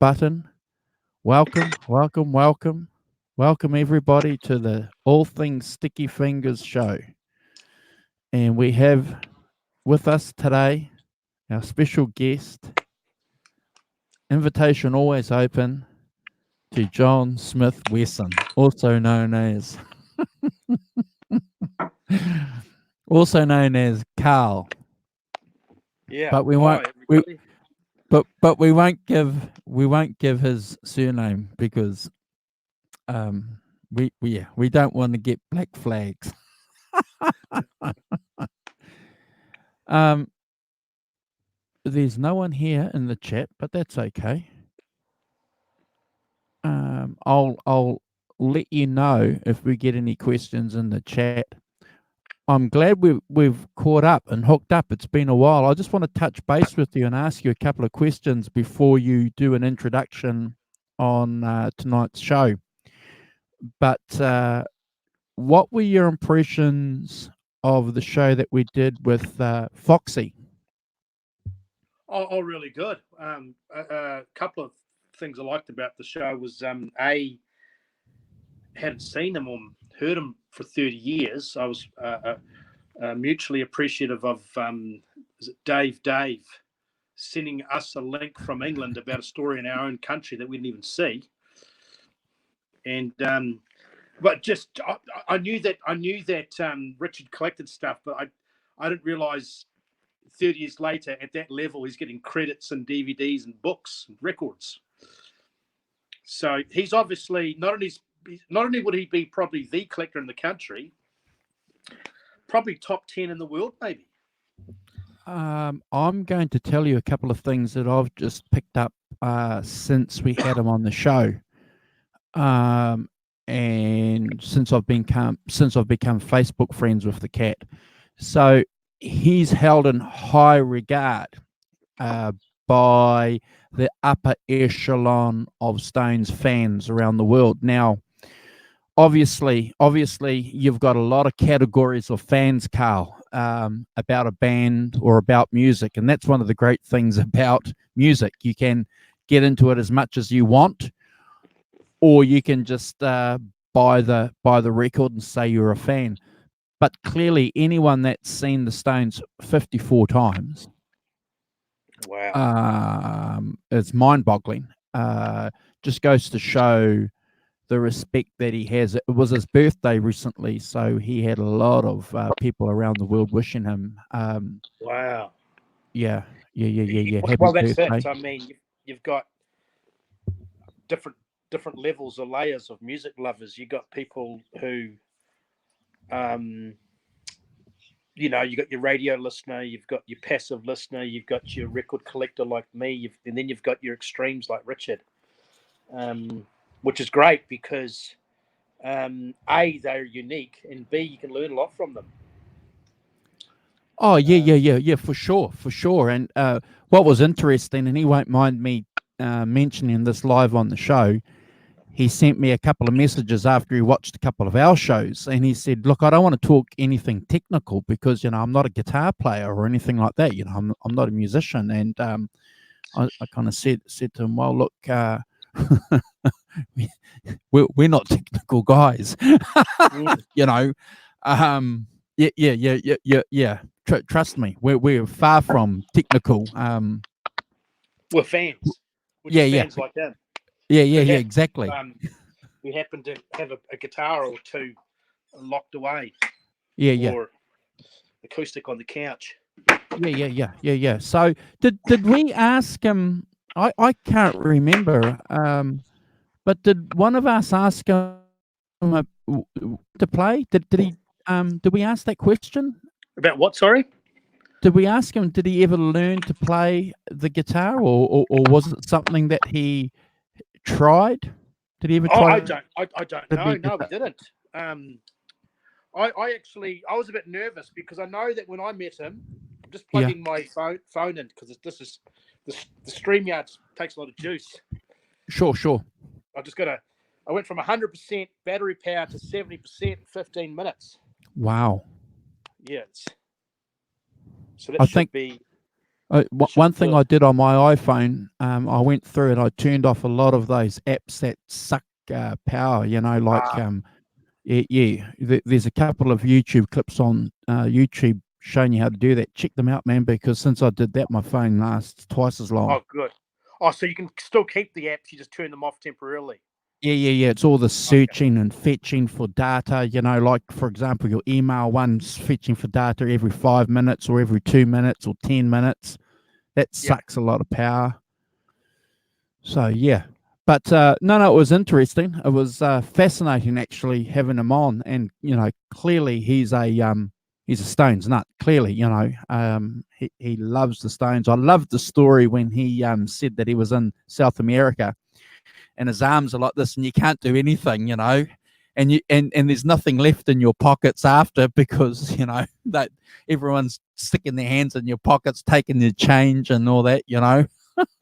button. Welcome, welcome, welcome. Welcome, everybody, to the All Things Sticky Fingers show. And we have with us today our special guest, invitation always open, to John Smith Wesson, also known as Carl. Yeah. But we Hi, won't we everybody. but we won't give his surname because we don't want to get black flags. um there's no one here in the chat, but that's okay. I'll let you know if we get any questions in the chat. I'm glad we've caught up and hooked up. It's been a while. I just want to touch base with you and ask you a couple of questions before you do an introduction on tonight's show. But what were your impressions of the show that we did with Foxy? Really good. A couple of things I liked about the show was hadn't seen him or heard him for 30 years. I was mutually appreciative of is it Dave sending us a link from England about a story in our own country that we didn't even see. And but just I knew that Richard collected stuff, but I didn't realise 30 years later at that level he's getting credits and DVDs and books and records. So he's obviously not only would he be probably the collector in the country, probably top 10 in the world maybe. I'm going to tell you a couple of things that I've just picked up since we had him on the show. And since I've become Facebook friends with the cat. So he's held in high regard by the upper echelon of Stones fans around the world. Now, obviously, you've got a lot of categories of fans, Carl, about a band or about music, and that's one of the great things about music. You can get into it as much as you want, or you can just buy the record and say you're a fan. But clearly, anyone that's seen the Stones 54 times, Wow, it's mind-boggling. Just goes to show the respect that he has. It was his birthday recently, so he had a lot of people around the world wishing him. wow. Yeah. Happy Well, that's birthday. it. I mean, you've got different levels or layers of music lovers. You got people who, you got your radio listener, you've got your passive listener, you've got your record collector like me, and then you've got your extremes like Richard, which is great because A, they're unique, and B, you can learn a lot from them. Oh yeah, for sure. And what was interesting, and he won't mind me mentioning this live on the show, he sent me a couple of messages after he watched a couple of our shows, and he said, "Look, I don't want to talk anything technical because I'm not a guitar player or anything like that. I'm not a musician." And I kind of said to him, "Well, look, we're not technical guys, Yeah. Trust me, we're far from technical. We're fans. We're Yeah, just yeah, fans like them. yeah, exactly. We happen to have a guitar or two locked away, Yeah. or acoustic on the couch. Yeah. So did we ask him? I can't remember. But did one of us ask him to play? Did he? Did we ask that question? About what? Sorry. Did we ask him? Did he ever learn to play the guitar, or was it something that he tried? Did he ever Oh, try I to be don't. I don't guitar? know. No, we didn't. I was a bit nervous because I know that when I met him, I'm just Yeah, plugging my phone in because the StreamYard takes a lot of juice. sure. I went from 100% battery power to 70% in 15 minutes. Wow. Yes. So that I should think be One thing I did on my iPhone, I went through and I turned off a lot of those apps that suck power. There's a couple of YouTube clips on YouTube showing you how to do that. Check them out, man, because since I did that, my phone lasts twice as long. Oh, good. Oh, so you can still keep the apps, you just turn them off temporarily. Yeah. It's all the searching and fetching for data. Like, for example, your email one's fetching for data every 5 minutes or every 2 minutes or 10 minutes. That sucks a lot of power. So, yeah. But no, it was interesting. It was fascinating, actually, having him on. And, clearly he's a Stones nut. Clearly, he loves the Stones. I loved the story when he said that he was in South America and his arms are like this and you can't do anything, and there's nothing left in your pockets after because, that everyone's sticking their hands in your pockets, taking their change and all that,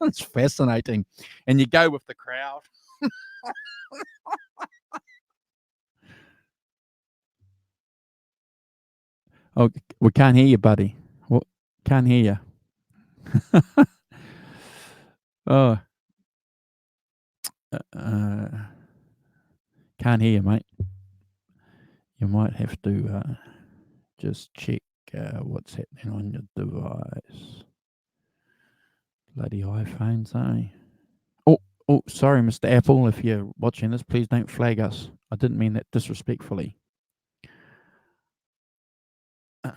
It's fascinating. And you go with the crowd. Oh, we can't hear you, buddy. Well, can't hear you. Oh. Can't hear you, mate. You might have to just check what's happening on your device. Bloody iPhones, eh? Oh, sorry, Mr. Apple. If you're watching this, please don't flag us. I didn't mean that disrespectfully. But,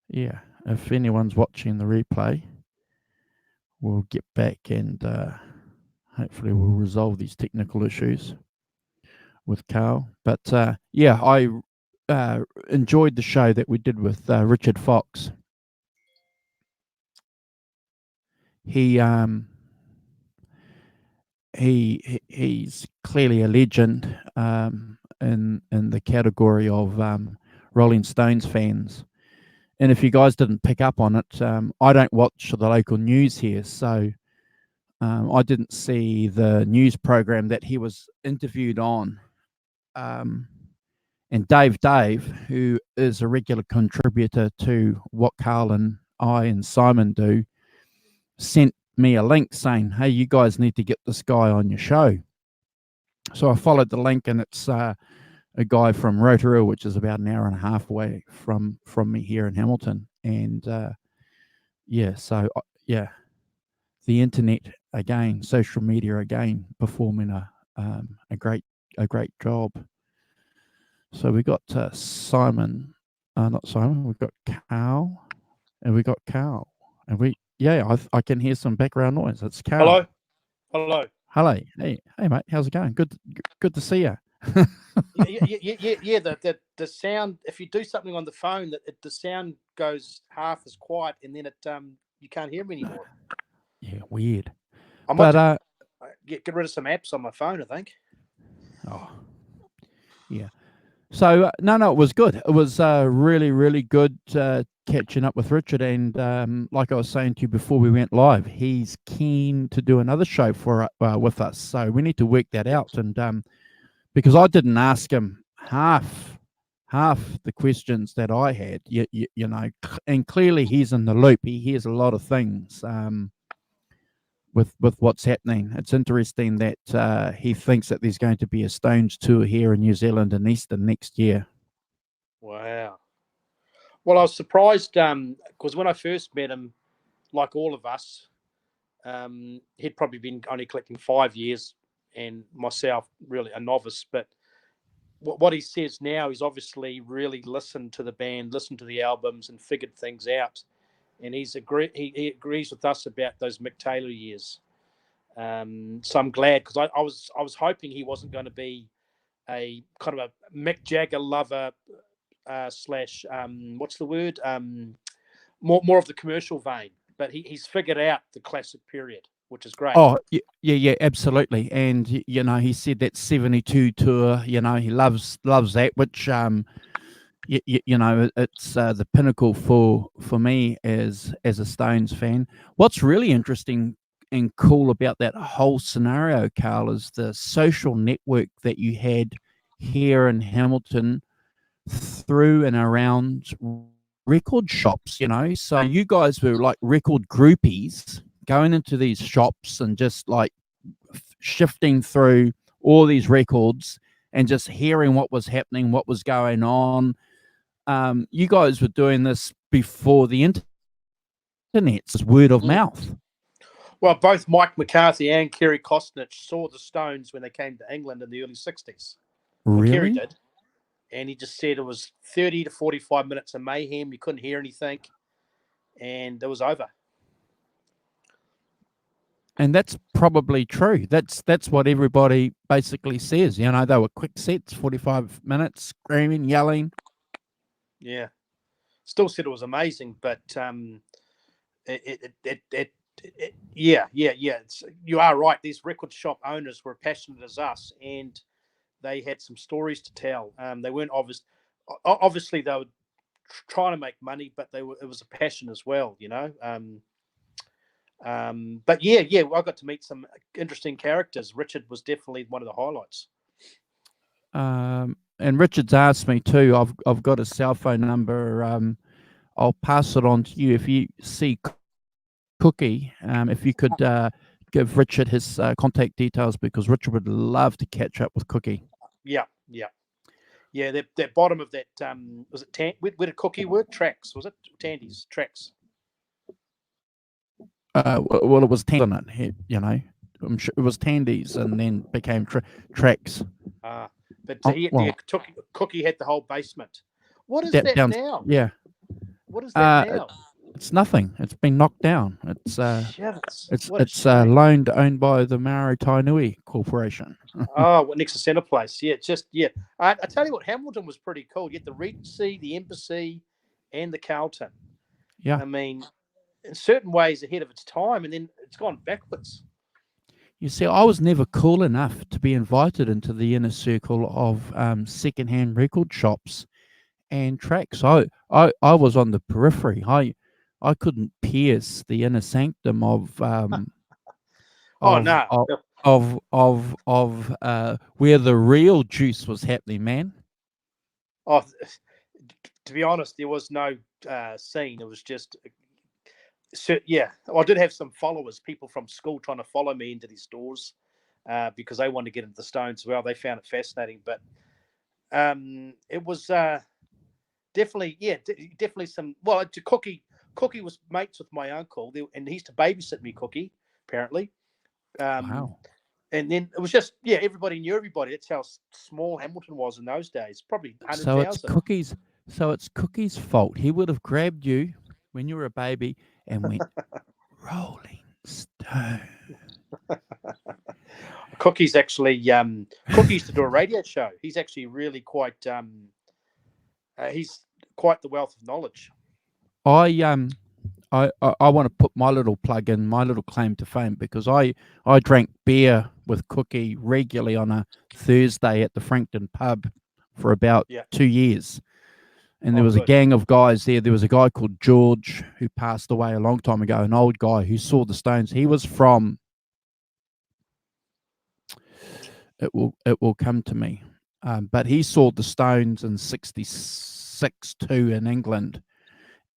yeah, if anyone's watching the replay, we'll get back and hopefully we'll resolve these technical issues with Carl. But, yeah, I enjoyed the show that we did with Richard Fox. He's clearly a legend in the category of Rolling Stones fans. And if you guys didn't pick up on it, I don't watch the local news here, so I didn't see the news program that he was interviewed on. And Dave, who is a regular contributor to what Carl and I and Simon do, sent me a link saying, hey, you guys need to get this guy on your show. So I followed the link, and it's a guy from Rotorua, which is about an hour and a half away from me here in Hamilton. And the internet again, social media again, performing a great job. So we got Simon, not Simon. We've got Carl, and we got Carl, and I can hear some background noise. It's Carl. Hello. Hey, mate. How's it going? Good to see you. Yeah. The sound. If you do something on the phone, the sound goes half as quiet, and then you can't hear me anymore. Yeah, weird. I might get rid of some apps on my phone, I think. Oh, yeah. So no, it was good. It was really, really good catching up with Richard. And like I was saying to you before we went live, he's keen to do another show with us. So we need to work that out. And because I didn't ask him half the questions that I had, and clearly he's in the loop. He hears a lot of things with what's happening. It's interesting that he thinks that there's going to be a Stones tour here in New Zealand and Easter next year. Wow. Well, I was surprised because when I first met him, like all of us, he'd probably been only collecting 5 years, and myself really a novice. But what he says now, he's obviously really listened to the band, listened to the albums, and figured things out. And he agrees with us about those Mick Taylor years. So I'm glad, because I was hoping he wasn't going to be a kind of a Mick Jagger lover slash what's the word, more of the commercial vein. But he's figured out the classic period, which is great. Oh, yeah, absolutely. And he said that 72 tour, he loves that, which it's the pinnacle for me as a Stones fan. What's really interesting and cool about that whole scenario, Carl, is the social network that you had here in Hamilton through and around record shops, So you guys were like record groupies going into these shops and just like shifting through all these records and just hearing what was happening, what was going on. You guys were doing this before the internet, it's word of mouth. Well, both Mike McCarthy and Kerry Kostnich saw the Stones when they came to England in the early 60s. Well, Kerry Really? did. And he just said it was 30 to 45 minutes of mayhem. You couldn't hear anything. And it was over. And that's probably true. That's what everybody basically says. They were quick sets, 45 minutes, screaming, yelling. Yeah. Still said it was amazing, but yeah. You are right. These record shop owners were passionate as us, and they had some stories to tell. They weren't obviously they were trying to make money, but it was a passion as well, But yeah, I got to meet some interesting characters. Richard was definitely one of the highlights. And Richard's asked me too. I've got a cell phone number. I'll pass it on to you if you see Cookie. If you could give Richard his contact details, because Richard would love to catch up with Cookie. Yeah. That bottom of that was it? Where did Cookie work? Tracks, was it? Tandy's Tracks. Well, it was Tandy's on it. I'm sure it was Tandy's, and then became Tracks. But Cookie had the whole basement. What is that now? Yeah. What is that now? It's nothing. It's been knocked down. It's owned by the Maori Tainui Corporation. Next to Centre Place. Yeah, I tell you what, Hamilton was pretty cool. You had the Regency, the Embassy, and the Carlton. Yeah. I mean, in certain ways ahead of its time, and then it's gone backwards. You see, I was never cool enough to be invited into the inner circle of secondhand record shops and tracks. I was on the periphery. I couldn't pierce the inner sanctum of where the real juice was happening, man. Oh, to be honest, there was no scene. It was just. So, yeah, I did have some followers, people from school trying to follow me into these stores because they wanted to get into the Stones as well. They found it fascinating, but it was definitely some. Well, Cookie was mates with my uncle, and he used to babysit me. Cookie, apparently. Wow. And then it was just everybody knew everybody. That's how small Hamilton was in those days. Probably 100,000. So it's Cookie's fault. He would have grabbed you when you were a baby and went, Rolling Stone. Cookie's actually Cookie used to do a radio show. He's actually really quite he's quite the wealth of knowledge. I want to put my little plug in, my little claim to fame, because I drank beer with Cookie regularly on a Thursday at the Frankton pub for about 2 years. And there was a gang of guys there. There was a guy called George who passed away a long time ago, an old guy who saw the Stones. He was from, it will come to me, but he saw the Stones in 66 too in England,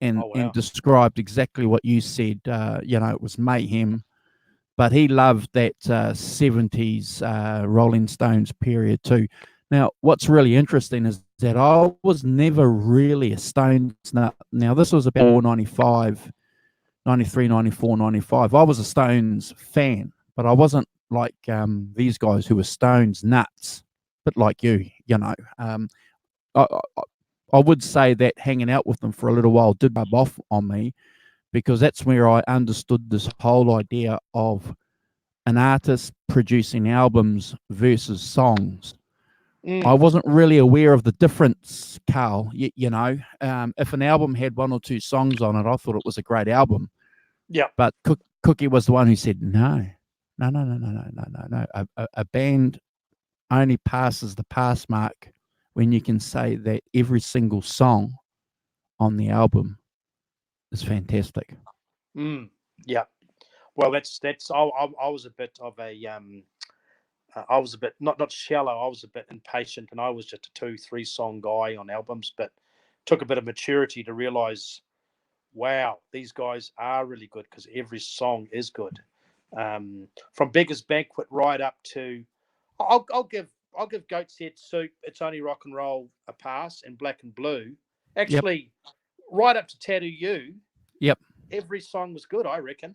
and described exactly what you said. It was mayhem, but he loved that 70s Rolling Stones period too. Now, what's really interesting is that I was never really a Stones nut. Now, this was about 95, 93, 94, 95. I was a Stones fan, but I wasn't like these guys who were Stones nuts, but like you. I would say that hanging out with them for a little while did rub off on me, because that's where I understood this whole idea of an artist producing albums versus songs. I wasn't really aware of the difference, Carl. If an album had one or two songs on it, I thought it was a great album. Yeah. But Cookie was the one who said, no. A band only passes the pass mark when you can say that every single song on the album is fantastic. Yeah. Well, that's. I was a bit of a I was a bit not shallow. I was a bit impatient, and I was just a 2-3 song guy on albums. But took a bit of maturity to realize, wow, these guys are really good because every song is good. From Beggars Banquet right up to, I'll give Goat's Head Soup, It's Only Rock and Roll a pass, and Black and Blue. Yep. Actually, right up to Tattoo You. Yep. Every song was good, I reckon.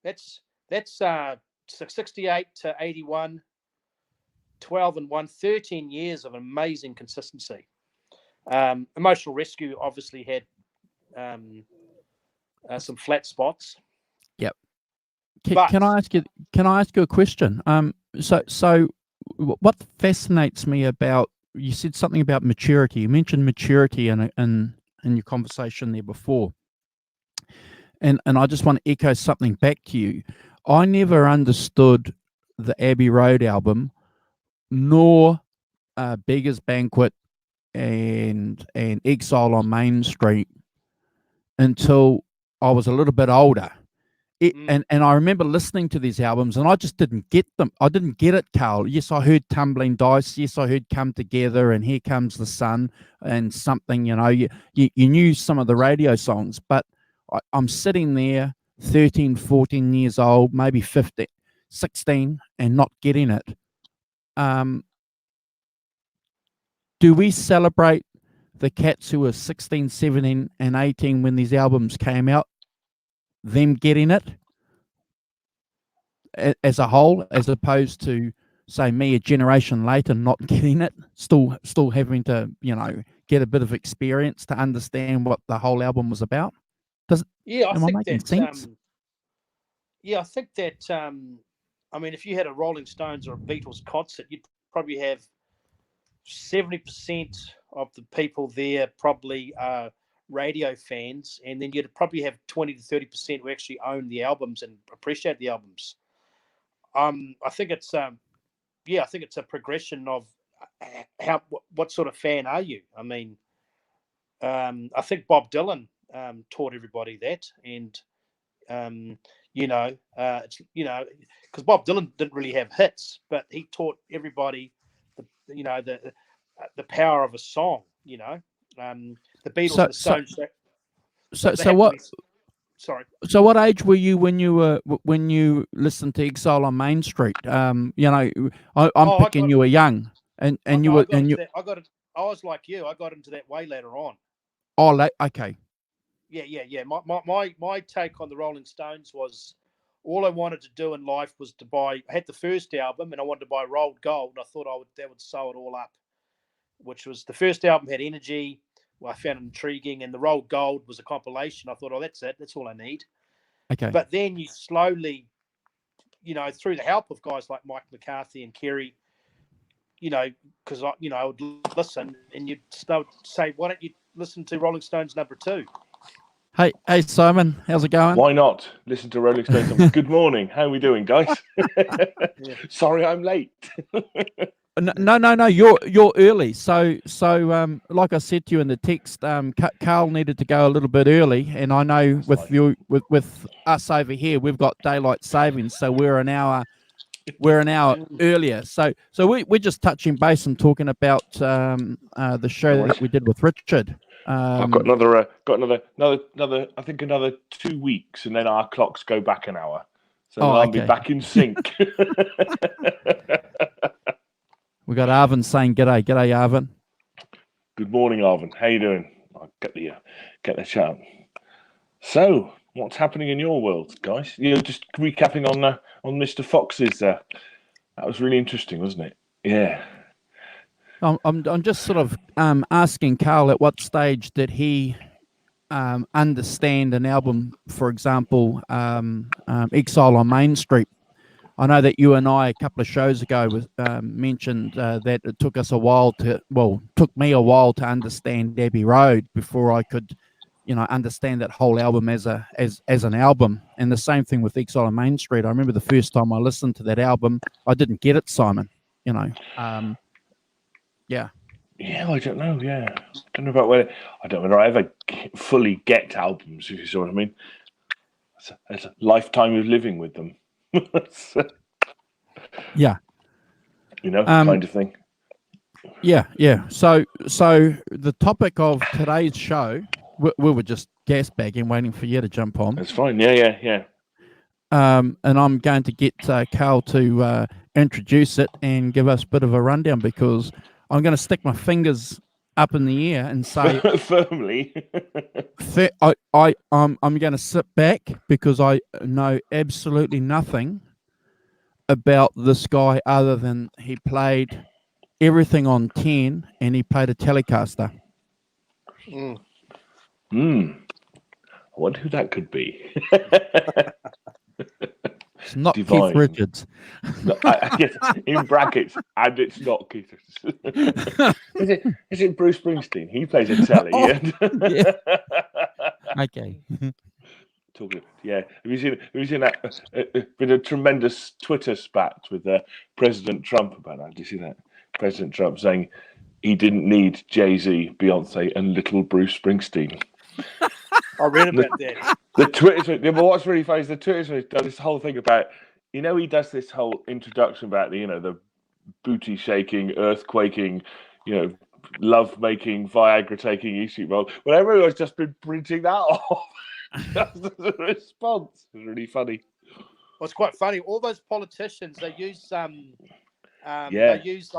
That's 68 to 81, 12 and 1, 13 years of amazing consistency. Emotional Rescue obviously had some flat spots. Yep. But- Can I ask you? Can I ask you a question? So what fascinates me about, you said something about maturity. You mentioned maturity in your conversation there before, and I just want to echo something back to you. I never understood the Abbey Road album, nor Beggars Banquet and Exile on Main Street until I was a little bit older. And I remember listening to these albums, and I just didn't get them. I didn't get it, Carl. Yes, I heard Tumbling Dice. Yes, I heard Come Together and Here Comes the Sun and something. You know, you knew some of the radio songs, but I'm sitting there 13, 14 years old, maybe 15, 16, and not getting it. Do we celebrate the cats who were 16, 17, and 18 when these albums came out, them getting it as a whole, as opposed to, say, me a generation later not getting it, still having to, you know, get a bit of experience to understand what the whole album was about? Am I making sense? I think that I mean, if you had a Rolling Stones or a Beatles concert, you'd probably have 70% of the people there probably are radio fans, and then you'd probably have 20 to 30% who actually own the albums and appreciate the albums. I think it's I think it's a progression of what sort of fan are you? I mean, I think Bob Dylan taught everybody that, and it's because Bob Dylan didn't really have hits, but he taught everybody the power of a song. The Beatles and the Stones. So what? Sorry. So what age were you when you listened to Exile on Main Street? I'm picking you were young, and you were and you. I got it. I was like you. I got into that way later on. Oh, okay. Yeah. My take on the Rolling Stones was, all I wanted to do in life was to buy. I had the first album, and I wanted to buy Rolled Gold. And I thought that would sew it all up. Which was, the first album had energy. Well, I found it intriguing, and the Rolled Gold was a compilation. I thought, oh, that's it. That's all I need. Okay. But then you slowly, through the help of guys like Mike McCarthy and Kerry, because I would listen, and you'd say, why don't you listen to Rolling Stones number 2? Hey, Simon, how's it going? Why not listen to Rolling Stones? Good morning. How are we doing, guys? Sorry, I'm late. No. You're early. So like I said to you in the text, Carl needed to go a little bit early, and I know with us over here, we've got daylight savings, so we're an hour earlier. So we're just touching base and talking about the show that we did with Richard. I've got another. I think another 2 weeks, and then our clocks go back an hour, so I'll be back in sync. We got Arvin saying g'day, Arvin. Good morning, Arvin. How you doing? I'll get the chat. So, what's happening in your world, guys? Just recapping on Mr. Fox's. That was really interesting, wasn't it? Yeah. I'm just sort of asking Carl, at what stage did he understand an album, for example, Exile on Main Street? I know that you and I a couple of shows ago mentioned that it took me a while to understand Abbey Road before I could, understand that whole album as an album. And the same thing with Exile on Main Street. I remember the first time I listened to that album, I didn't get it, Simon. Yeah. Yeah, I don't know. Yeah, I don't know about whether I ever fully get albums. If you see what I mean. It's a lifetime of living with them. Yeah. Kind of thing. Yeah. So the topic of today's show, we were just gas bagging, waiting for you to jump on. That's fine. Yeah. And I'm going to get Carl to introduce it and give us a bit of a rundown, because I'm going to stick my fingers up in the air and say firmly. I'm going to sit back because I know absolutely nothing about this guy other than he played everything on 10 and he played a Telecaster. I wonder who that could be. It's not Divine. Keith Richards. No, yes, in brackets, and it's not Keith Richards. Is it Bruce Springsteen? He plays a telly. Yeah. Okay. Yeah. Have you seen that? Been a tremendous Twitter spat with President Trump about that. Did you see that? President Trump saying he didn't need Jay-Z, Beyonce, and little Bruce Springsteen. I read about that. The Twitter, but what's really funny is the Twitter does this whole thing about, he does this whole introduction about the booty shaking, earthquaking, love making, Viagra taking issue. Well, everyone's just been printing that off just as a response. It's really funny. Well, it's quite funny. All those politicians, they use they use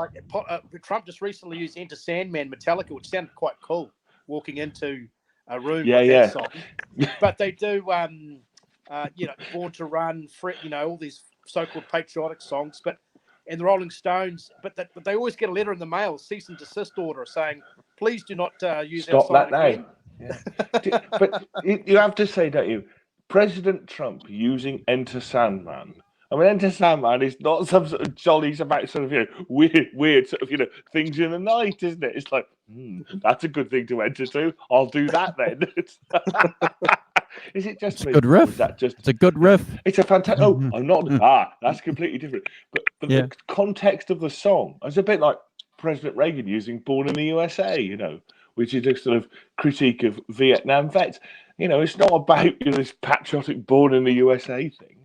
Trump just recently used Enter Sandman, Metallica, which sounded quite cool. Walking into a room with that song, but they do Born to Run, all these so-called patriotic songs, and the Rolling Stones, but they always get a letter in the mail, cease and desist order, saying please do not use stop our song that again. Now. But you have to say, don't you, President Trump using Enter Sandman. I mean, Enter Sandman is not some sort of jolly, it's about sort of weird sort of things in the night, isn't it? It's like, that's a good thing to enter to. I'll do that then. Is it just it's a good riff? It's a good riff. It's a fantastic. Oh, I'm not. That's completely different. But the context of the song is a bit like President Reagan using "Born in the USA," which is a sort of critique of Vietnam vets. It's not about this patriotic "Born in the USA" thing.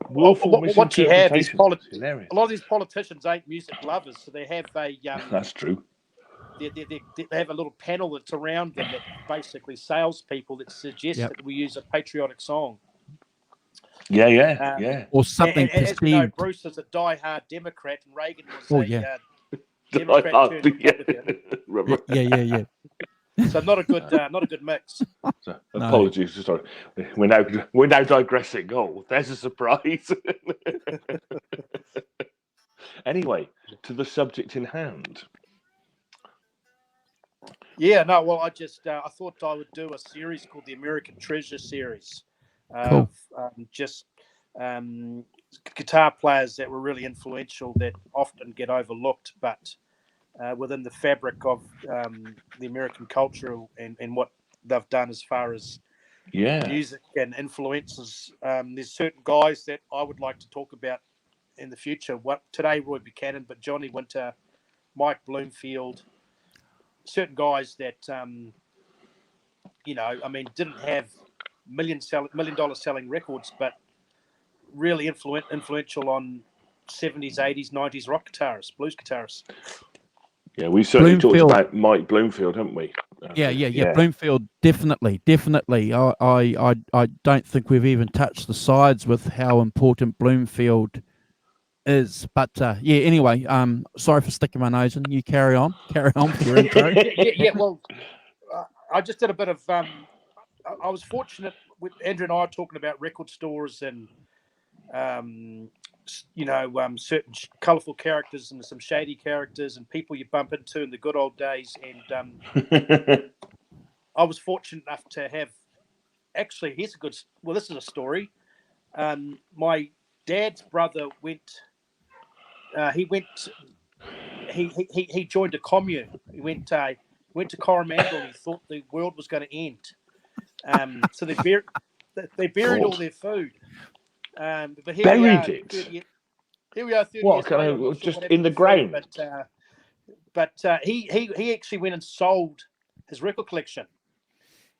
What you have is a lot of these politicians ain't music lovers, so they have a that's true. They have a little panel that's around them that basically salespeople that suggest that we use a patriotic song. Yeah. Or something and as we know, Bruce is a die-hard Democrat, and Reagan was Democrat turned Republican. Yeah. So not a good mix. So, apologies, sorry. We're now digressing. Oh, there's a surprise. Anyway, to the subject in hand. Yeah, no. Well, I thought I would do a series called the American Treasure series. Cool. Guitar players that were really influential that often get overlooked, but within the fabric of the American culture and what they've done as far as music and influences. There's certain guys that I would like to talk about in the future. Today, Roy Buchanan, but Johnny Winter, Mike Bloomfield, certain guys that didn't have $1 million selling records, but really influential on 70s, 80s, 90s rock guitarists, blues guitarists. Yeah, we certainly talked about Mike Bloomfield, haven't we? Yeah. Bloomfield, definitely. I don't think we've even touched the sides with how important Bloomfield is. But anyway, sorry for sticking my nose in. You carry on with your intro. Well, I just did a bit of. I was fortunate with Andrew and I talking about record stores and certain colourful characters and some shady characters and people you bump into in the good old days. And I was fortunate enough to have. Actually, this is a story. My dad's brother went. He joined a commune. He went to Coromandel and he thought the world was going to end. So they buried all their food. But here buried it. Here we are. 30 what? Years later, Just in the ground? But he actually went and sold his record collection,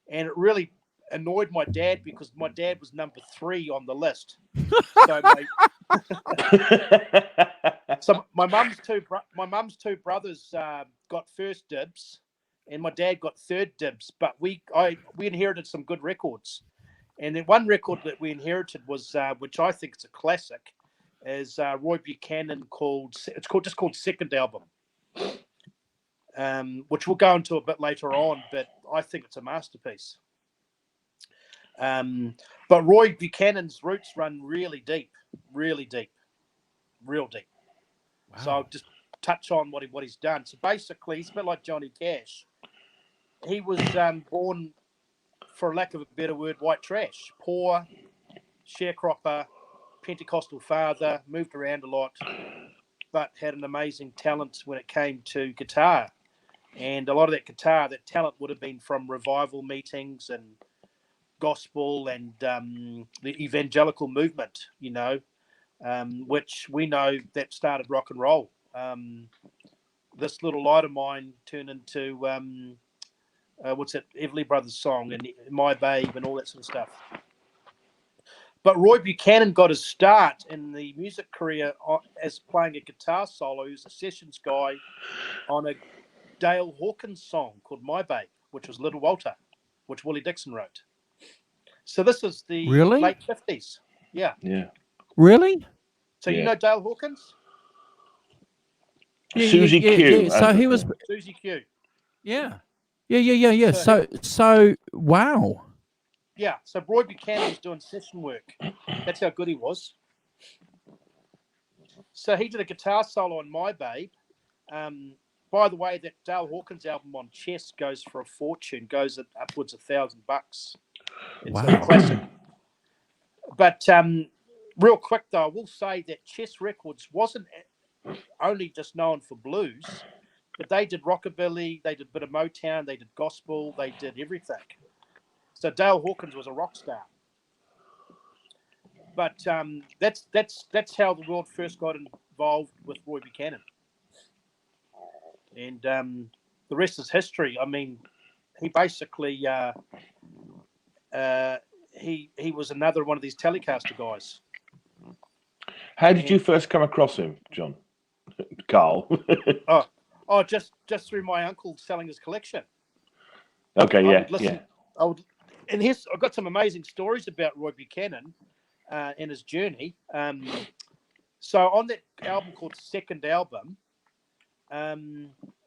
and it really annoyed my dad because my dad was number 3 on the list. So my mum's two brothers got first dibs, and my dad got third dibs. But we inherited some good records, and then one record that we inherited was, which I think is a classic, is Roy Buchanan called Second Album, which we'll go into a bit later on. But I think it's a masterpiece. But Roy Buchanan's roots run really deep, real deep. Wow. So I'll just touch on what he's done. So basically, he's a bit like Johnny Cash. He was born, for lack of a better word, white trash. Poor, sharecropper, Pentecostal father, moved around a lot, but had an amazing talent when it came to guitar. And a lot of that talent would have been from revival meetings and gospel and the evangelical movement, which we know that started rock and roll. This little light of mine turned into Everly Brothers song and My Babe and all that sort of stuff. But Roy Buchanan got his start in the music career as playing a guitar solo. He was a sessions guy on a Dale Hawkins song called My Babe, which was Little Walter, which Willie Dixon wrote. So this is the late 50s. Yeah. Yeah. Really? So you know Dale Hawkins? Susie Q. Yeah. So he was Susie Q. Yeah. So wow. Yeah. So Roy Buchanan was doing session work. That's how good he was. So he did a guitar solo on My Babe. By the way, that Dale Hawkins album on Chess goes for a fortune, goes at upwards of $1,000. It's a classic. But real quick, though, I will say that Chess Records wasn't only just known for blues, but they did rockabilly, they did a bit of Motown, they did gospel, they did everything. So Dale Hawkins was a rock star. But that's how the world first got involved with Roy Buchanan. And the rest is history. I mean, he basically he was another one of these Telecaster guys. How did you first come across him, John? Carl? Just through my uncle selling his collection. Okay, yeah. I've got some amazing stories about Roy Buchanan and his journey. So on that album called Second Album,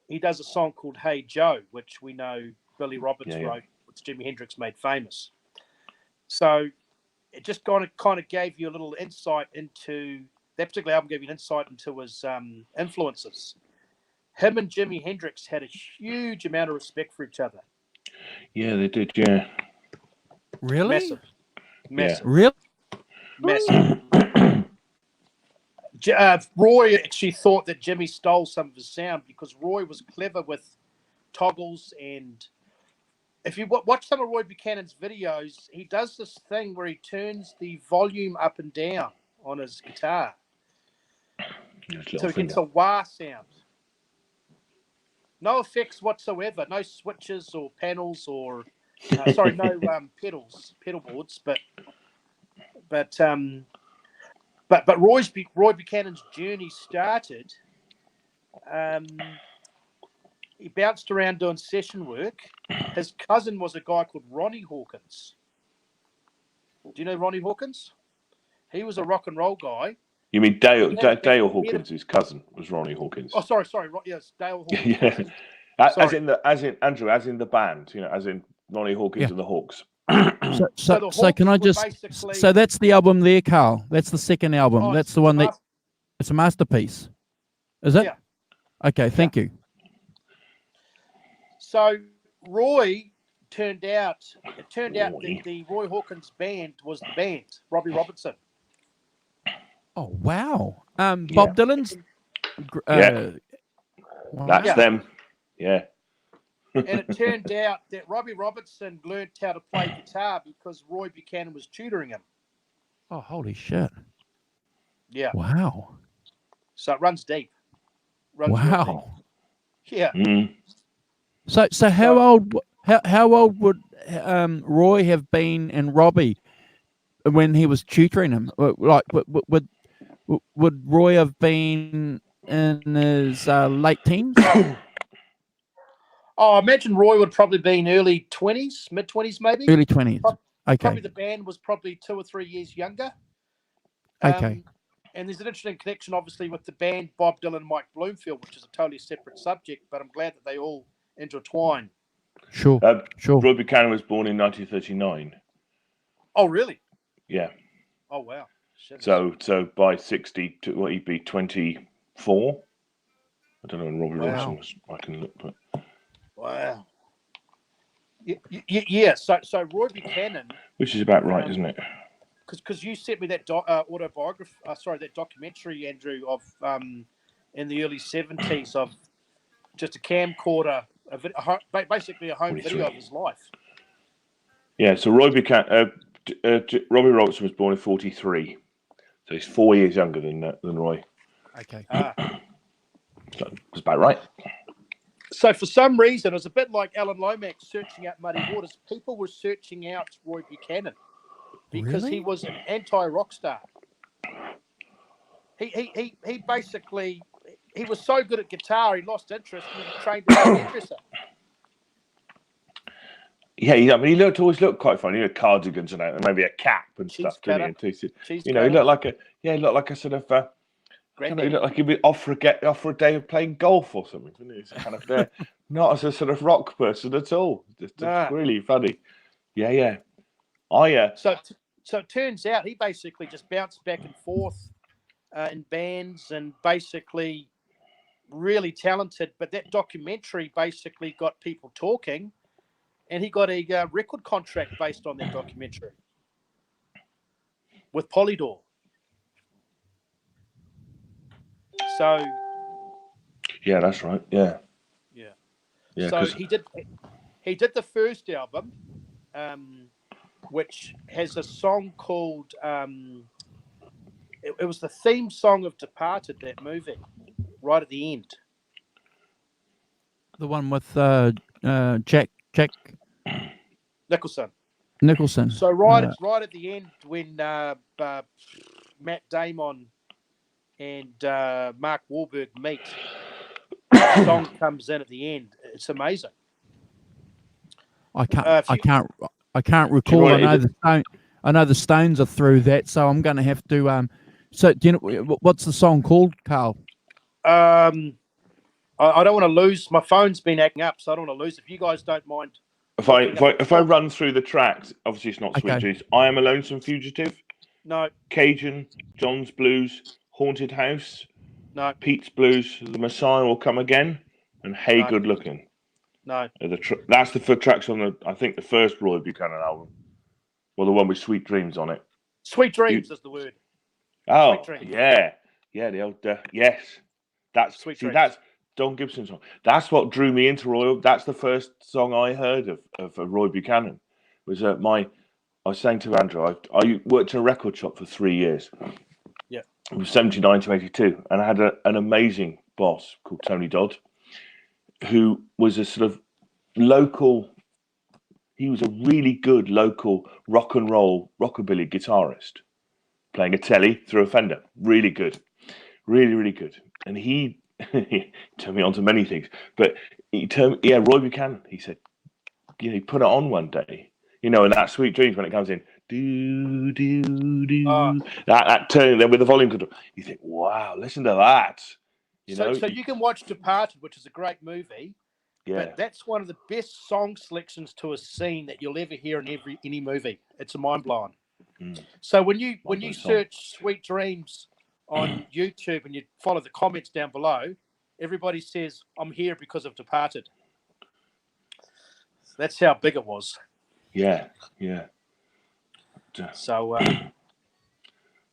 he does a song called Hey Joe, which we know Billy Roberts wrote, which Jimi Hendrix made famous. So it just kind of gave you a little insight into that particular album. Gave you an insight into his influences. Him and Jimi Hendrix had a huge amount of respect for each other. Yeah, they did. Yeah. Really? Massive. Really? Massive. Roy actually thought that Jimmy stole some of his sound because Roy was clever with toggles, and if you watch some of Roy Buchanan's videos, he does this thing where he turns the volume up and down on his guitar so he gets a wah sound. No effects whatsoever, no switches or panels or no pedal boards, but Roy Buchanan's journey started. He bounced around doing session work. His cousin was a guy called Ronnie Hawkins. Do you know Ronnie Hawkins? He was a rock and roll guy. You mean Dale Hawkins? His cousin was Ronnie Hawkins. Oh, sorry. Yes, Dale Hawkins. Yeah. As in the band, as in Ronnie Hawkins and the Hawks. So can I just? So that's the album there, Carl. That's the second album. That's the one that. It's a masterpiece. Is it? Yeah. Okay. Thank you. So Roy turned out the Roy Hawkins band was the band, Robbie Robertson. Oh wow. Bob Dylan's. That's them. Yeah. And it turned out that Robbie Robertson learned how to play guitar because Roy Buchanan was tutoring him. Oh, holy shit. Yeah. Wow. So it runs deep. Wow. Deep. Yeah. Mm. So how old How old would Roy have been and Robbie when he was tutoring him? Like, would Roy have been in his late teens? Oh, I imagine Roy would probably be in early 20s, mid 20s, maybe. Early 20s. Okay. Probably the band was probably 2 or 3 years younger. Okay. And there's an interesting connection, obviously, with the band Bob Dylan and Mike Bloomfield, which is a totally separate subject, but I'm glad that they all intertwine. Sure. Sure. Roy Buchanan was born in 1939. Oh, really? Yeah. Oh, wow. Shit. So by 60, what he'd be 24. I don't know when Robbie Robson was. I can look, but wow. Yeah. So Roy Buchanan, which is about right, isn't it? Because you sent me that that documentary, Andrew, of in the early 70s of just a camcorder, basically a home 43. video of his life. Yeah. So Roy Buchanan, Robbie Robson was born in 43, so he's 4 years younger than Roy. Okay. So it's about right. So for some reason, it was a bit like Alan Lomax searching out Muddy Waters. People were searching out Roy Buchanan because he was an anti-rock star. He basically, he was so good at guitar, he lost interest and he trained as a hairdresser. Yeah, I mean, he always looked quite funny. He had cardigans and maybe a cap and stuff. Didn't he? He looked like a sort of. He looked like he'd be off for a day of playing golf or something. Didn't he? He's kind of there, not as a sort of rock person at all. Just really funny. Yeah. So it turns out he basically just bounced back and forth in bands and basically really talented. But that documentary basically got people talking, and he got a record contract based on that documentary with Polydor. So yeah, that's right. Yeah. So he did the first album, which has a song called it was the theme song of Departed, that movie, right at the end. The one with Jack Nicholson. So right at the end when Matt Damon and Mark Wahlberg meet, the song comes in at the end. It's amazing. I can't recall. I know the Stones are through that, so I'm going to have to. So, do you know what's the song called, Carl? I don't want to lose. My phone's been acting up, so I don't want to lose. If you guys don't mind, if I run through the tracks, obviously it's not Sweet Dreams. I Am a Lonesome Fugitive. No. Cajun, John's Blues, Haunted House. No. Pete's Blues, The Messiah Will Come Again, and Hey Good Looking. No. That's the tracks on I think the first Roy Buchanan album. Well, the one with Sweet Dreams on it. Sweet Dreams is the word. Oh, yeah. Yeah, the old, yes. That's Sweet Dreams. That's Don Gibson's song. That's what drew me into Roy. That's the first song I heard of Roy Buchanan. Was I was saying to Andrew, I worked in a record shop for 3 years. Yeah. It was 79 to 82, and I had an amazing boss called Tony Dodd, who was a sort of local. He was a really good local rock and roll rockabilly guitarist, playing a telly through a Fender. Really good, really good. And he turned me on to many things, but Roy Buchanan. He said, he put it on one day, and that Sweet Dreams when it comes in. Do that turn then with the volume control. You think, wow, listen to that. So you can watch Departed, which is a great movie. Yeah. But that's one of the best song selections to a scene that you'll ever hear in any movie. It's a mind blowing. So when you search Sweet Dreams on YouTube and you follow the comments down below, everybody says, I'm here because of Departed. That's how big it was. Yeah. So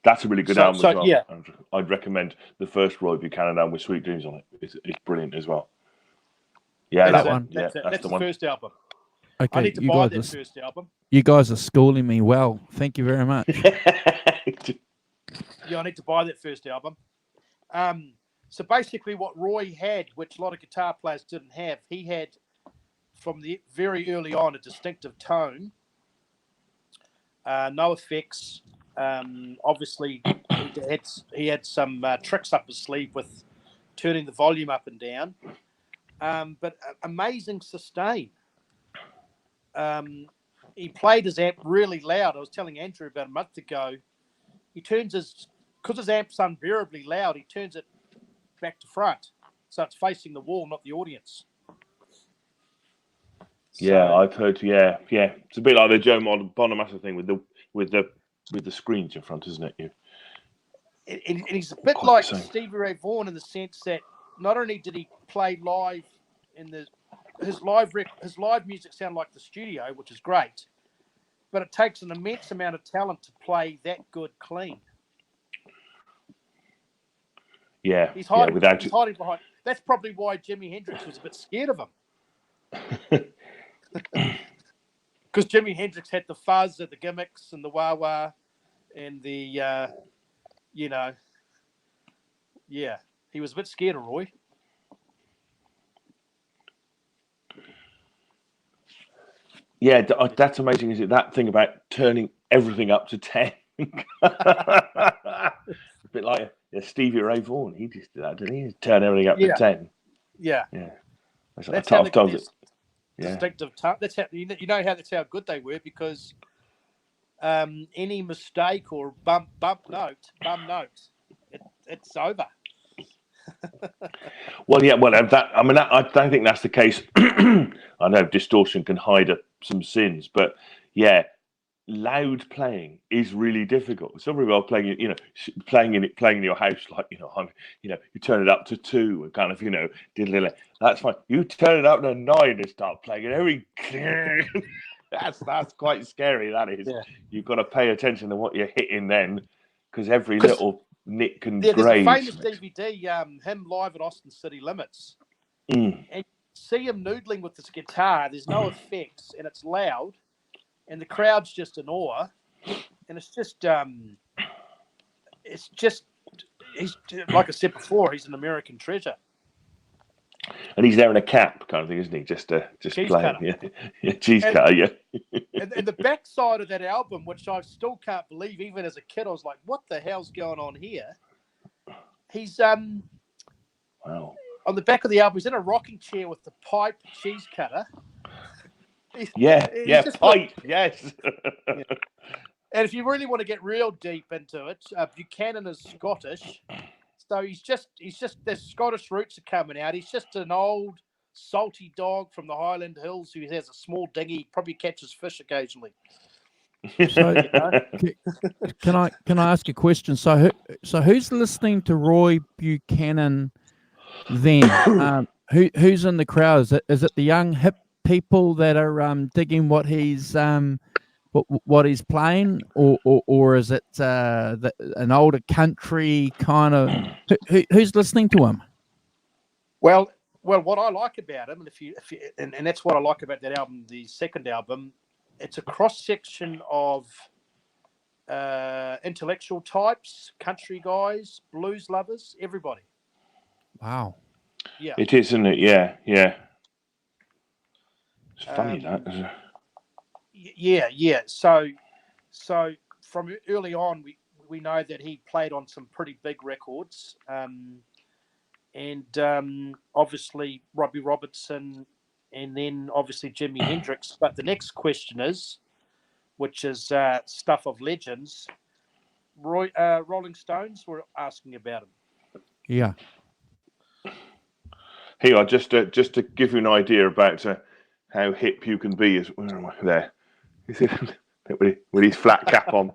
that's a really good album as well. Yeah. I'd recommend the first Roy Buchanan album with Sweet Dreams on it. It's brilliant as well. Yeah, that's that one. That's the first album. Okay, I need to buy that first album. You guys are schooling me well. Thank you very much. Yeah, I need to buy that first album. So basically what Roy had, which a lot of guitar players didn't have, he had from the very early on a distinctive tone, no effects. Obviously, he had some tricks up his sleeve with turning the volume up and down, but amazing sustain. He played his amp really loud. I was telling Andrew about a month ago. He turns because his amp's unbearably loud, he turns it back to front, so it's facing the wall, not the audience. Yeah, I've heard. Yeah. It's a bit like the Joe Bonamassa thing with the screens in front, isn't it? And he's a bit Quite like the same. Stevie Ray Vaughan in the sense that not only did he play live his live music sound like the studio, which is great, but it takes an immense amount of talent to play that good clean. Yeah, he's hiding behind. That's probably why Jimi Hendrix was a bit scared of him. Because Jimi Hendrix had the fuzz and the gimmicks and the wah-wah and the, he was a bit scared of Roy. Yeah, that's amazing, is it? That thing about turning everything up to 10. A bit like Stevie Ray Vaughan. He just did that, didn't he? Turn everything up to 10. Yeah. That's how they got it. Distinctive. That's how that's how good they were, because any mistake or bum note, it's over. Well, I don't think that's the case. I know distortion can hide some sins, but yeah, loud playing is really difficult. It's not very well playing playing in your house, like you turn it up to 2 and kind of that's fine. You turn it up to 9 and start playing it every. That's quite scary. That is. Yeah. You've got to pay attention to what you're hitting then, because every little nick and there's grade. There's a famous DVD, him live at Austin City Limits, and you see him noodling with this guitar. There's no effects, and it's loud, and the crowd's just in awe, and it's just he's, like I said before, he's an American treasure. And he's there in a cap kind of thing, isn't he? Just playing. Yeah, cheese cutter, yeah. And the backside of that album, which I still can't believe, even as a kid, I was like, what the hell's going on here? He's wow. On the back of the album, he's in a rocking chair with the pipe cheese cutter. Pipe, yes. Yeah. And if you really want to get real deep into it, Buchanan is Scottish. So he's just the Scottish roots are coming out. He's just an old salty dog from the Highland Hills who has a small dinghy, probably catches fish occasionally. So, can I ask a question? So who's listening to Roy Buchanan then? Who's in the crowd? Is it the young hip people that are digging what he's what he's playing, or is it an older country kind of? Who's listening to him? Well, what I like about him, and that's what I like about that album, the second album, it's a cross section of intellectual types, country guys, blues lovers, everybody. Wow. Yeah, it is, isn't it? Yeah. It's funny that. Isn't it? Yeah. So from early on, we know that he played on some pretty big records, and obviously Robbie Robertson, and then obviously Jimi Hendrix. But the next question is, which is stuff of legends. Rolling Stones were asking about him. Yeah. Here, just to give you an idea about how hip you can be, where am I there? With his flat cap on.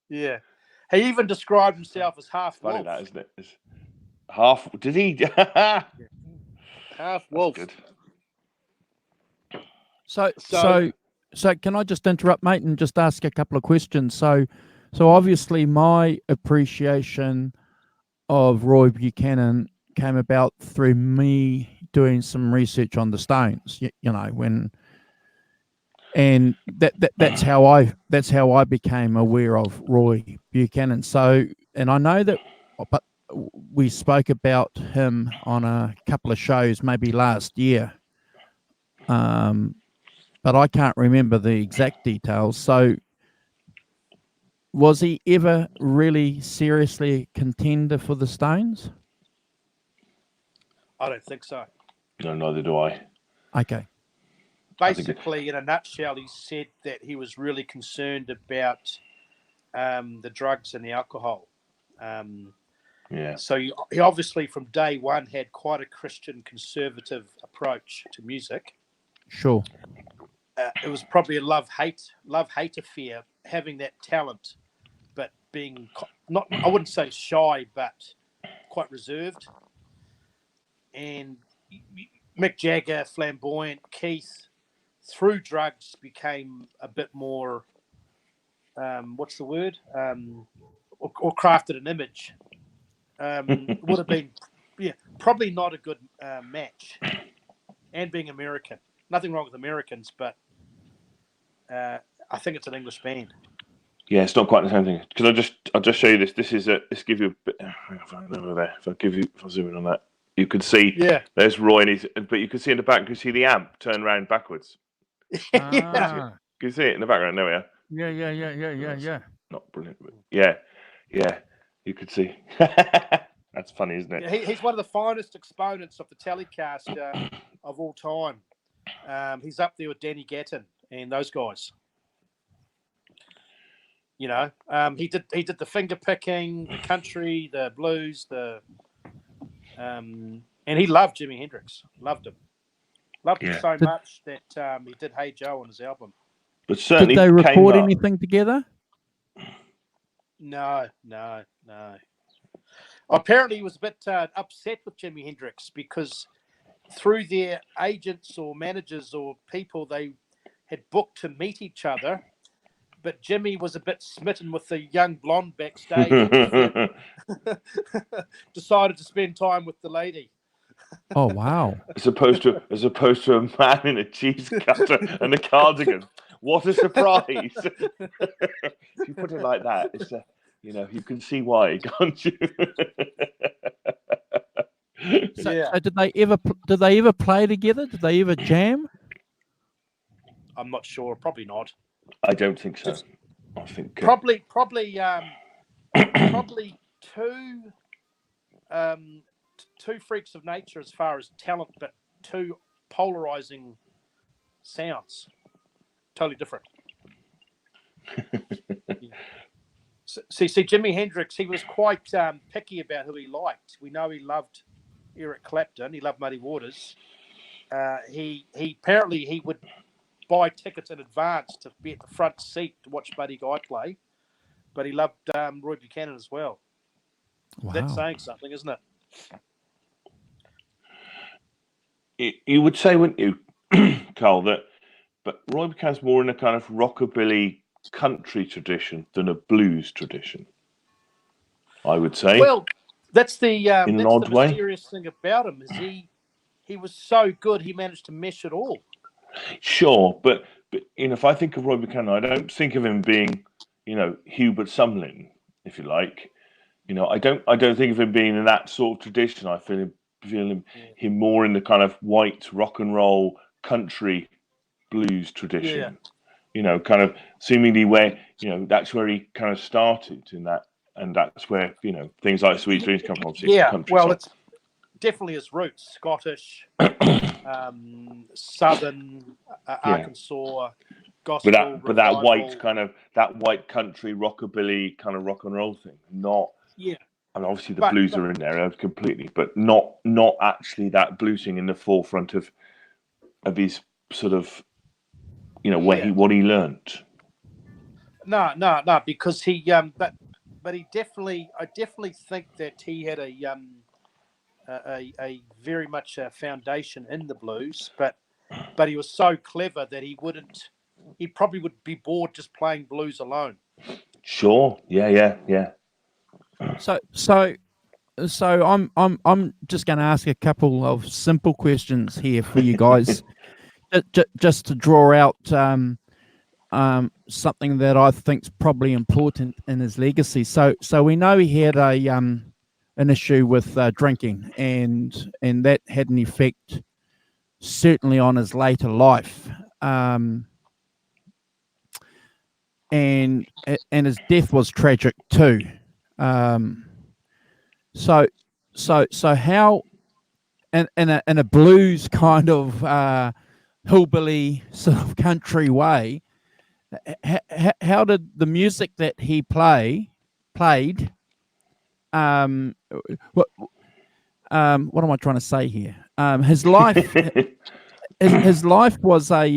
Yeah. He even described himself as half wolf. Funny that, isn't it? Half, did he? Half wolf. Good. So can I just interrupt, mate, and just ask a couple of questions? So obviously my appreciation of Roy Buchanan came about through me doing some research on the Stones, and that's how I became aware of Roy Buchanan. So, and I know that, but we spoke about him on a couple of shows, maybe last year, but I can't remember the exact details. So, was he ever really seriously a contender for the Stones? I don't think so. No, neither do I. Okay. Basically, in a nutshell, he said that he was really concerned about the drugs and the alcohol. So he obviously, from day one, had quite a Christian conservative approach to music. Sure. It was probably a love-hate affair, having that talent, but being not, I wouldn't say shy, but quite reserved. And Mick Jagger, flamboyant, Keith, through drugs became a bit more, what's the word? Or crafted an image. Would have been, probably not a good match. And being American. Nothing wrong with Americans, but I think it's an English band. Yeah, it's not quite the same thing. Because I'll just show you this. This is let's give you a bit. If I zoom in on that, you could see. Yeah. There's Roy, but you can see in the back. You can see the amp turn around backwards. Ah. Can you see it in the background? There we are. Yeah. Not brilliant, but yeah. You could see. That's funny, isn't it? Yeah, he's one of the finest exponents of the Telecaster of all time. He's up there with Danny Gatton and those guys. You know, he did the finger picking, the country, the blues, and he loved Jimi Hendrix. Loved him so much that he did Hey Joe on his album. But certainly, did they record anything together? No. Apparently, he was a bit upset with Jimi Hendrix because through their agents or managers or people, they had booked to meet each other. But Jimmy was a bit smitten with the young blonde backstage. Decided to spend time with the lady. Oh wow! As opposed to a man in a cheese cutter and a cardigan. What a surprise! If you put it like that, it's you can see why, can't you? So did they ever play together? Did they ever jam? I'm not sure. Probably not. I don't think so. I think probably two freaks of nature as far as talent, but two polarizing sounds, totally different. See, Jimi Hendrix, he was quite picky about who he liked. We know he loved Eric Clapton. He loved Muddy Waters. He apparently would buy tickets in advance to be at the front seat to watch Buddy Guy play, but he loved Roy Buchanan as well. Wow. That's saying something, isn't it? You would say, wouldn't you, Carl, but Roy Buchanan's more in a kind of rockabilly country tradition than a blues tradition, I would say. Well, that's the in an odd way. Mysterious thing about him is he was so good he managed to mesh it all. Sure, but if I think of Roy Buchanan, I don't think of him being, Hubert Sumlin, if you like. I don't think of him being in that sort of tradition. I feel him more in the kind of white rock and roll country blues tradition. Yeah. Kind of seemingly where that's where he kind of started in that, and that's where things like Sweet Dreams come from. Yeah, well, it's definitely his roots: Scottish, Southern, Arkansas, gospel. But that white country rockabilly kind of rock and roll thing, not. Yeah. And obviously the blues are in there completely, but not actually that bluesing in the forefront of his sort of, what he learned. No, because he but he definitely, I definitely think that he had a very much a foundation in the blues, but he was so clever that he probably would be bored just playing blues alone. Sure. Yeah. So I'm just going to ask a couple of simple questions here for you guys, just to draw out something that I think is probably important in his legacy. So we know he had an issue with drinking, and that had an effect certainly on his later life. And his death was tragic too. So how in a blues kind of hillbilly sort of country way, how did the music that he played what am I trying to say here? His life his life was a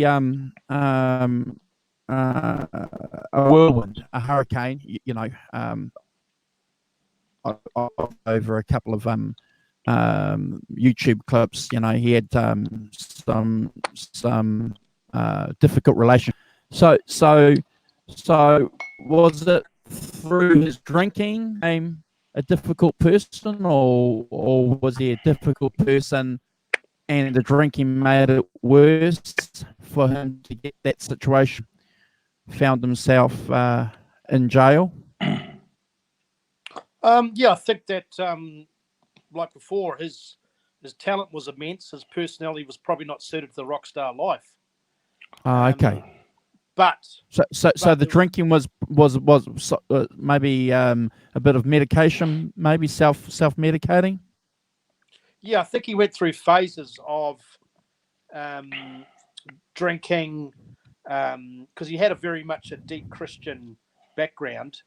whirlwind, a hurricane. Over a couple of YouTube clips, he had some difficult relation. So was it through his drinking a difficult person, or was he a difficult person and the drinking made it worse for him to get that situation? Found himself in jail? Yeah, I think that, like before, his talent was immense. His personality was probably not suited to the rock star life. Okay. But so the drinking was maybe a bit of medication, maybe self-medicating. Yeah, I think he went through phases of drinking because he had a very much a deep Christian background.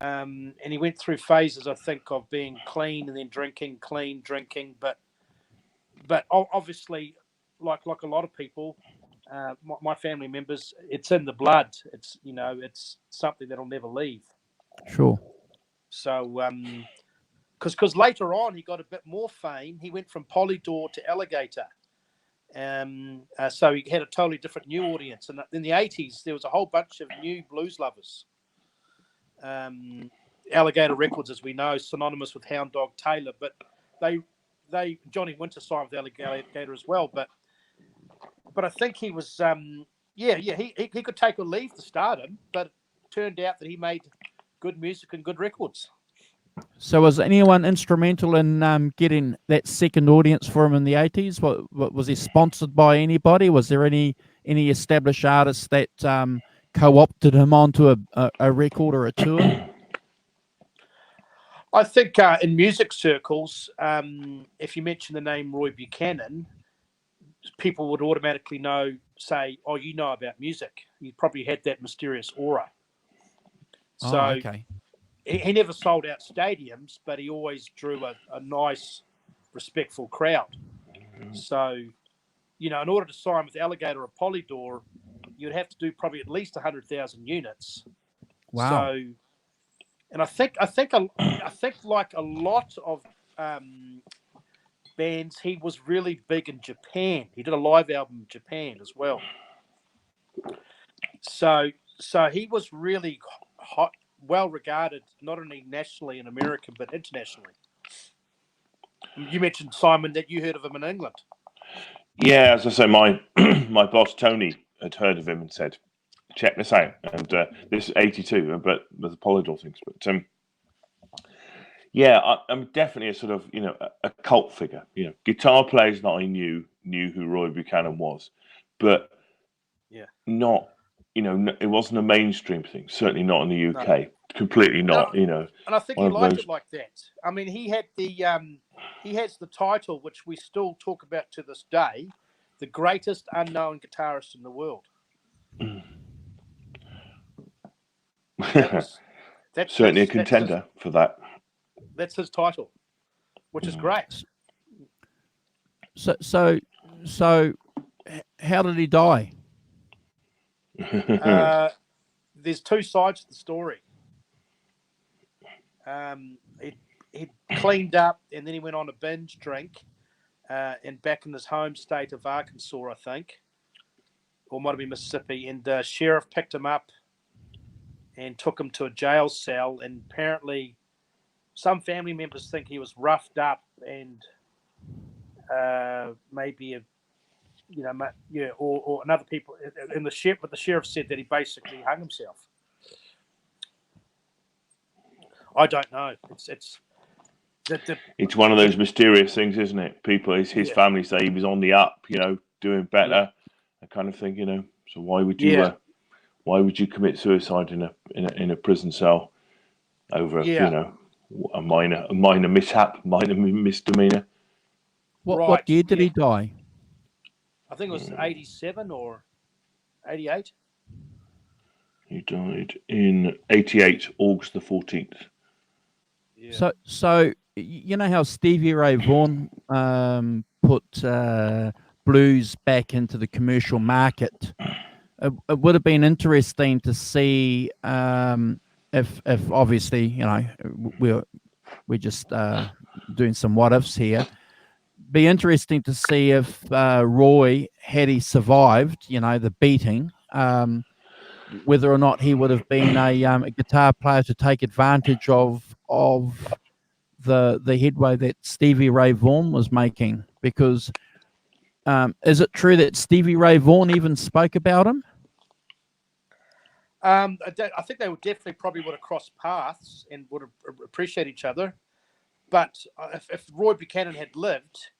And he went through phases, I think, of being clean and then drinking, clean, drinking. But obviously, like a lot of people, my family members, it's in the blood. It's it's something that'll never leave. Sure. So, because later on he got a bit more fame. He went from Polydor to Alligator. So he had a totally different new audience. And in the 80s, there was a whole bunch of new blues lovers. Alligator Records, as we know, synonymous with Hound Dog Taylor, but Johnny Winter signed with Alligator as well. But I think he was, he could take or leave the stardom, but it turned out that he made good music and good records. So was anyone instrumental in getting that second audience for him in the 80s? What was he sponsored by anybody? Was there any established artists that co-opted him onto a record or a tour? I think in music circles, if you mention the name Roy Buchanan, people would automatically say, oh, you know about music. He probably had that mysterious aura. So okay. He never sold out stadiums, but he always drew a nice, respectful crowd. So, in order to sign with Alligator or Polydor, you'd have to do probably at least 100,000 units. Wow. So, and I think like a lot of bands, he was really big in Japan. He did a live album in Japan as well. So he was really hot, well regarded, not only nationally in America but internationally. You mentioned, Simon, that you heard of him in England. Yeah, as I say, my my boss Tony had heard of him and said, "Check this out." And this is 82, but with the Polydor things. But I'm definitely a sort of a cult figure. Guitar players that I knew who Roy Buchanan was, but not. It wasn't a mainstream thing. Certainly not in the UK. No. Completely not. And I think he liked it like that. I mean, he had he has the title, which we still talk about to this day, the greatest unknown guitarist in the world. That's certainly a contender for that. That's his title, which is great. So, how did he die? There's two sides to the story. He cleaned up and then he went on a binge drink, and back in his home state of Arkansas, I think, or might have been Mississippi, and the sheriff picked him up and took him to a jail cell, and apparently some family members think he was roughed up and maybe or another people in the sheriff, but the sheriff said that he basically hung himself. I don't know. it's one of those mysterious things, isn't it? People, his family say he was on the up, doing better, that kind of thing, So why would you commit suicide in a prison cell over a minor mishap, minor misdemeanor? What year did he die? I think it was 87 or 88. He died in 88, August the 14th. Yeah. So you know how Stevie Ray Vaughan put blues back into the commercial market. It would have been interesting to see if obviously we're just doing some what ifs here. Be interesting to see if Roy, had he survived, the beating, whether or not he would have been a guitar player to take advantage of the headway that Stevie Ray Vaughan was making. Because is it true that Stevie Ray Vaughan even spoke about him? I think they would definitely probably would have crossed paths and would have appreciate each other. But if Roy Buchanan had lived,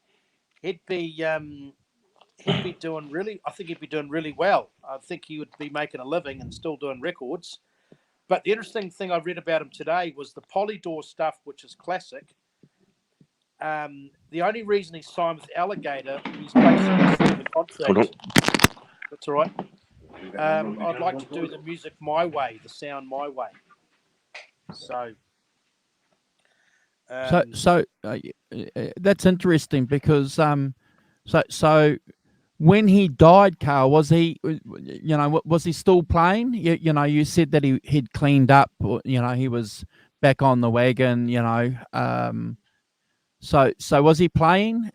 he'd be doing really. I think he'd be doing really well. I think he would be making a living and still doing records. But the interesting thing I read about him today was the Polydor stuff, which is classic. The only reason he signed with Alligator, he's basically said in the contract. That's all right. I'd like to do the music my way, the sound my way. So that's interesting because so when he died, Carl, was he was he still playing? You said that he'd cleaned up, he was back on the wagon, so was he playing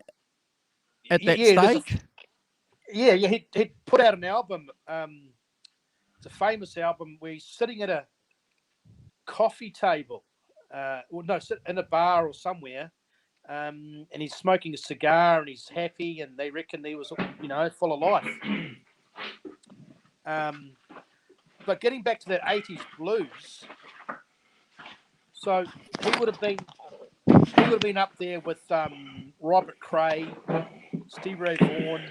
at that stage? He'd put out an album. It's a famous album where he's sitting at a coffee table, sit in a bar or somewhere, and he's smoking a cigar and he's happy, and they reckon he was, full of life. But getting back to that 80s blues, so he would have been up there with Robert Cray, Steve Ray Vaughan.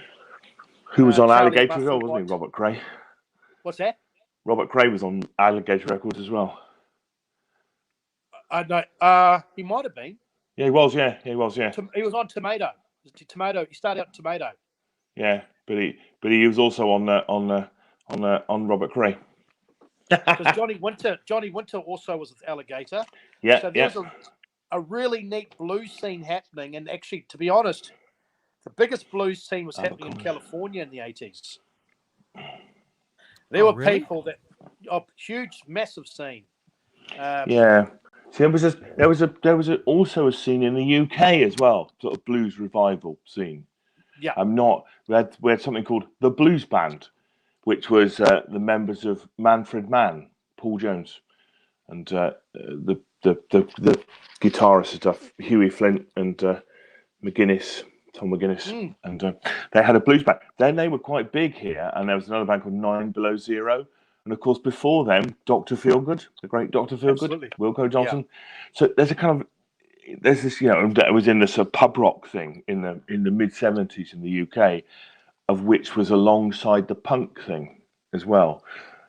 Who was on Alligator as well, wasn't he, Robert Cray? What's that? Robert Cray was on Alligator Records as well. I know. He might have been. Yeah, he was. Yeah. He was on Tomato. He started out Tomato. Yeah, but he was also on Robert Cray. Because Johnny Winter also was with Alligator. Yeah. So there's a really neat blues scene happening, and actually, to be honest, the biggest blues scene was happening in California in the 80s. There were people huge, massive scene. Yeah. See, there was also a scene in the UK as well, sort of blues revival scene. Yeah. We had something called the Blues Band, which was the members of Manfred Mann, Paul Jones, and the guitarist stuff, Huey Flint and Tom McGuinness, and they had a blues band. Then they were quite big here, and there was another band called 9 Below Zero. And of course, before them, Dr. Feelgood, the great Dr. Feelgood, Wilco Johnson. Yeah. So there's this, it was in this pub rock thing in the mid 70s in the UK, of which was alongside the punk thing as well.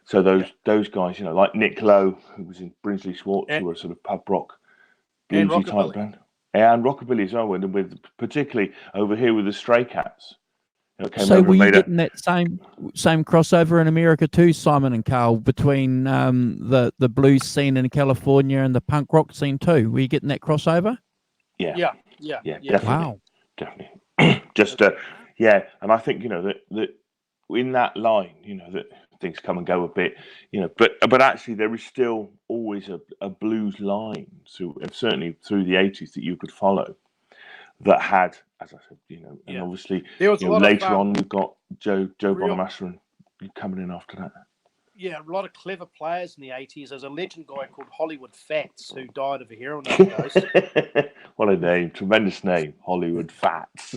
So those guys, like Nick Lowe, who was in Brinsley Schwartz, who were sort of pub rock, bluesy type band, and rockabilly as well. With particularly over here with the Stray Cats. So were you getting that same crossover in America too, Simon and Carl, between the blues scene in California and the punk rock scene too? Were you getting that crossover? Yeah. Definitely. Wow. Definitely. And I think that in that line, that things come and go a bit, but actually there is still always a blues line, so certainly through the 80s that you could follow. That had, as I said, and obviously later on we've got Joe Bonamassa and coming in after that. Yeah, a lot of clever players in the 80s. There's a legend guy called Hollywood Fats who died of a heroin overdose. What a name. Tremendous name. Hollywood Fats.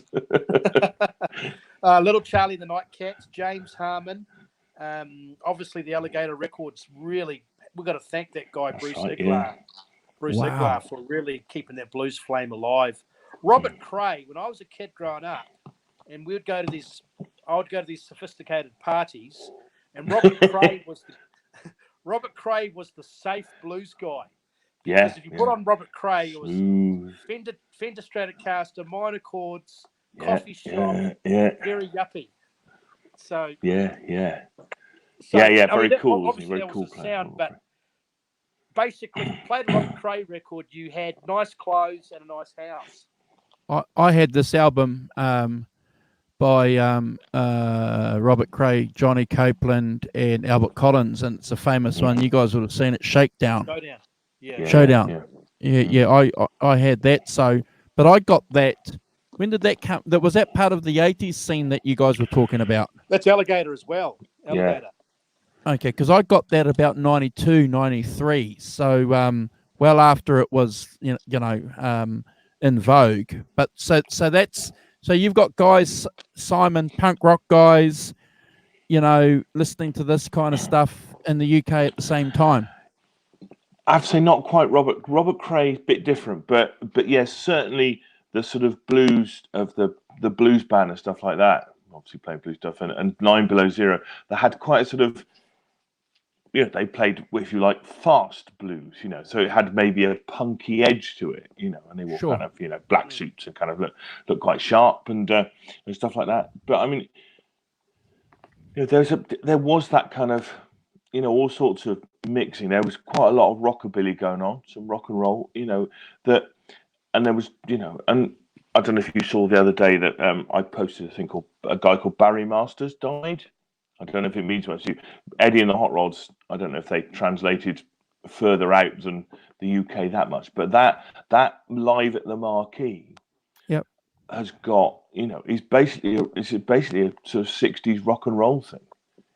Little Charlie and the Nightcats, James Harmon. Obviously, the Alligator Records really, we've got to thank that guy, Bruce Iglar. Bruce Wow. Ziegler for really keeping that blues flame alive. Robert Cray, when I was a kid growing up, and I would go to these sophisticated parties, and Robert Cray was the safe blues guy. Because if you put on Robert Cray, it was Fender Stratocaster, minor chords, coffee shop, very yuppie. So very cool. Obviously, very that cool was the sound, but basically, if you played a Robert Cray record, you had nice clothes and a nice house. I had this album by Robert Cray, Johnny Copeland, and Albert Collins, and it's a famous one. You guys would have seen it, Shakedown. Showdown. I had that. So, but I got that. When did that come? Was that part of the 80s scene that you guys were talking about? That's Alligator as well. Alligator. Yeah. Okay, because I got that about 92, 93. So, well after it was, in vogue. But so you've got guys, Simon, punk rock guys, listening to this kind of stuff in the UK at the same time. I'd say not quite Robert Cray, a bit different, but yes, certainly the sort of blues of the blues band and stuff like that. Obviously playing blues stuff and 9 Below Zero. They had quite a sort of, they played, if you like, fast blues, so it had maybe a punky edge to it, and they wore kind of, black suits and kind of look quite sharp and stuff like that. But I mean, there was that kind of, all sorts of mixing. There was quite a lot of rockabilly going on, some rock and roll, and there was, and I don't know if you saw the other day that I posted a thing called a guy called Barry Masters died. I don't know if it means much to you. Eddie and the Hot Rods, I don't know if they translated further out than the UK that much, but that Live at the Marquee has got, it's basically a sort of 60s rock and roll thing.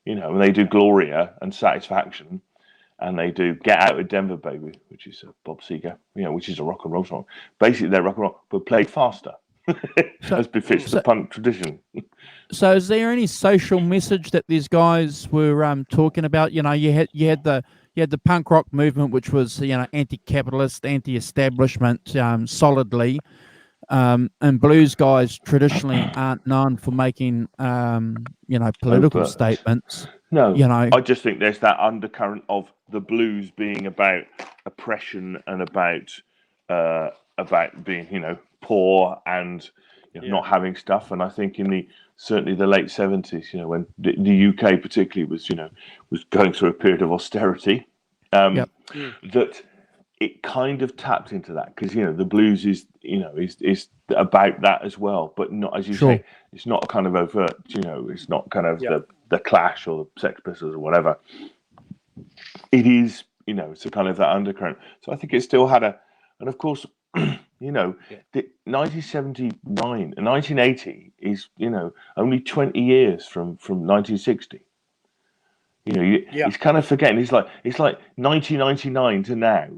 And they do Gloria and Satisfaction, and they do Get Out of Denver Baby, which is Bob Seger, which is a rock and roll song. Basically, they're rock and roll, but played faster, as befits the punk tradition. So, is there any social message that these guys were talking about? You had the punk rock movement, which was anti-capitalist, anti-establishment, solidly. And blues guys traditionally aren't known for making, political statements. No, I just think there's that undercurrent of the blues being about oppression and about being, poor and not having stuff. And I think certainly the late 70s, when the UK particularly was going through a period of austerity, that it kind of tapped into that because the blues is about that as well, but not, as you say, it's not kind of overt. It's not kind of the Clash or the Sex Pistols or whatever. It is, it's a kind of that undercurrent. So I think it still had and of course, the 1979 and 1980 is only 20 years from 1960. It's kind of forgetting. It's like 1999 to now.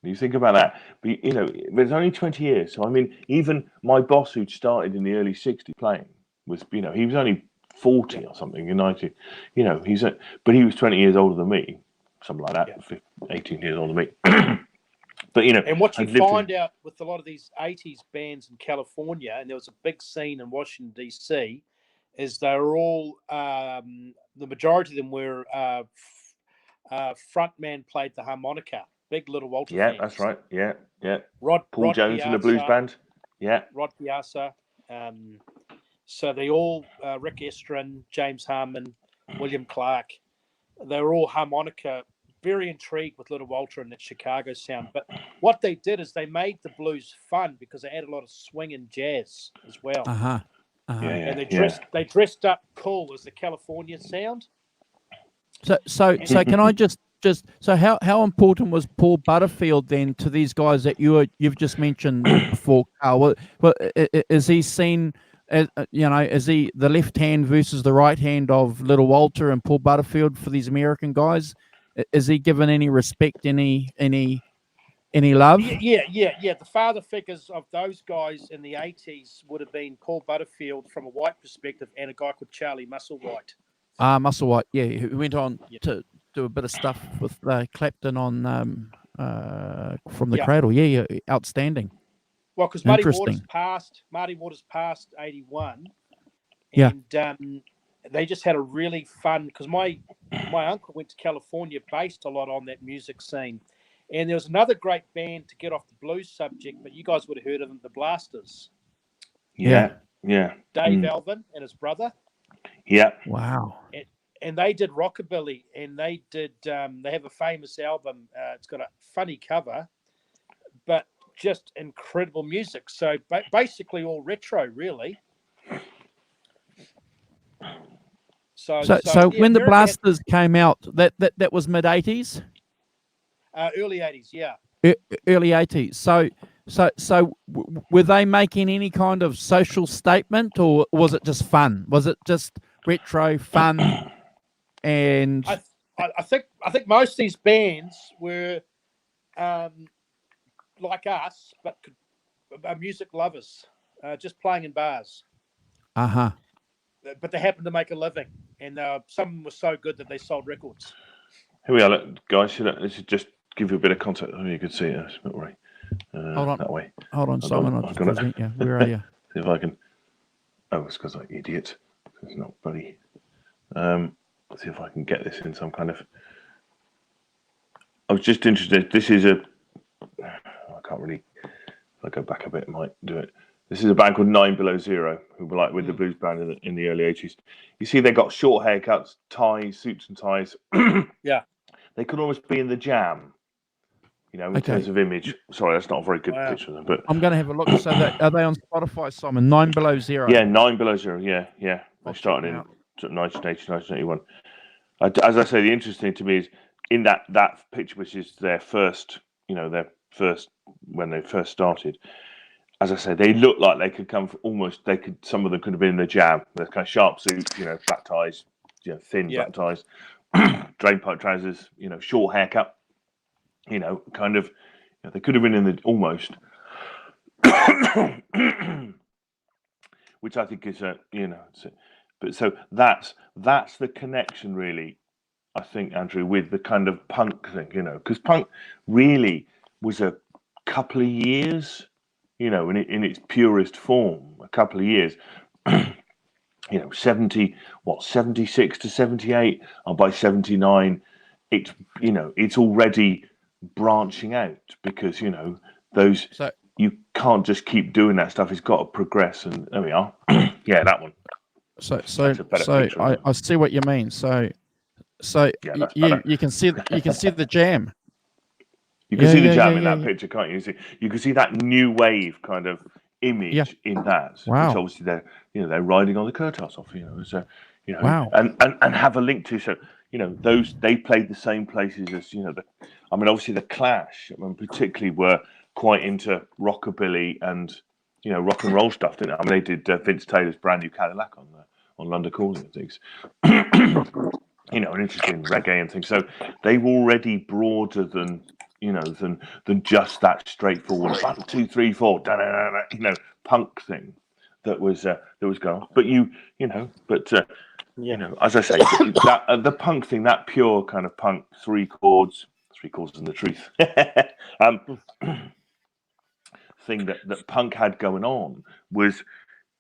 You think about that, but it's only 20 years. So I mean, even my boss, who started in the early '60s playing, was he was only 40 or something in 90. But he was 20 years older than me, something like that. 18 years older than me. But and what you find out with a lot of these '80s bands in California, and there was a big scene in Washington D.C., is they were all the majority of them were frontman played the harmonica. Big Little Walter fans. That's right. Yeah. Paul Jones in the blues band. Yeah. Rod Piazza. So they all, Rick Estrin, James Harmon, William Clark, they were all harmonica, very intrigued with Little Walter and that Chicago sound. But what they did is they made the blues fun because they had a lot of swing and jazz as well. And they dressed up cool as the California sound. So can I just so how important was Paul Butterfield then to these guys that you've just mentioned before, Carl? Well, is he seen as is he the left hand versus the right hand of Little Walter and Paul Butterfield for these American guys? Is he given any respect, any love? Yeah. The father figures of those guys in the 80s would have been Paul Butterfield from a white perspective and a guy called Charlie Musselwhite. Musselwhite, who went on to do a bit of stuff with Clapton on from the Yeah. cradle. Yeah, outstanding. Well, because Interesting. Marty Waters passed 81, Yeah. and they just had a really fun. Because my uncle went to California, based a lot on that music scene, and there was another great band to get off the blues subject, but you guys would have heard of them, the Blasters. Yeah. Dave Alvin and his brother. Yeah. Wow. And they did rockabilly, and they did. They have a famous album. It's got a funny cover, but just incredible music. So basically all retro, really. So So yeah, when the America Blasters came out, that was mid 80s, early 80s, yeah. early 80s. So were they making any kind of social statement, or was it just fun? Was it just retro fun? And I think most of these bands were like us, but music lovers, just playing in bars. But they happened to make a living, and some of them were so good that they sold records. Here we are, guys. Should just give you a bit of context. Oh, you can see it. Don't worry. hold on, that way. Hold on, Simon. I'll just present you. Where are you? See if I can. Oh, it's because I'm an idiot. It's not bloody. Let's see if I can get this in some kind of. I was just interested. This is a. I can't really. If I go back a bit, I might do it. This is a band called 9 Below Zero, who were like with the blues band in the early 80s. You see, they got short haircuts, ties, suits and ties. Yeah. They could almost be in the Jam, in terms of image. Sorry, that's not a very good picture of them, but I'm going to have a look. So are they on Spotify, Simon? 9 Below Zero. Yeah, 9 Below Zero. Yeah. They started in 1980, 1981. As I say, the interesting to me is in that picture, which is their first, when they first started. As I say, they look like they could come from some of them could have been in the Jam. They're kind of sharp suits, black ties, thin black ties, drain pipe trousers, short haircut, kind of, they could have been in the almost, which I think is but so that's the connection really, I think, Andrew, with the kind of punk thing, because punk really was a couple of years, in its purest form, a couple of years, 76 to 78, and by 79, it's already branching out because, those, you can't just keep doing that stuff. It's got to progress, and there we are. Yeah, that one. So I see what you mean. So you can see the Jam. You can see the Jam in that picture, can't you? You can see that new wave kind of image in that. Wow. Which obviously they're riding on the curtains off, So wow. And have a link to, so those, they played the same places as obviously the Clash, particularly were quite into rockabilly and rock and roll stuff, didn't they? They did Vince Taylor's Brand New Cadillac on London Calling and things. And interesting reggae and things. So they were already broader than than just that straightforward 1, 2, 3, 4 punk thing that was going on. But as I say, that the punk thing, that pure kind of punk, three chords and the truth thing that punk had going on was,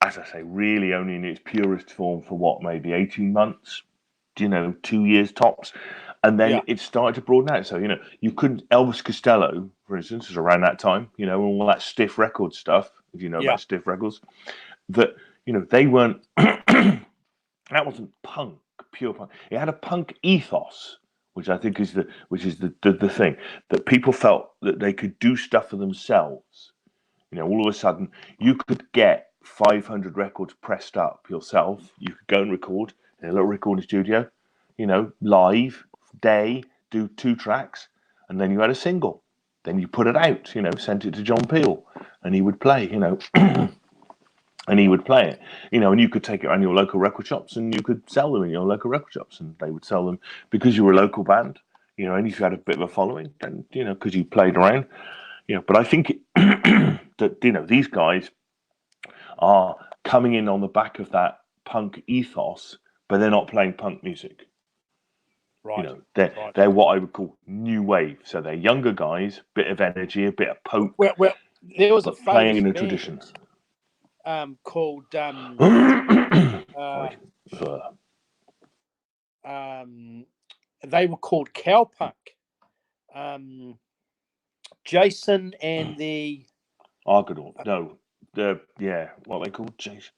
as I say, really only in its purest form for what, maybe 18 months, 2 years tops. And then it started to broaden out. So, you couldn't, Elvis Costello, for instance, was around that time, all that stiff record stuff, if you know about stiff records, that, they weren't, that wasn't punk, pure punk. It had a punk ethos, which I think is the thing, that people felt that they could do stuff for themselves. All of a sudden, you could get 500 records pressed up yourself. You could go and record in a little recording studio, live, day, do 2 tracks, and then you had a single. Then you put it out, sent it to John Peel, and he would play, and he would play it, and you could take it around your local record shops and you could sell them in your local record shops, and they would sell them because you were a local band, and if you had a bit of a following, then, because you played around, but I think that, these guys are coming in on the back of that punk ethos, but they're not playing punk music. Right. You know, they're what I would call new wave. So they're younger guys, bit of energy, a bit of poke, Well, there was a but playing famous in a band tradition. called Sorry. they were called Cowpunk. Jason and the Argonaut. No, what are they called? Jason.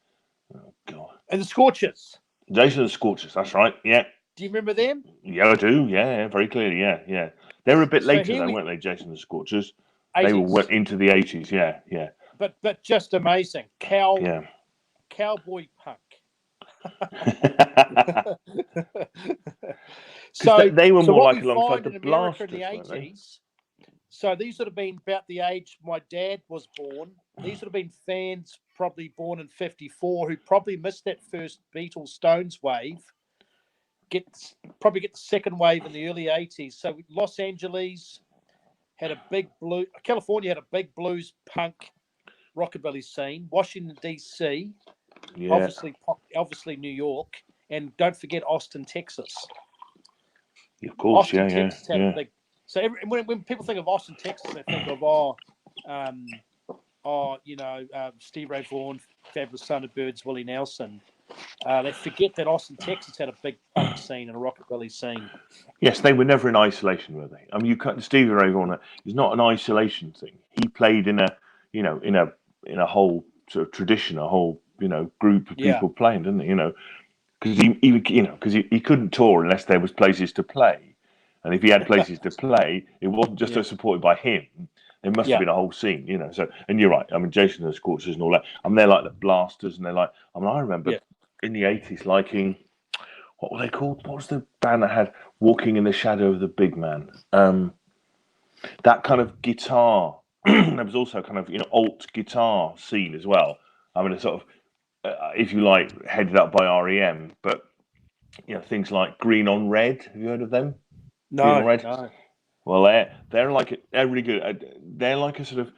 Oh God. and the Scorchers. Jason and the Scorchers. That's right. Yeah. Do you remember them? Yeah, I do. Yeah, very clearly. Yeah. They were a bit So later here though, we weren't they? Jason and the Scorchers. 80s. They went into the 80s. Yeah. But just amazing. Cowboy punk. So they were more what like we alongside find the in America Blasters, in the weren't they? 80s. So these would have been about the age my dad was born. These would have been fans probably born in 54 who probably missed that first Beatles Stones wave. Probably get the second wave in the early 80s. So Los Angeles had a big California had a big blues punk rockabilly scene. Washington DC, obviously New York, and don't forget Austin, Texas. Of course, Texas had a big. So when people think of Austin, Texas, they think of Steve Ray Vaughan, Fabulous Thunderbirds, Willie Nelson. They forget that Austin, Texas had a big punk scene and a rockabilly scene. Yes, they were never in isolation, were they? I mean, Stevie Ray Vaughan is not an isolation thing. He played in a whole sort of tradition, a whole group of people playing, didn't he? Because he couldn't tour unless there was places to play, and if he had places to play, it wasn't just supported by him. There must have been a whole scene, So, and you're right. I mean, Jason and the Scorchers and all that. I mean, they're like the Blasters, and they're like. I mean, I remember in the 80s liking. What were they called? What was the band that had "Walking in the Shadow of the Big Man"? That kind of guitar. There was also kind of alt guitar scene as well. I mean, it's sort of, if you like, headed up by REM, but things like Green on Red. Have you heard of them? No, Green on Red. No. Well, they're really good. They're like a sort of,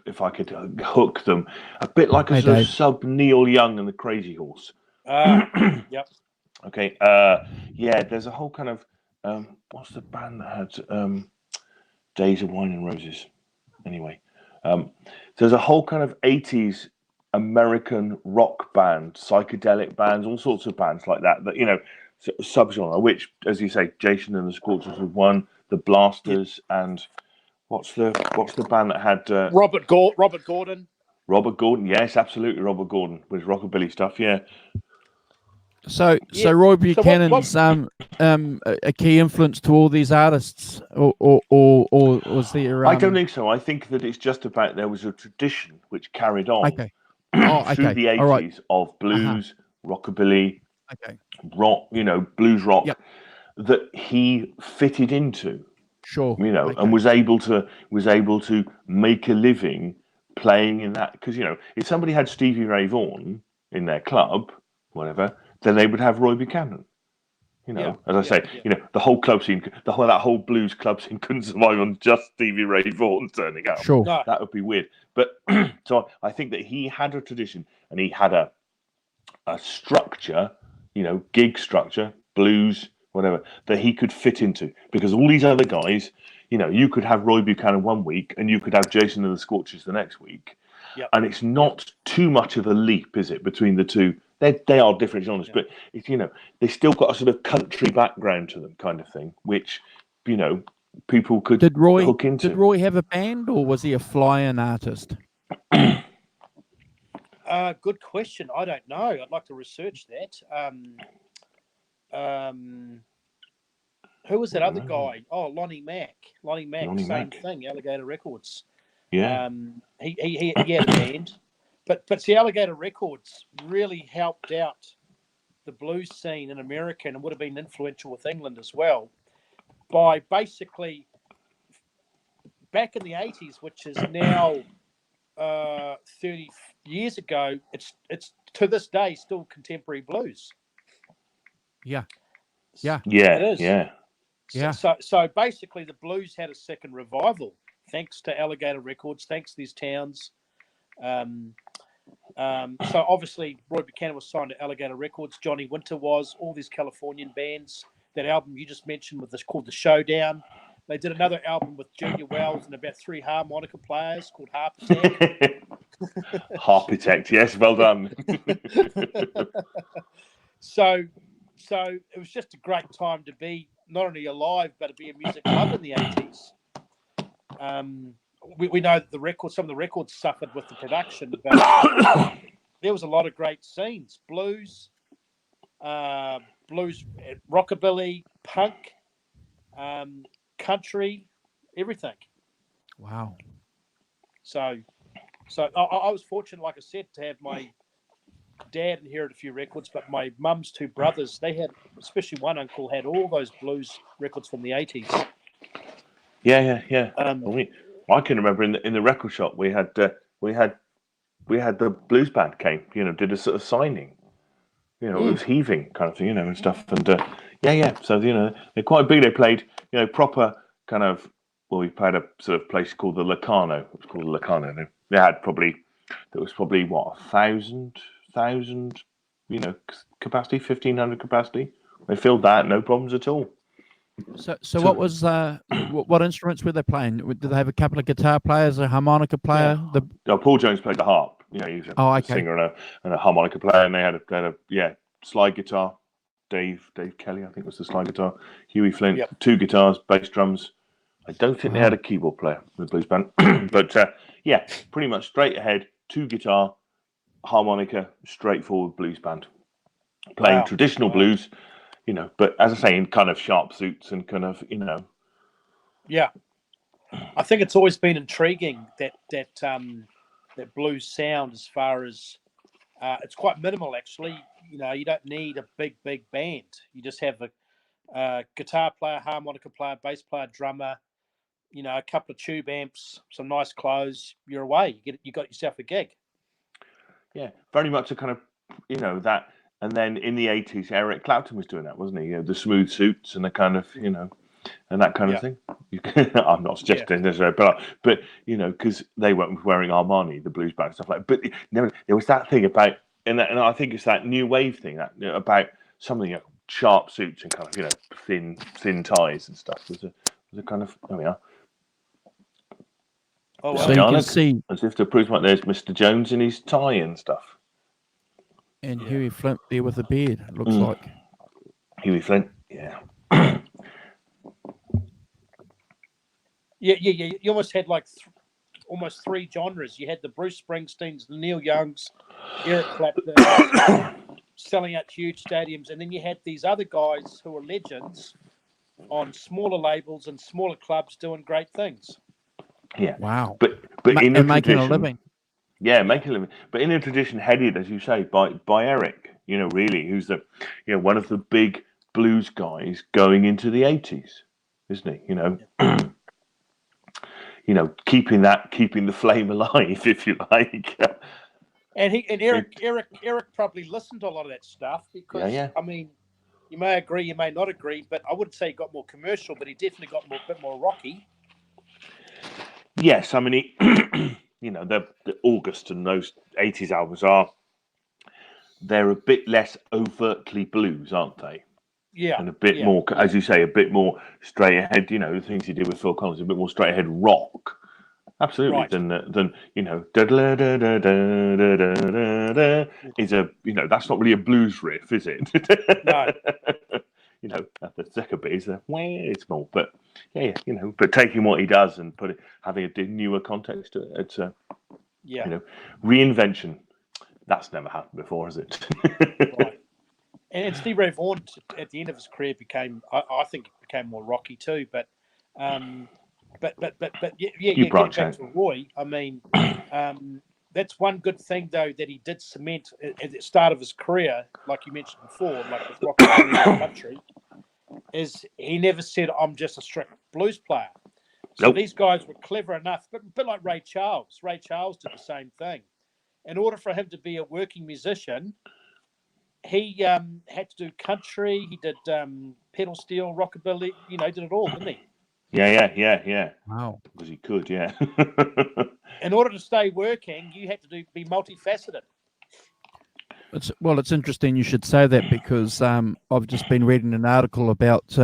if I could hook them, a bit like a sort of sub Neil Young and the Crazy Horse. Yep. Okay. There's a whole kind of what's the band that had Days of Wine and Roses? Anyway, there's a whole kind of 80s American rock band, psychedelic bands, all sorts of bands like that subgenre, which, as you say, Jason and the Scorchers was one, the Blasters, and what's the band that had Robert Gordon. Robert Gordon, yes, absolutely. Robert Gordon with rockabilly stuff, yeah. So Roy Buchanan's a key influence to all these artists, or was there? I don't think so. I think that it's just about there was a tradition which carried on through the 80s of blues, rockabilly, rock, blues rock that he fitted into. Sure. And was able to make a living playing in that, because if somebody had Stevie Ray Vaughan in their club, whatever, then they would have Roy Buchanan. As I say, the whole club scene, that whole blues club scene couldn't survive on just Stevie Ray Vaughan turning up. Sure, that would be weird. But so I think that he had a tradition and he had a structure, gig structure, blues, whatever, that he could fit into, because all these other guys, you could have Roy Buchanan one week and you could have Jason and the Scorchers the next week. And it's not too much of a leap, is it, between the two? They are different genres, but it's, they still got a sort of country background to them, kind of thing, which people could hook into. Did Roy have a band, or was he a fly-in artist? Good question. I don't know. I'd like to research that. Who was that other guy? Oh, Lonnie Mack. Same thing. Alligator Records. Yeah. He had a band, but see, Alligator Records really helped out the blues scene in America, and would have been influential with England as well, by basically back in the 80s, which is now 30 years ago. It's to this day still contemporary blues. Yeah. It is. Yeah. So basically, the blues had a second revival thanks to Alligator Records, thanks to these towns. So obviously Roy Buchanan was signed to Alligator Records. Johnny Winter was. All these Californian bands. That album you just mentioned with this called The Showdown. They did another album with Junior Wells and about 3 harmonica players called Harp Attack. Harpitect, yes, well done. So it was just a great time to be not only alive but to be a music lover in the 80s. We know that some of the records suffered with the production, but there was a lot of great scenes: blues, rockabilly, punk, country, everything. Wow. So I was fortunate, like I said, to have my dad inherit a few records, but my mum's 2 brothers, they had, especially one uncle, had all those blues records from the 80s. Yeah. I can remember in the record shop we had the blues band came, did a sort of signing. It was heaving kind of thing, and stuff. And so they're quite big. They played, proper kind of. Well, we played a sort of place called the Locarno. It was called the Locarno. They had probably what 1,000, capacity, 1,500 capacity. They filled that, no problems at all. So what was what instruments were they playing? Did they have a couple of guitar players, a harmonica player? Paul Jones played the harp. He was a singer and a harmonica player, and they had a slide guitar. Dave Kelly, I think, was the slide guitar. Huey Flint, 2 guitars, bass drums. I don't think they had a keyboard player in the blues band, but pretty much straight ahead, 2 guitar, harmonica, straightforward blues band, playing traditional blues. But as I say, in kind of sharp suits and kind of, Yeah, I think it's always been intriguing that blues sound, as far as it's quite minimal actually. You don't need a big band. You just have a guitar player, harmonica player, bass player, drummer. A couple of tube amps, some nice clothes. You're away. You got yourself a gig. Yeah, very much a kind of, that. And then in the 80s, Eric Clapton was doing that, wasn't he? The smooth suits and the kind of, and that kind of thing. I'm not suggesting this, but because they weren't wearing Armani, the blues band stuff like. But there was that thing about, and I think it's that new wave thing that about something sharp suits and kind of thin ties and stuff. Was a kind of Oh, so you can see, as if to prove like there's Mr. Jones in his tie and stuff. And Huey Flint there with a beard, it looks like. Huey Flint, yeah. Yeah. You almost had like almost 3 genres. You had the Bruce Springsteens, the Neil Youngs, Eric Clapton, selling out huge stadiums, and then you had these other guys who were legends on smaller labels and smaller clubs doing great things. Yeah. Wow. But in a making tradition, a living. Yeah, making a living. But in a tradition headed, as you say, by Eric, really, who's the one of the big blues guys going into the 80s, isn't he? Keeping the flame alive, if you like. And Eric probably listened to a lot of that stuff because I mean, you may agree, you may not agree, but I wouldn't say he got more commercial, but he definitely got a bit more rocky. Yes, I mean, the August and those 80s albums they're a bit less overtly blues, aren't they? Yeah. And a bit more, as you say, a bit more straight ahead, the things he did with Phil Collins, a bit more straight ahead rock. Absolutely. Right. Than is a, that's not really a blues riff, is it? No. The second bit is way small, but but taking what he does and having a newer context to it, it's reinvention. That's never happened before, has it? Right. And Stevie Ray Vaughan, at the end of his career, I think it became more rocky too. But getting back to Roy, I mean, that's one good thing though that he did cement at the start of his career, like you mentioned before, like with rock and country, is he never said, "I'm just a strict blues player." So these guys were clever enough, but a bit like Ray Charles. Ray Charles did the same thing. In order for him to be a working musician, he had to do country. He did pedal steel, rockabilly. He did it all, didn't he? Yeah. Wow. Because he could, yeah. In order to stay working, you had to be multifaceted. It's interesting you should say that because I've just been reading an article about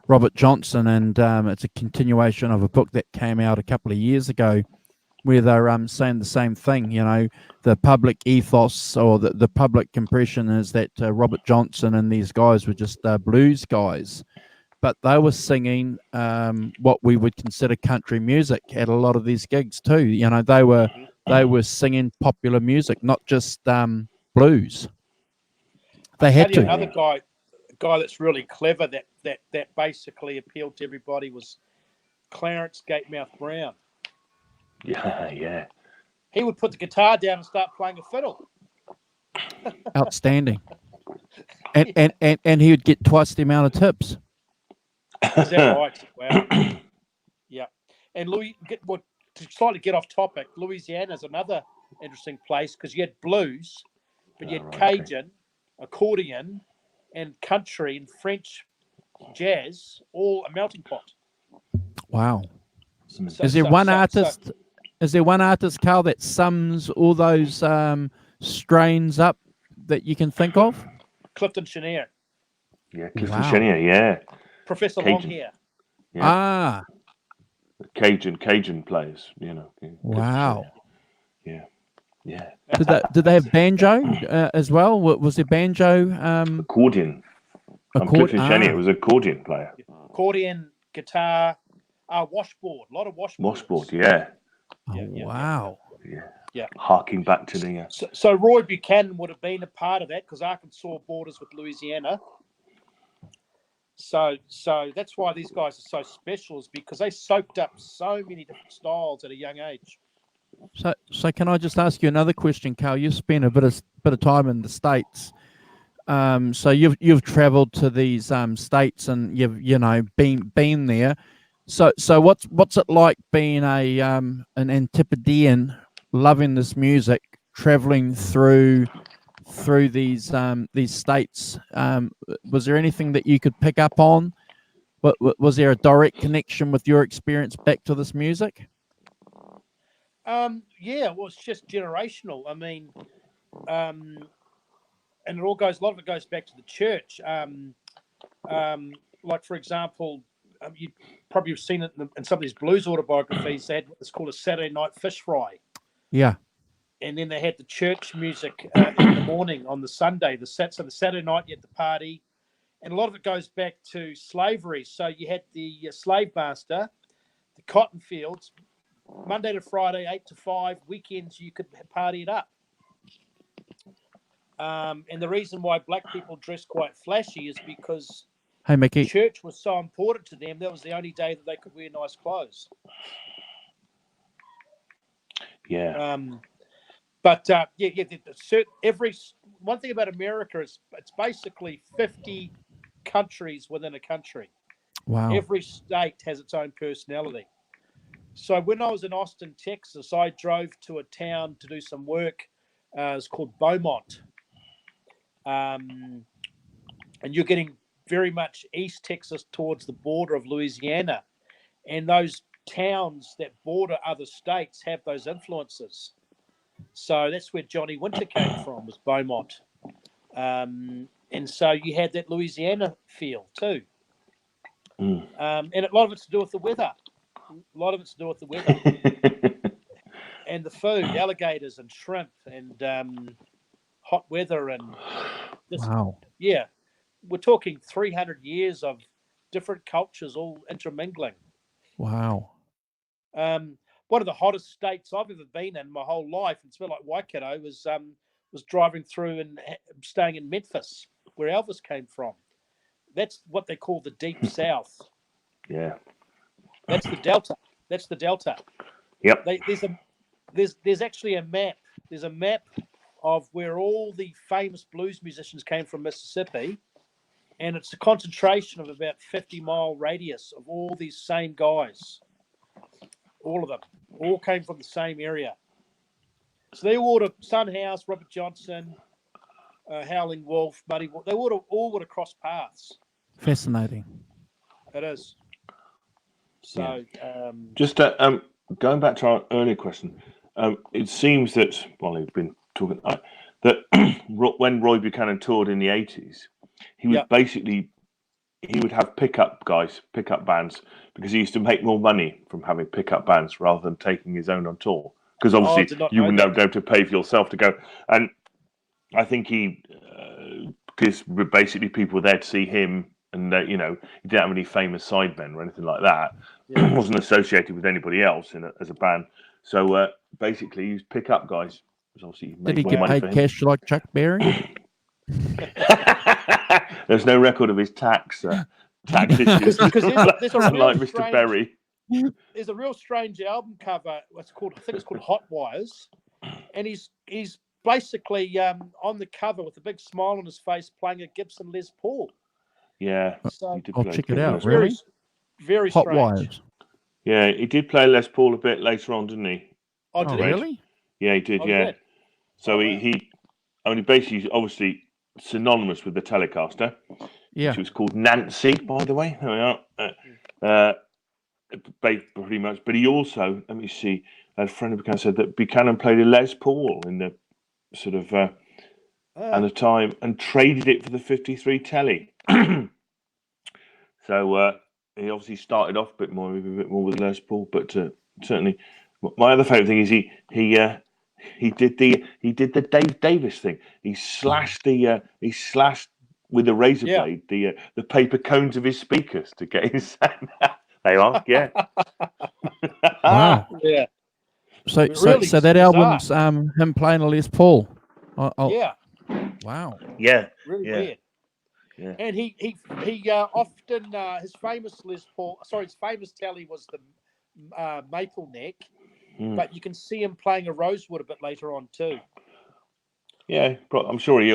Robert Johnson, and it's a continuation of a book that came out a couple of years ago, where they're saying the same thing. You know, the public ethos or the public impression is that Robert Johnson and these guys were just blues guys, but they were singing what we would consider country music at a lot of these gigs too. You know, they were singing popular music, not just blues. They I'll had tell you to. another guy that's really clever that basically appealed to everybody was Clarence Gatemouth Brown. Yeah. He would put the guitar down and start playing a fiddle. Outstanding. And he would get twice the amount of tips. Is that right? Wow. Yeah. And to slightly get off topic, Louisiana is another interesting place because you had blues, but you had Cajun, accordion, and country and French jazz, all a melting pot. Wow. Is there one artist, Carl, that sums all those strains up that you can think of? Clifton Chenier. Yeah, Clifton Chenier, yeah. Professor Longhair. Yeah. Cajun players, you know. Wow. Yeah. Did they have banjo as well? Was there banjo? Accordion. Clifton Chenier was an accordion player. Accordion, guitar, washboard. A lot of washboard. Washboard, yeah. Wow. Yeah. Harking back to the... So Roy Buchanan would have been a part of that because Arkansas borders with Louisiana. So that's why these guys are so special, is because they soaked up so many different styles at a young age. So can I just ask you another question, Carl? You've spent a bit of time in the States. So you've travelled to these states and you've been there. So what's it like being an Antipodean, loving this music, travelling through these states? Was there anything that you could pick up on? Was there a direct connection with your experience back to this music? Yeah, well, it's just generational. I mean, and a lot of it goes back to the church. Like, for example, you probably have seen it in some of these blues autobiographies. They had what's called a Saturday night fish fry. Yeah. And then they had the church music in the morning on the Sunday. So the Saturday night you had the party. And a lot of it goes back to slavery. So you had the slave master, the cotton fields, Monday to Friday, 8 to 5. Weekends you could party it up. And the reason why black people dress quite flashy is because church was so important to them. That was the only day that they could wear nice clothes. Yeah. Every one thing about America is it's basically 50 countries within a country. Wow. Every state has its own personality. So when I was in Austin, Texas, I drove to a town to do some work. It's called Beaumont. And you're getting very much East Texas towards the border of Louisiana. And those towns that border other states have those influences. So that's where Johnny Winter came from, was Beaumont. And so you had that Louisiana feel too. And a lot of it's to do with the weather. And the food, alligators and shrimp and hot weather and wow. Yeah, we're talking 300 years of different cultures all intermingling. Wow. One of the hottest states I've ever been in my whole life, it's a bit like Waikato, was driving through and staying in Memphis, where Elvis came from. That's what they call the Deep South. Yeah. That's the Delta. Yep. There's actually a map. There's a map of where all the famous blues musicians came from Mississippi, and it's a concentration of about 50-mile radius of all these same guys. All of them. All came from the same area. So they all would have, Son House, Robert Johnson, Howling Wolf, Muddy Wolf, they all would have crossed paths. Fascinating. It is. So just going back to our earlier question, it seems that we've been talking that when Roy Buchanan toured in the 80s, he was basically he would have pickup bands, because he used to make more money from having pickup bands rather than taking his own on tour. Because obviously you would not be able to pay for yourself to go. And I think because basically people were there to see him, and he didn't have any famous sidemen or anything like that. Yeah. Wasn't associated with anybody else as a band. So basically, he used pickup guys. Obviously did he get paid cash like Chuck Berry? There's no record of his tax issues. Because there's a real like Mr. Berry. There's a real strange album cover. I think it's called Hot Wires, and he's basically on the cover with a big smile on his face, playing a Gibson Les Paul. Yeah, so I'll check it out. Very, very Hot strange. Wires. Yeah, he did play Les Paul a bit later on, didn't he? Oh, did he? Really? Yeah, he did. Yeah. So he only basically obviously synonymous with the Telecaster. Yeah. Which was called Nancy, by the way. There we are. Pretty much. But he also, let me see, a friend of Buchanan said that Buchanan played a Les Paul in the sort of at the time and traded it for the 53 Telly. So he obviously started off a bit more with Les Paul, but certainly my other favourite thing is he did the Dave Davis thing. He slashed with a razor blade the paper cones of his speakers to get his sound out. They are, yeah. Wow. Yeah. So really that bizarre. album's him playing a Les Paul. Yeah. Wow. Yeah. Really weird. Yeah. And he often his famous Telly was the maple neck, but you can see him playing a rosewood a bit later on too. Yeah, I'm sure he.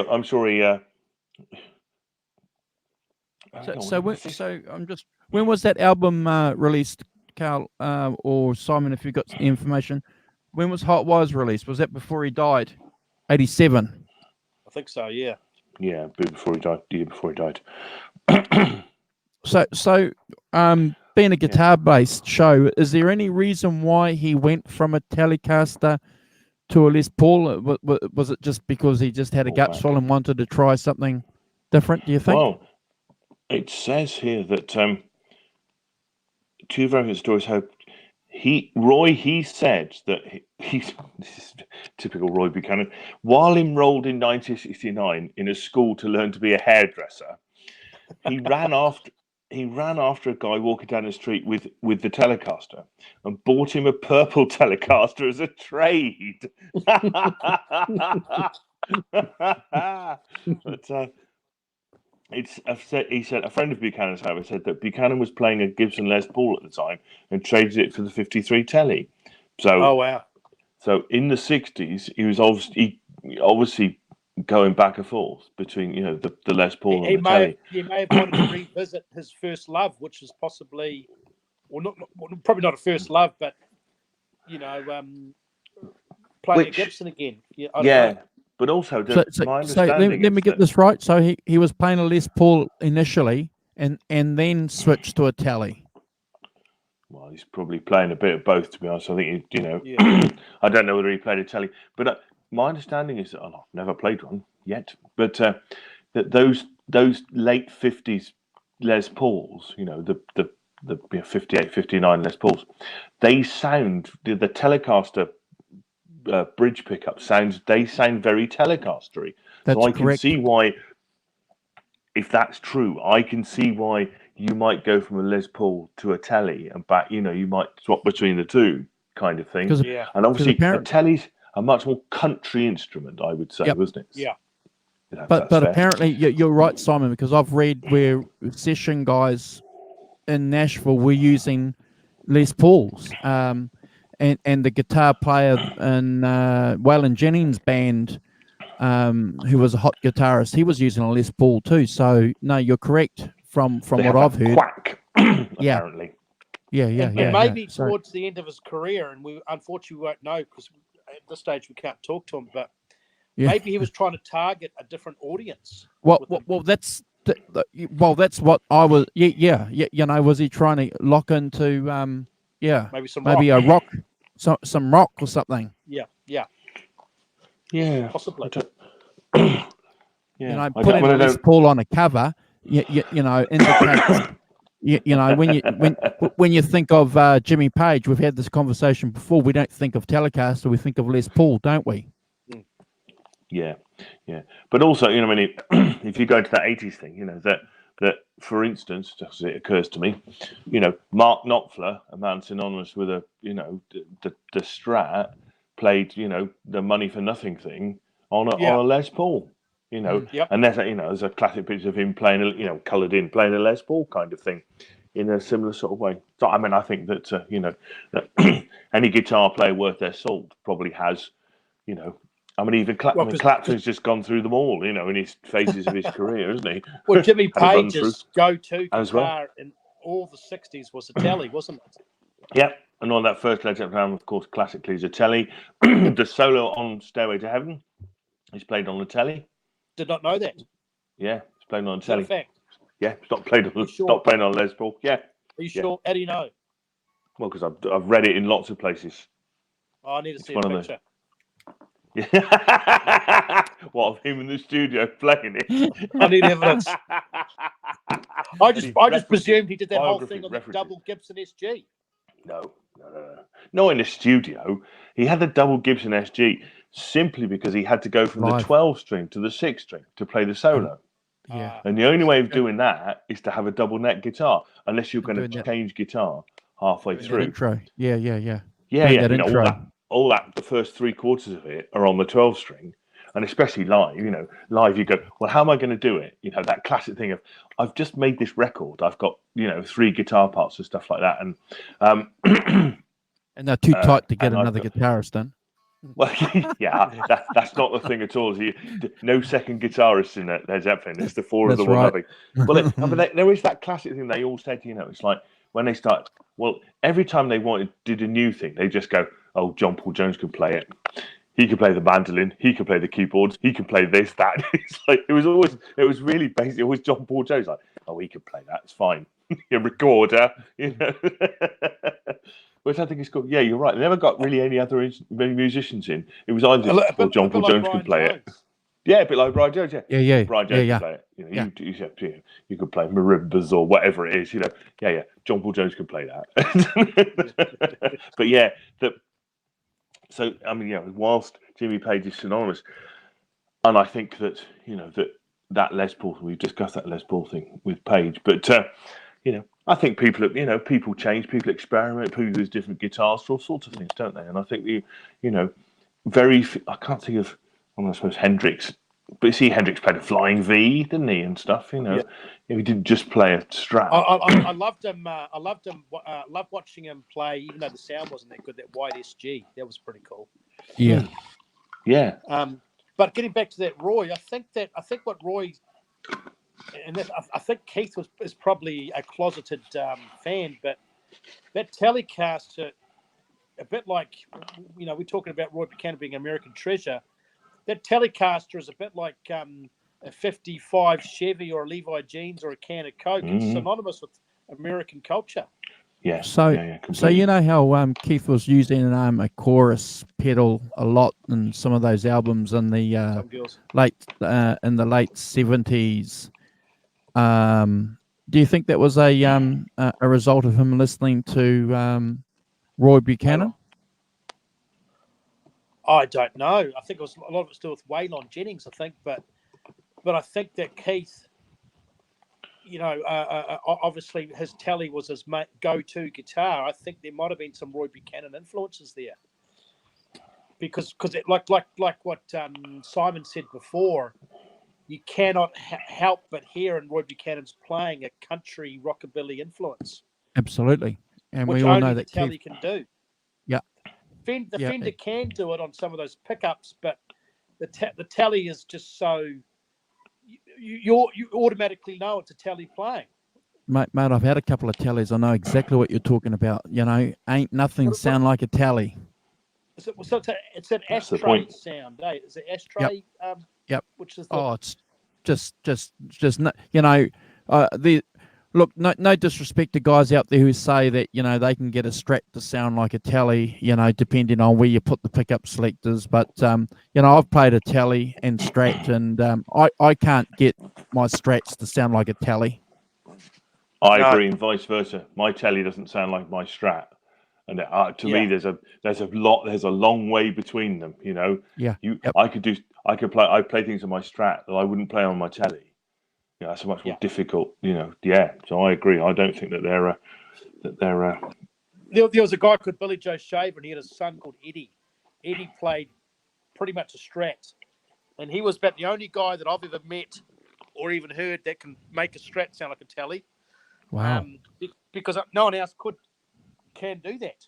When was that album released, Carl or Simon? If you've got the information, when was Hot Wires released? Was that before he died? 87. I think so. Yeah. Yeah, before he died. The year before he died. So, being a guitar-based show, is there any reason why he went from a Telecaster to a Les Paul? Was it just because he just had a gut feel and wanted to try something different, do you think? Well, it says here that two very good stories. How Roy said that this is typical Roy Buchanan. While enrolled in 1969 in a school to learn to be a hairdresser, he ran after a guy walking down the street with the Telecaster and bought him a purple Telecaster as a trade. But he said a friend of Buchanan's, however, said that Buchanan was playing a Gibson Les Paul at the time and traded it for the 53 Telly. So, So in the 60s, he was obviously going back and forth between the Les Paul and the Telly. He may have wanted to revisit his first love, which is possibly, probably not a first love, but playing a Gibson again. I don't know. But also, my understanding let me get this right. So he was playing a Les Paul initially, and then switched to a Telly. Well, he's probably playing a bit of both, to be honest. I think I don't know whether he played a Telly, but my understanding is that I've never played one yet. But that those late 50s Les Pauls, the 58, 59 Les Pauls, they sound the Telecaster. Bridge pickup sound very Telecastery. That's so I correct. can see why, if that's true, I can see why you might go from a Les Paul to a Telly and back. You might swap between the two kind of thing. And obviously, a Telly's a much more country instrument, I would say, wasn't it? Yeah. But apparently, you're right, Simon, because I've read where session guys in Nashville were using Les Pauls. And the guitar player in Waylon Jennings' band, who was a hot guitarist, he was using a Les Paul too. So no, you're correct from what I've heard. Quack, apparently. Yeah. And maybe towards the end of his career, and we unfortunately won't know because at this stage we can't talk to him. But maybe he was trying to target a different audience. Well, that's Well, that's what I was. Yeah. You know, was he trying to lock into Maybe some maybe rock. a rock, some rock or something? Yeah, possibly. Yeah, You know, putting a Les Paul on a cover, you know, indicates. You know, when you think of Jimmy Page, we've had this conversation before. We don't think of Telecaster, we think of Les Paul, don't we? Yeah. But also, you know, I mean, if you go to that 80s thing, you know, that for instance, just as it occurs to me, you know, Mark Knopfler, a man synonymous with the Strat, played, you know, the Money for Nothing thing on a Les Paul, you know, and there's a classic picture of him playing, you know, coloured in, playing a Les Paul kind of thing in a similar sort of way. So, I mean, I think that, you know, that any guitar player worth their salt probably has, you know, I mean, even Clapton's just gone through them all, you know, in his phases of his career, isn't he? Well, Jimmy Page's go-to guitar in all the 60s was a Telly, wasn't it? Yeah, and on that first Led Zeppelin album, of course, classically is a Telly. The solo on Stairway to Heaven is played on the Telly. Did not know that. Yeah, it's played on a Telly. Is that a fact? Yeah, it's not playing on Les Paul. Yeah. Are you sure? How do you know? Well, because I've read it in lots of places. Oh, I need to see a picture. Yeah. What, of him in the studio playing it? I need evidence. I just presumed he did that whole thing on the double Gibson SG. No, in the studio. He had the double Gibson SG simply because he had to go from the 12 string to the 6 string to play the solo. Yeah. And the only way of doing that is to have a double neck guitar, unless you're going to change guitar halfway through. Intro. Yeah. Yeah. You know, all that, the first 3/4 of it are on the 12 string, and especially live. You know, live you go, well, how am I going to do it? You know, that classic thing of, I've just made this record. I've got, you know, 3 guitar parts and stuff like that, and and they're too tight to get another guitarist done. Well, yeah, that's not the thing at all. No second guitarist in Led Zeppelin. It's the 4 of them or nothing. Well, I mean, there is that classic thing they all said. You know, it's like when they start. Well, every time they did a new thing, they just go, "Oh, John Paul Jones could play it. He could play the mandolin. He could play the keyboards. He could play this, that." It's like it was really basic. It was John Paul Jones. Like, oh, he could play that. It's fine. A recorder, you know. Which I think is cool. Yeah, you're right. They never got really any other musicians in. It was either John Paul Jones could play it. Yeah, a bit like Brian Jones. Yeah. Brian Jones could play it. You know, you could play marimbas or whatever it is. You know, yeah. John Paul Jones could play that. But yeah, so I mean, yeah. Whilst Jimmy Page is synonymous, and I think that you know that Les Paul. We've discussed that Les Paul thing with Page, but you know, I think people change, people experiment, people use different guitars for all sorts of things, don't they? And I think you know, I can't think of, I suppose Hendrix, but you see Hendrix played a Flying V, didn't he, and stuff, you know. Yeah. He didn't just play a Strat. I loved him. Loved watching him play, even though the sound wasn't that good. That white SG, that was pretty cool. Yeah. Yeah. But getting back to that Roy, I think what Roy. And I think Keith is probably a closeted fan, but that Telecaster, a bit like, you know, we're talking about Roy Buchanan being an American treasure. That Telecaster is a bit like a 55 Chevy or a Levi jeans or a can of Coke. It's synonymous with American culture. Yeah. So you know how Keith was using a chorus pedal a lot in some of those albums in the late 70s. Do you think that was a result of him listening to Roy Buchanan? I don't know. I think it was a lot of it still with Waylon Jennings. I think, but I think that Keith, you know, obviously his Telly was his go-to guitar. I think there might have been some Roy Buchanan influences there, because it, like what Simon said before. You cannot help but hear in Roy Buchanan's playing a country rockabilly influence. Absolutely, and which we all only know the that Telly can do. Yeah, the Fender can do it on some of those pickups, but the Telly is just so you automatically know it's a Telly playing. Mate, I've had a couple of Tellys. I know exactly what you're talking about. You know, ain't nothing sound like a Telly. So it's an ashtray sound, eh? Is it ashtray? Yep. Which is the the look. No disrespect to guys out there who say that they can get a Strat to sound like a Tele, depending on where you put the pickup selectors. But I've played a Tele and Strat, and I can't get my Strats to sound like a Tele. I agree, and vice versa. My Tele doesn't sound like my Strat, and to me, there's a long way between them. Yeah. I play things on my Strat that I wouldn't play on my Tele. That's much more difficult. So I agree. I don't think that they're There was a guy called Billy Joe Shaver, and he had a son called Eddie. Eddie played pretty much a Strat, and he was about the only guy that I've ever met or even heard that can make a Strat sound like a Tele. Wow. Because no one else can do that.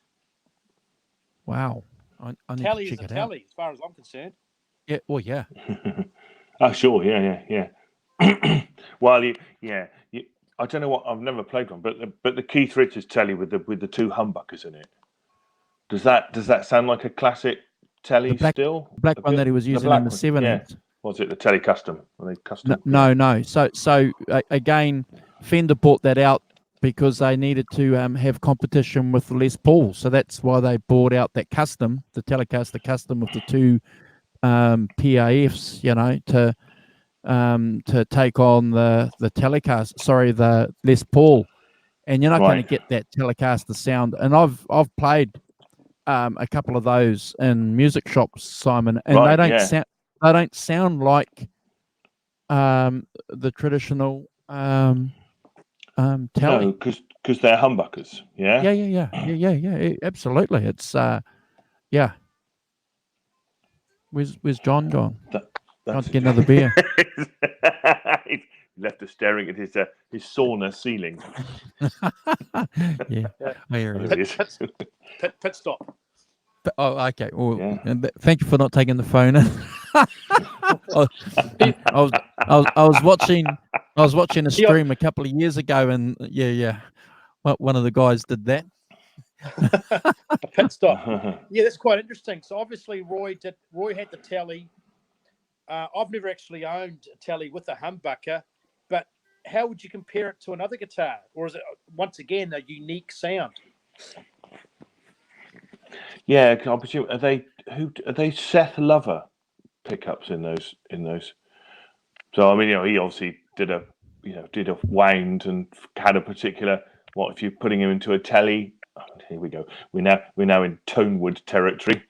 Wow. I need Tele to check is a it Tele, out. as far as I'm concerned. Yeah. Well, yeah. Oh, sure. Yeah. Well, I don't know what. I've never played one, but the Keith Richards Tele with the two humbuckers in it. Does that sound like a classic Tele still? The black one that he was using in the 70s. Yeah. Was it the Tele Custom? Are they custom? No. So again, Fender bought that out because they needed to have competition with the Les Paul. So that's why they bought out that custom, the Telecaster Custom with the two PAFs, to take on the Telecaster. Sorry, the Les Paul, and you're not going to get that Telecaster sound. And I've played a couple of those in music shops, Simon, and they don't sound like the traditional Tele. No, because they're humbuckers. Yeah. Yeah. Absolutely. It's Where's John gone? Can't get another beer. He left us staring at his sauna ceiling. Yeah. There it is. Pit stop. Oh, okay. Well, thank you for not taking the phone in. I was watching a stream a couple of years ago, and one of the guys did that. A pit stop. Yeah, that's quite interesting. So obviously Roy had the Tele. I've never actually owned a Tele with a humbucker, but how would you compare it to another guitar, or is it once again a unique sound? Yeah, I presume are they Seth Lover pickups in those? So I mean, he obviously did a wound and had a particular. What if you're putting him into a Tele? Oh, here we go. We're now in Tonewood territory.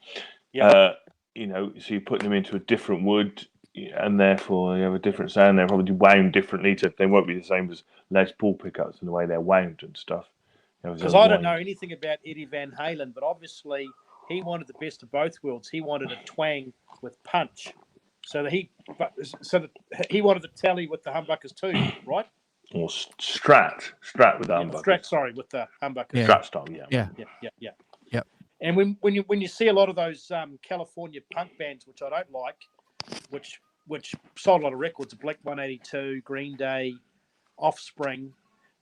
Yeah. So you're putting them into a different wood, and therefore you have a different sound. They're probably wound differently, so they won't be the same as Les Paul pickups in the way they're wound and stuff. Because I don't know anything about Eddie Van Halen, but obviously he wanted the best of both worlds. He wanted a twang with punch, so he wanted the Tele with the humbuckers too, right? Or Strat with the humbuckers. Strat, sorry, with the humbuckers. Yeah. Strat style, Yeah. Yep. And when you see a lot of those California punk bands, which I don't like, which sold a lot of records, Blink 182, Green Day, Offspring,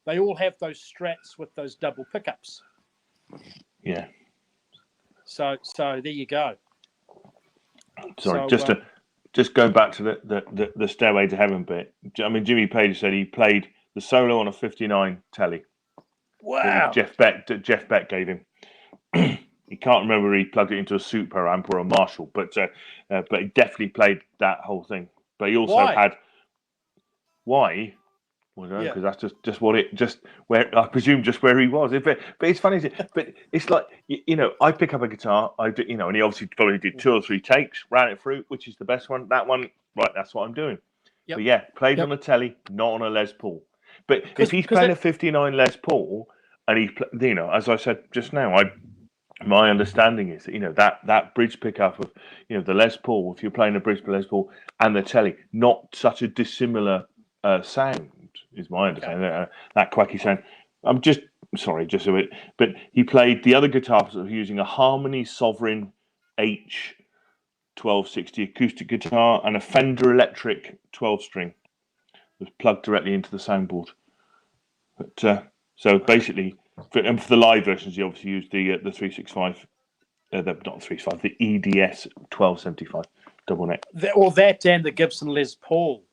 they all have those Strats with those double pickups. Yeah. So there you go. Sorry, just going back to the Stairway to Heaven bit. I mean, Jimmy Page said he played the solo on a 59 Tele. Wow. Jeff Beck gave him. He can't remember whether he plugged it into a Super amp or a Marshall, but he definitely played that whole thing. But he also had why? Well, no, because that's just where I presume just where he was. But it's funny, but it's like I pick up a guitar, I do, and he obviously probably did 2 or 3 takes, ran it through, which is the best one. That one, right? That's what I'm doing. Yep. But played on a Tele, not on a Les Paul. But if he's playing a 59 Les Paul, and he's as I said just now, my understanding is that that bridge pickup of the Les Paul, if you're playing a bridge Les Paul and the Tele, not such a dissimilar sound. Is my understanding that quacky sound. I'm just a bit, but he played the other guitars using a Harmony Sovereign H 1260 acoustic guitar and a Fender Electric 12-string was plugged directly into the soundboard. But so basically, for the live versions, he obviously used the 365, not 365, the EDS 1275 double neck. That and the Gibson Les Paul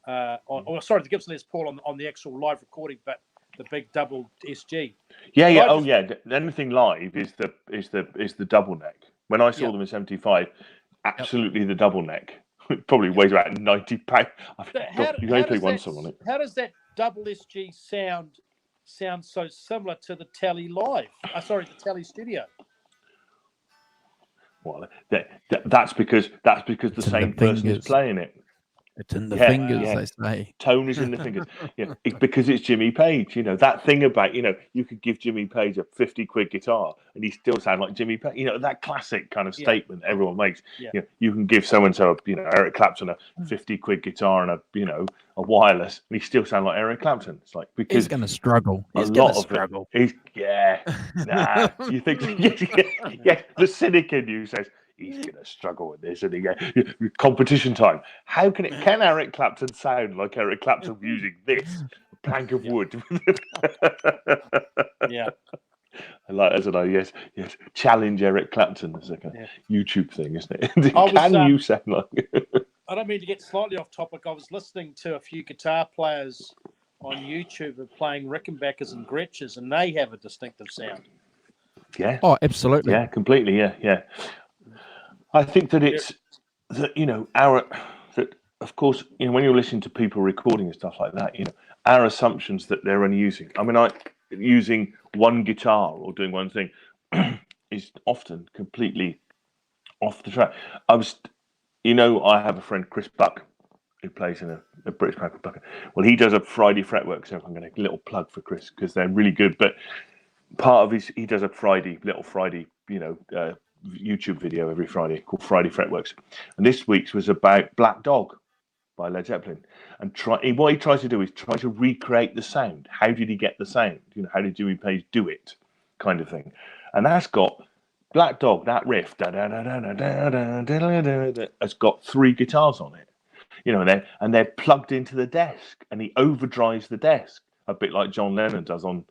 the Gibson Les Paul on the actual live recording, but the big double SG. Anything live is the double neck. When I saw them in '75, absolutely the double neck. It probably weighs about 90 pounds. You only play one song on it. How does that double SG sound so similar to the Tele Live? The Tele Studio. Well, that's because the same person is playing it. It's in the fingers, they say. Tone is in the fingers. It's because it's Jimmy Page. That thing about, you could give Jimmy Page a 50 quid guitar and he still sound like Jimmy Page. That classic kind of statement everyone makes. Yeah. You can give so-and-so, Eric Clapton a 50 quid guitar and a wireless and he still sound like Eric Clapton. It's like, because he's going to struggle. He's going to struggle. You think, the cynic in you says, he's going to struggle with this, and competition time. How can Eric Clapton sound like Eric Clapton using this plank of wood? Yeah, I like, isn't I? Yes. Challenge Eric Clapton. It's like a YouTube thing, isn't it? You sound like? I don't mean to get slightly off topic. I was listening to a few guitar players on YouTube of playing Rickenbackers and Gretches, and they have a distinctive sound. Yeah. Oh, absolutely. Yeah, completely. Yeah. I think that it's that of course when you're listening to people recording and stuff like that, our assumptions that they're only using. I mean, using one guitar or doing one thing is often completely off the track. I have a friend, Chris Buck, who plays in a British band called Buchanan. Well, he does a Friday Fretwork, so I'm going to a little plug for Chris because they're really good. But part of he does a Friday YouTube video every Friday called Friday Fretworks, and this week's was about Black Dog by Led Zeppelin. And what he tries to do is try to recreate the sound. How did he get the sound? How did Jimmy Page do it? Kind of thing. And that's got Black Dog, that riff, has got 3 guitars on it. And they're plugged into the desk, and he overdrives the desk a bit like John Lennon does on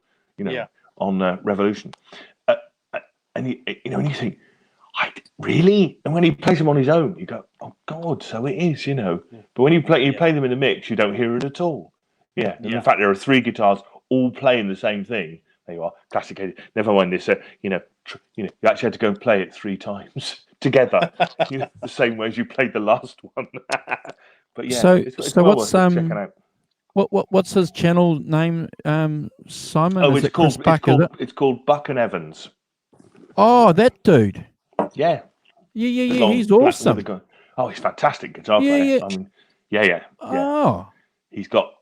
Revolution. And when you think, really? And when he plays them on his own, you go, "Oh God!" So it is, Yeah. But when you play them in the mix, you don't hear it at all. Yeah. And in fact, there are 3 guitars all playing the same thing. There you are, classic. Never mind this. You actually had to go and play it 3 times together, the same way as you played the last one. But yeah. It's well what's worth checking out. What's his channel name? Simon? Oh, it's called Buck and Evans. Oh, that dude. Yeah. Yeah. He's awesome. He's fantastic guitar player. Yeah. I mean, yeah. Oh. He's got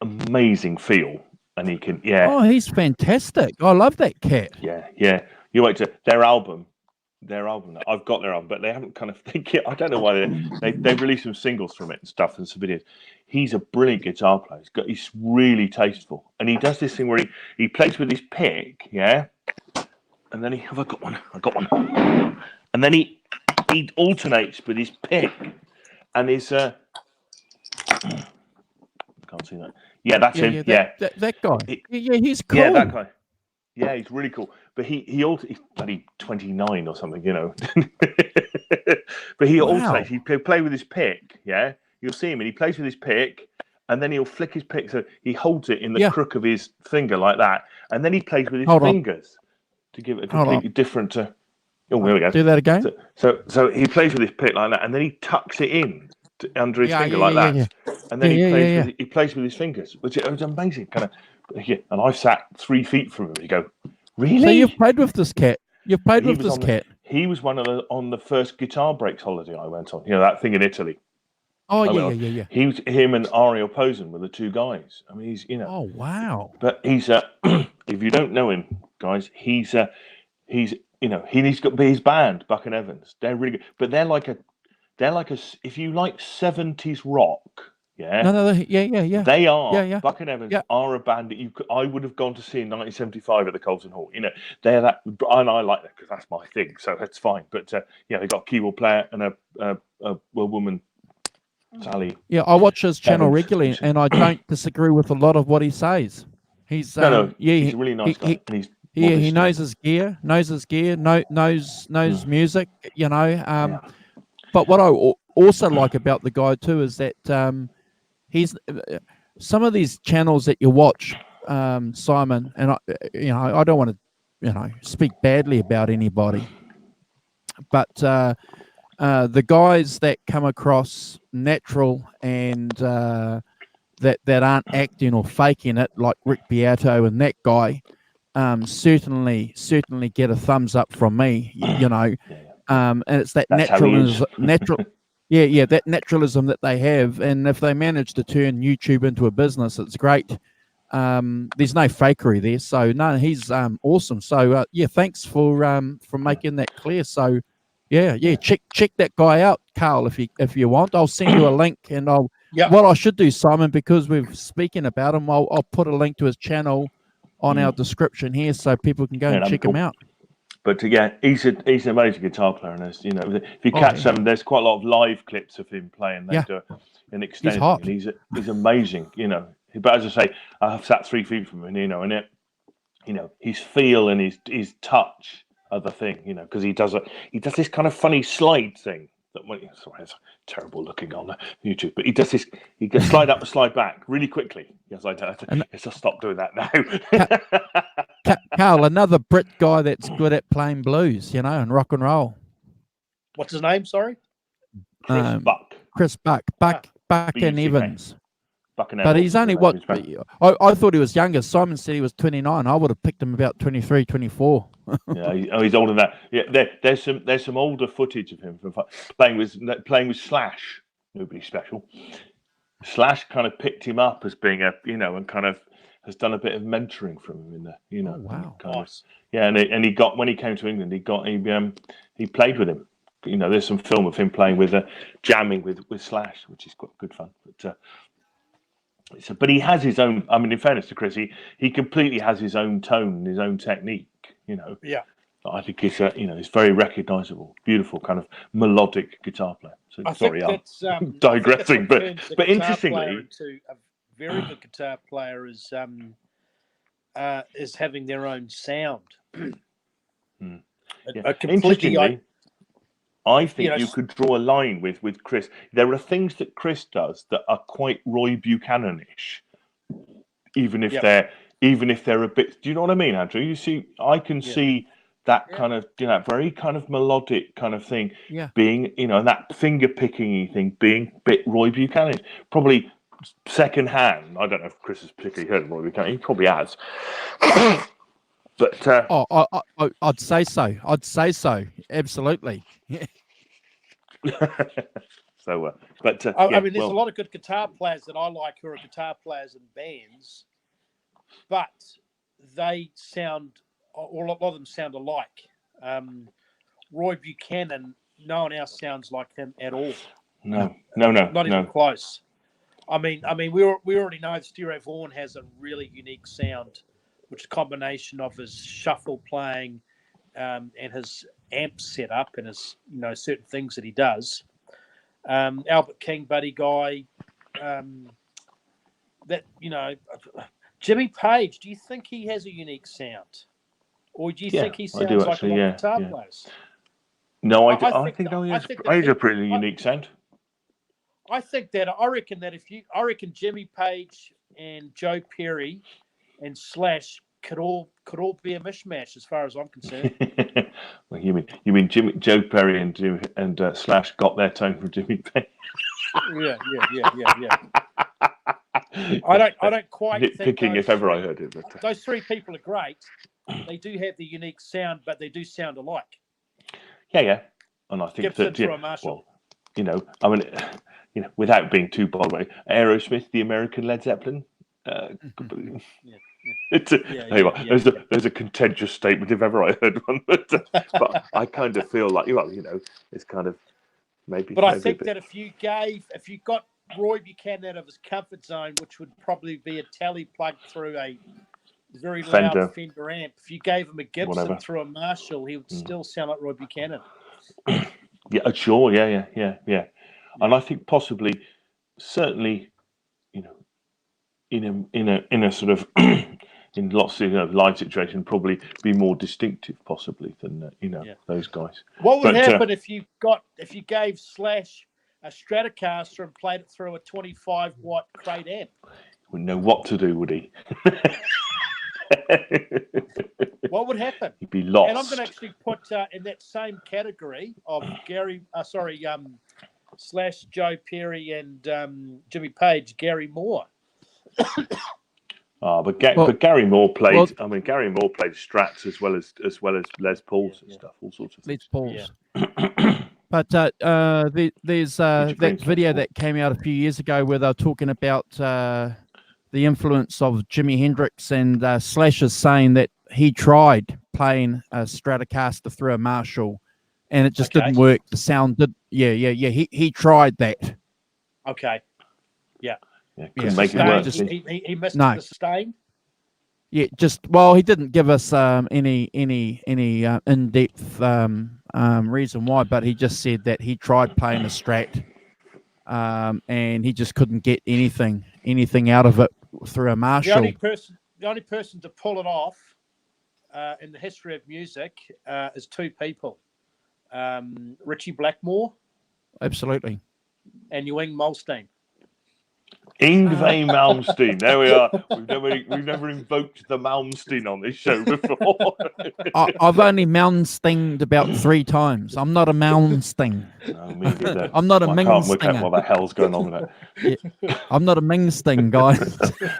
amazing feel, and he can. Yeah. Oh, he's fantastic. I love that cat. Yeah. You wait to their album. I've got their album, but they haven't kind of. I don't know why they've released some singles from it and stuff and some videos. He's a brilliant guitar player. He's really tasteful, and he does this thing where he plays with his pick, yeah. And then I got one. And then he alternates with his pick and his. Can't see that. Yeah, that's him. Yeah, that guy. He's cool. Yeah, that guy. Yeah, he's really cool. But he's bloody 29 or something, But he alternates. He play with his pick. Yeah, you'll see him, and he plays with his pick, and then he'll flick his pick so he holds it in the crook of his finger like that, and then he plays with his fingers. To give it a completely different. Oh, there we go. Do that again. So he plays with his pick like that, and then he tucks it in under his finger like that, and then he plays with his fingers, which is amazing. Kind of, and I've sat 3 feet from him. You go, really? So you've played with this cat. You've played with this cat. He was on the first Guitar Breaks holiday I went on. That thing in Italy. Oh yeah. Him and Ariel Posen were the 2 guys. I mean, he's Oh wow. But he's if you don't know him, guys, he's he's got his band Buck and Evans. They're really good, but they're like a if you like 70s rock, yeah. No, yeah. They are. Yeah. Buck and Evans are a band that I would have gone to see in 1975 at the Colton Hall. They're that, and I like that because that's my thing, so that's fine. But they got a keyboard player and a woman. Sally. Yeah, I watch his channel regularly, and I don't disagree with a lot of what he says. He's he's a really nice guy. He knows his gear, knows music, But what I also like about the guy too is that he's some of these channels that you watch, Simon, and I don't want to speak badly about anybody, but the guys that come across natural and that aren't acting or faking it, like Rick Beato and that guy, certainly get a thumbs up from me. And it's that natural. Yeah, that naturalism that they have, and if they manage to turn YouTube into a business, it's great. There's no fakery there, so no, he's awesome. So thanks for making that clear. So check that guy out, Carl, if you want. I'll send you a link, and what I should do, Simon, because we're speaking about him, I'll put a link to his channel on our description here, so people can go and check him out. But he's an amazing guitar player, and if you catch them, there's quite a lot of live clips of him playing. They do an extended, and he's amazing, But as I say, I've sat 3 feet from him, and his feel and his touch are the thing, because he does this kind of funny slide thing. Sorry, it's terrible looking on YouTube, but he does this. He can slide up and slide back really quickly. Yes, I do. Yes, I'll stop doing that now. Carl, another Brit guy that's good at playing blues, and rock and roll. What's his name? Sorry, Chris Buck. Buck and Evans. But he's only what? I thought he was younger. Simon said he was 29. I would have picked him about 23, 24. He's older than that. Yeah, there's some older footage of him from playing with Slash. Nobody special. Slash kind of picked him up as being and kind of has done a bit of mentoring from him in there. Oh, wow. Nice. And he got, when he came to England, he played with him. There's some film of him playing with jamming with Slash, which is quite good fun. But he has his own. I mean, in fairness to Chris, he completely has his own tone and his own technique. Yeah. I think he's very recognisable, beautiful kind of melodic guitar player. So I'm digressing, but interestingly, a very good guitar player is having their own sound. Interestingly, I think you could draw a line with Chris. There are things that Chris does that are quite Roy Buchanan-ish, even if they're a bit. Do you know what I mean, Andrew? You see, I can see that kind of very kind of melodic kind of thing being and that finger picking thing being a bit Roy Buchanan. Probably second hand. I don't know if Chris has particularly heard of Roy Buchanan. He probably has. But I'd say so. Absolutely. So, I mean, there's a lot of good guitar players that I like who are guitar players in bands, but they sound, or a lot of them sound alike. Roy Buchanan, no one else sounds like him at all. No, not even close. I mean, we already know that Stereo Vaughan has a really unique sound, which is a combination of his shuffle playing and his amp setup and his certain things that he does. Albert King, Buddy Guy, Jimmy Page. Do you think he has a unique sound, or do you think he sounds like a lot of guitar players? No, I think he has a pretty unique sound. I reckon Jimmy Page and Joe Perry and Slash could all be a mishmash as far as I'm concerned. Well, you mean Joe Perry and Slash got their tone from Jimmy Page? Yeah. I don't quite nitpicking if ever I heard it. But those three people are great. They do have the unique sound, but they do sound alike. Yeah, and I think Gibson for a Marshall. Without being too bothered, Aerosmith, the American Led Zeppelin. There's a contentious statement if ever I heard one, but I kind of feel like it's kind of maybe. But I think that if you got Roy Buchanan out of his comfort zone, which would probably be a tally plug through a very loud Fender amp, if you gave him a Gibson through a Marshall, he would still sound like Roy Buchanan. Yeah, sure, yeah. And I think possibly, certainly, in a sort of in lots of live situation, probably be more distinctive, possibly than those guys. What would happen if you gave Slash a Stratocaster and played it through a 25-watt crate amp? Wouldn't know what to do, would he? What would happen? He'd be lost. And I'm going to actually put in that same category of slash Joe Perry and Jimmy Page, Gary Moore. But Gary Moore played. Gary Moore played Strats as well as Les Pauls and stuff, all sorts of things. Les Pauls. Yeah. But there's that video that came out a few years ago where they were talking about the influence of Jimi Hendrix, and Slash is saying that he tried playing a Stratocaster through a Marshall, and it just didn't work. The sound did. Yeah. He tried that. Okay. Yeah. Couldn't make it work. He missed the sustain. Yeah, he didn't give us any in-depth reason why, but he just said that he tried playing a Strat, and he just couldn't get anything out of it through a Marshall. The only person to pull it off in the history of music is two people, Richie Blackmore, absolutely, and Yngwie Malmsteen. Yngwie Malmsteen. There we are. We've never invoked the Malmsteen on this show before. I've only Malmsteened about 3 times. I'm not a Malmsteen. No, me neither. I'm not a Ming. I can't work out what the hell's going on with that. Yeah. I'm not a Mingsteen guy.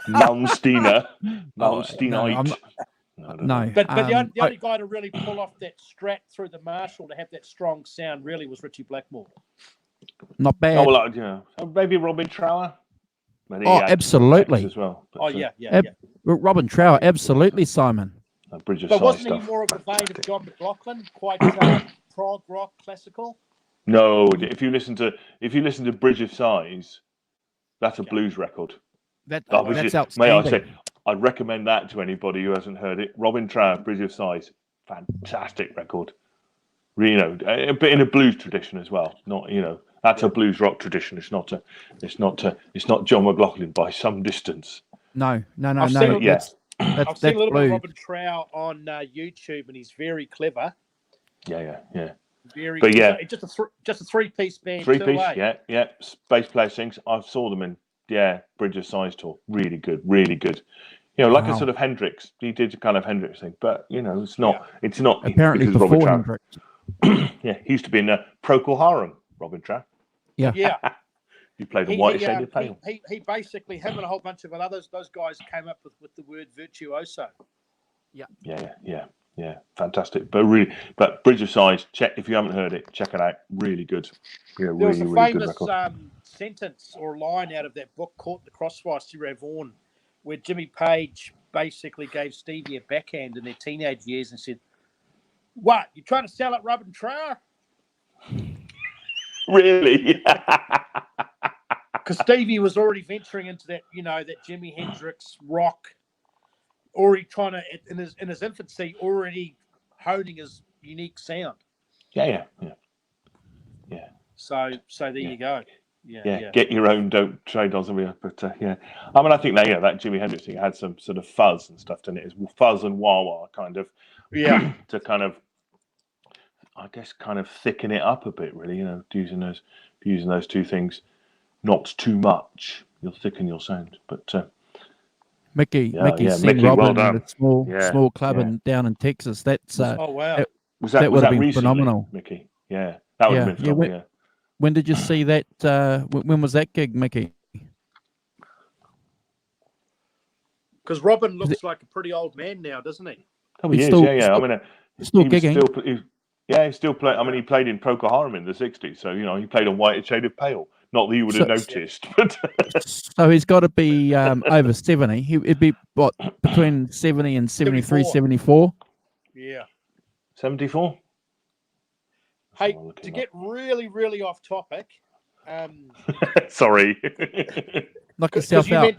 Malmsteener. Malmsteenite. No. But the only guy to really pull off that Strat through the Marshall to have that strong sound really was Richie Blackmore. Not bad. Oh, well, maybe Robin Trower. Absolutely. As well. But, Robin Trower, absolutely, Simon. Bridge of but Sighs wasn't stuff. he more of the vein of John McLaughlin, quite prog rock, classical? No, if you listen to Bridge of Sighs, that's a blues record. That's outstanding. May I say, I'd recommend that to anybody who hasn't heard it. Robin Trower, Bridge of Sighs, fantastic record. A bit in a blues tradition as well. Not that's a blues rock tradition. It's not John McLaughlin by some distance. No. I've seen a little bit of blues. Robin Trower on YouTube, and he's very clever. Yeah. Very. But good. Just a 3-piece band. 3-piece. Yeah. Bass player sings. I saw them in Bridge of Sighs tour. Really good. Like a sort of Hendrix. He did a kind of Hendrix thing, but it's not. Yeah. It's not apparently before Hendrix. Yeah, he used to be in Procol Harum, Robin Trower. Yeah. He played the White Shaded Pale. He basically, him and a whole bunch of others, those guys came up with the word virtuoso. Yeah. Fantastic. But Bridge of Sighs, check if you haven't heard it, check it out. Really good. Yeah, there was a really famous good record. sentence or line out of that book, Caught in the Crossfire, Stevie Ray Vaughan, where Jimmy Page basically gave Stevie a backhand in their teenage years and said, "What, you trying to sell it, Robin Trower?" Really? Because Stevie was already venturing into that, that Jimi Hendrix rock, already trying to, in his infancy, already honing his unique sound. Yeah. So there you go. Yeah. Get your own, don't trade on something. But I think that Jimi Hendrix thing had some sort of fuzz and stuff in it. It's fuzz and wah-wah kind of. Yeah. To kind of, I guess, kind of thicken it up a bit, really. Using those two things, not too much. You'll thicken your sound. But Mickey Mickey, Robin well at a small club down in Texas. That's oh wow. That would have been recently, phenomenal, Mickey. Yeah, that would have been phenomenal. When did you see that? When was that gig, Mickey? Because Robin looks like a pretty old man now, doesn't he? Oh, he is. Still gigging. He's still playing. I mean, he played in Procol Harum in the '60s, so he played on White Shaded Pale. Not that you would have noticed, but so he's got to be over 70. He'd be what, between 70 and 73, 74? Yeah, 74. Hey, to get really, really off topic. Sorry. Knock yourself out. You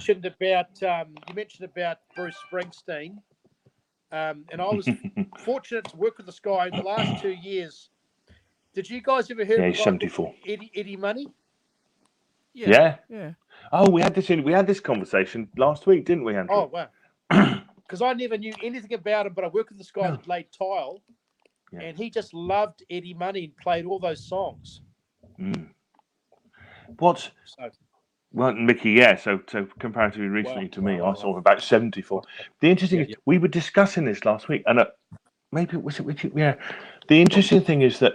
mentioned about Bruce Springsteen, and I was fortunate to work with this guy in the last 2 years. Did you guys ever hear? Yeah, he's 74. Eddie Money. Yeah. Oh, we had this conversation last week, didn't we, Andrew? Oh wow. Because I never knew anything about him, but I worked with this guy that played tile, and he just loved Eddie Money and played all those songs. What? So, Well, Mickey, yeah. So comparatively recently to me, I saw him about 74. The interesting is we were discussing this last week, and maybe it was it. Yeah. The interesting thing is that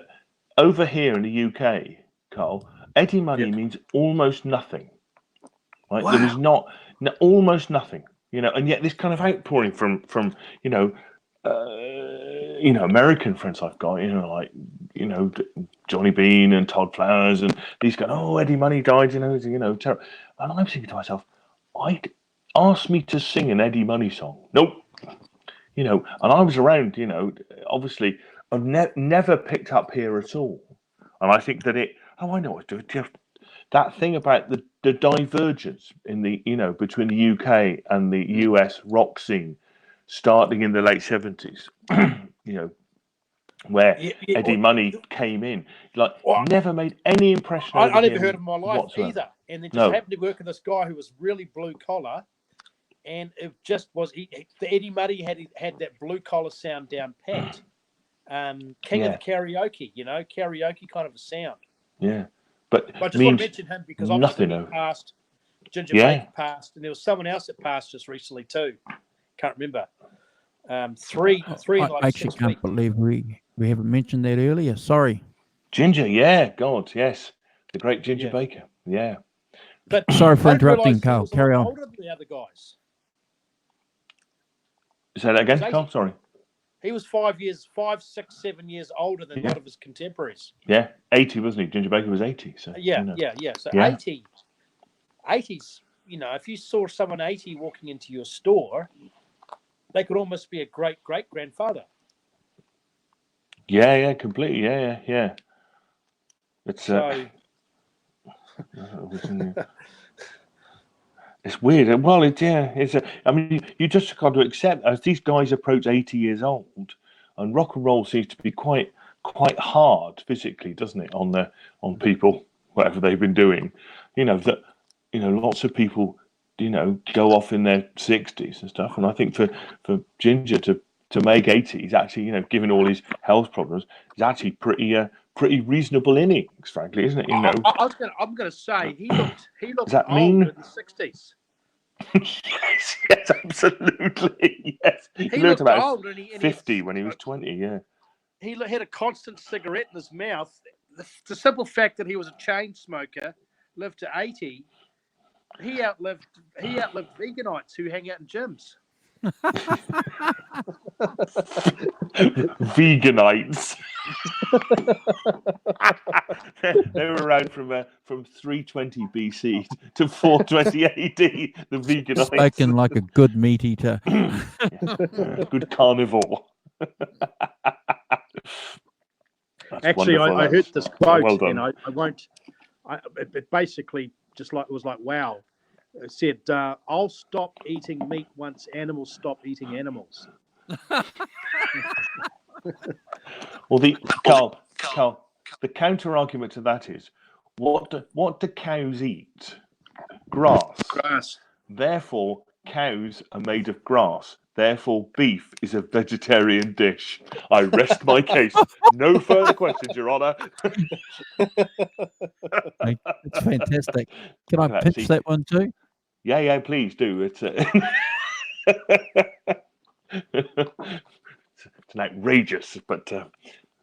over here in the UK, Carl, Eddie money means almost nothing. Right? Wow. There is almost nothing, and yet this kind of outpouring from American friends I've got, like Johnny Bean and Todd Flowers, and these guys. Oh, Eddie Money died, terrible. And I'm thinking to myself, ask me to sing an Eddie Money song. Nope. And I was around. Obviously, I've never picked up here at all, and I think that I know what to do. That thing about the divergence in the between the UK and the US rock scene, starting in the late 70s, where Eddie Money came in, never made any impression. I never heard of him in my life whatsoever. either, and then just happened to work with this guy who was really blue collar, and it just was the Eddie Money had that blue collar sound down pat. King of the karaoke, karaoke kind of a sound. Yeah. But I just want to mention him because obviously he passed. Ginger Baker passed, and there was someone else that passed just recently too. Can't remember. Three. I actually can't believe we haven't mentioned that earlier. Sorry. Ginger, yeah, God, yes, the great Ginger Baker, yeah. But sorry for interrupting, Carl. Carry on. Older than the other guys. Say that again, Carl. Sorry. He was 5, 6, 7 years older than a lot of his contemporaries. Yeah, 80, wasn't he? Ginger Baker was 80. So yeah. So 80, 80s. If you saw someone 80 walking into your store, they could almost be a great grandfather. Yeah, completely. Yeah. It's it's weird. Well, it's I mean, you just got to accept as these guys approach 80 years old, and rock and roll seems to be quite hard physically, doesn't it? On people, whatever they've been doing, lots of people, go off in their 60s and stuff. And I think for Ginger to make 80, he's actually, given all his health problems, is actually pretty reasonable innings, frankly, isn't it? I'm going to say he looked Does that old mean in the 60s. yes, absolutely. Yes, he looked about old, and 50 when he was 20. Yeah, he had a constant cigarette in his mouth. The simple fact that he was a chain smoker, lived to 80. He outlived veganites who hang out in gyms. Veganites. They were around from 320 BC to 420 AD. The veganites. Spoken like a good meat eater. Good carnivore. Actually, I heard this quote, well done. and I won't. It basically was like wow. It said, "I'll stop eating meat once animals stop eating animals." Well, Carl, the counter argument to that is, what do cows eat? Grass. Therefore, cows are made of grass. Therefore, beef is a vegetarian dish. I rest my case. No further questions, Your Honour. It's fantastic. Can I pitch that one too? Yeah, please do. It's an outrageous, but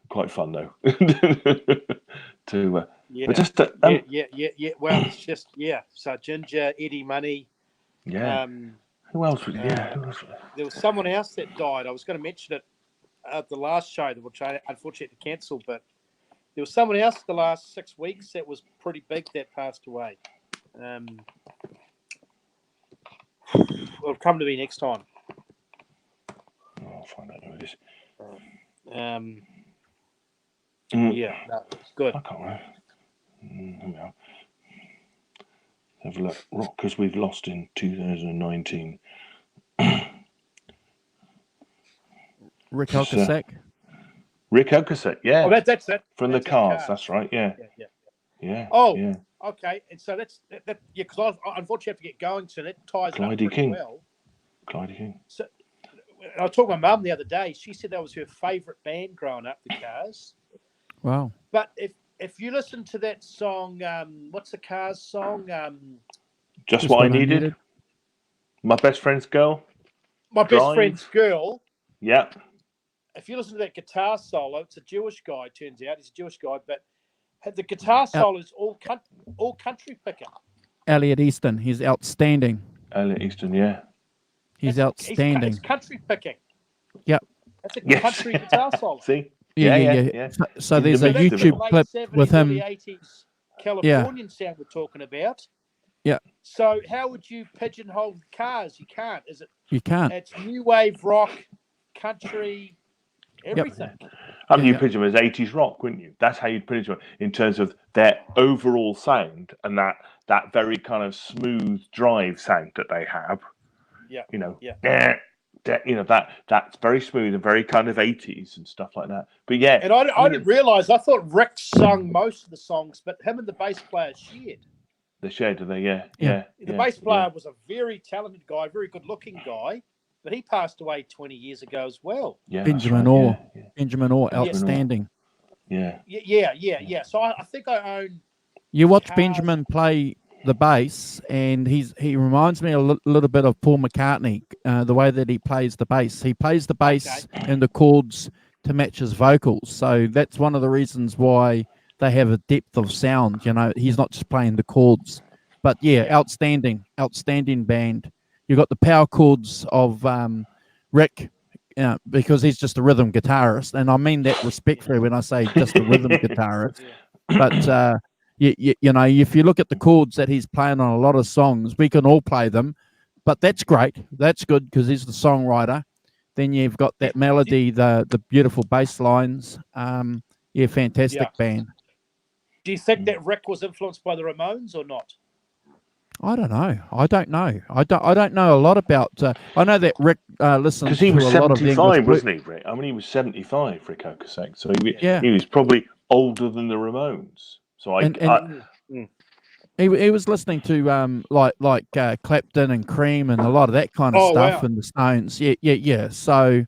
quite fun though. Well, it's just So Ginger, Eddie Money. Yeah. Who else? There was someone else that died. I was going to mention it at the last show, which I unfortunately had to cancel. But there was someone else the last 6 weeks that was pretty big that passed away. It'll come to me next time. I'll find out who it is. Yeah, no, it's good. I can't remember. Have a look. Rockers we've lost in 2019. Rick Ocasek. Rick Ocasek, yeah. Oh, that's it. From the Cars, that's right, yeah. Yeah. Oh, yeah. Okay. And so that's because I unfortunately have to get going soon. It ties up Clydie King. well. Clydie King. So I talked to my mum the other day. She said that was her favourite band growing up, the Cars. Wow. But if if you listen to that song, what's the Cars song? Just what I needed. My best friend's girl. My best friend's girl. Yeah. If you listen to that guitar solo, it's a Jewish guy. Turns out he's a Jewish guy, but the guitar solo is all country picking. Elliot Easton, he's outstanding. Elliot Easton, yeah. He's outstanding. It's country picking. Yep. That's a country guitar solo. See? Yeah. So there's a YouTube clip with him. Early 80s Californian sound we're talking about. Yeah. So how would you pigeonhole Cars? You can't. Is it? You can't. It's new wave rock, country, everything. I mean, you pigeonhole as 80s rock, wouldn't you? That's how you'd pigeonhole in terms of their overall sound and that very kind of smooth drive sound that they have. Yeah. You know. Yeah. That's very smooth and very kind of 80s and stuff like that. But yeah. And I didn't realise. I thought Rick sung most of the songs, but him and the bass player shared. They shared, did they? Yeah. The bass player was a very talented guy, very good-looking guy, but he passed away 20 years ago as well. Yeah, Benjamin right. Orr. Yeah. Benjamin Orr, outstanding. Yeah. So I think I own. You watch Benjamin play the bass, and he reminds me a little bit of Paul McCartney, the way that he plays the bass. He plays the bass and the chords to match his vocals. So that's one of the reasons why they have a depth of sound. You know, he's not just playing the chords. But outstanding band. You got the power chords of Rick, because he's just a rhythm guitarist, and I mean that respectfully when I say just a rhythm guitarist. But you know, if you look at the chords that he's playing on a lot of songs, we can all play them, but that's great. That's good because he's the songwriter. Then you've got that melody, the beautiful bass lines. Fantastic band. Do you think that Rick was influenced by the Ramones or not? I don't know. I don't know a lot about. I know that Rick listens to a lot of English. Because he was 75, wasn't he, Rick? I mean, he was 75, Rick Ocasek. So he was probably older than the Ramones. So he was listening to like Clapton and Cream and a lot of that kind of stuff and the Stones. Yeah. So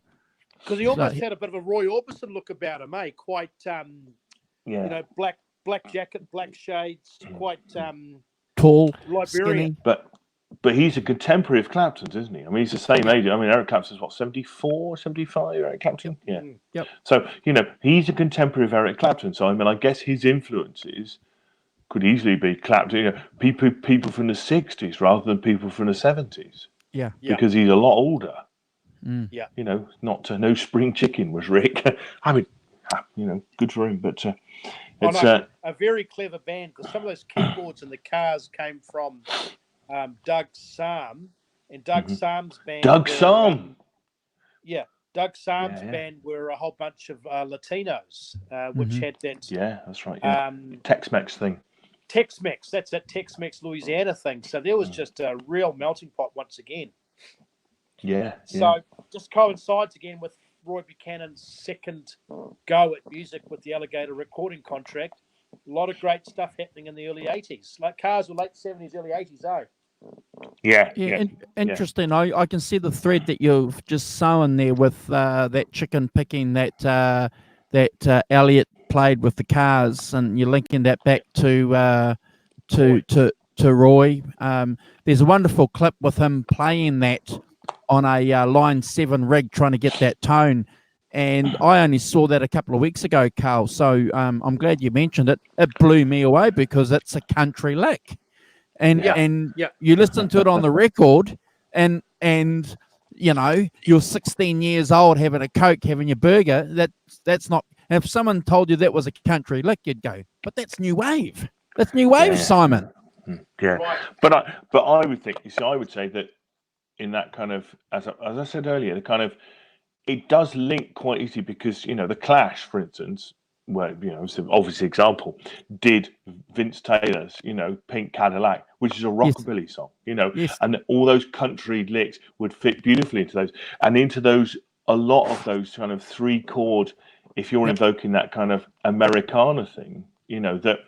because he almost had a bit of a Roy Orbison look about him, eh? Quite you know, black jacket, black shades, quite tall, Liberian. skinny. But he's a contemporary of Clapton's, isn't he? I mean, he's the same age. I mean, Eric Clapton's what, 74, 75, Eric Clapton? Yep. Yeah. Yep. So, you know, he's a contemporary of Eric Clapton. So, I mean, I guess his influences could easily be Clapton, you know, people from the 60s rather than people from the 70s. Yeah. Because he's a lot older. Yeah. You know, no spring chicken was Rick. I mean, you know, good for him, but it's a very clever band because some of those keyboards in the Cars came from Doug Sam and Doug Sam's band. Doug Sam. Doug Sam's band were a whole bunch of Latinos, which had that. Yeah, that's right. Yeah. Tex-Mex thing. Tex-Mex, that's that Tex-Mex Louisiana thing. So there was just a real melting pot once again. Yeah. So just coincides again with Roy Buchanan's second go at music with the Alligator recording contract. A lot of great stuff happening in the early 80s. Like Cars were late 70s, early 80s, Yeah. Interesting. I can see the thread that you've just sown there with that chicken picking that Elliot played with the Cars, and you're linking that back to Roy. There's a wonderful clip with him playing that on a line 7 rig, trying to get that tone. And I only saw that a couple of weeks ago, Carl. So I'm glad you mentioned it. It blew me away because it's a country lick. And you listen to it on the record, and you know, you're 16 years old having a Coke, having your burger. That's not. If someone told you that was a country lick, you'd go, "But that's new wave. That's new wave, Simon." Yeah, right. But I would think. So I would say that in that kind of, as I said earlier, the kind of, it does link quite easily because, you know, the Clash, for instance, where, you know, it's an obvious example, did Vince Taylor's, you know, Pink Cadillac, which is a rockabilly song, you know, and all those country licks would fit beautifully into those, and into those, a lot of those kind of 3-chord, if you're invoking that kind of Americana thing, you know, that,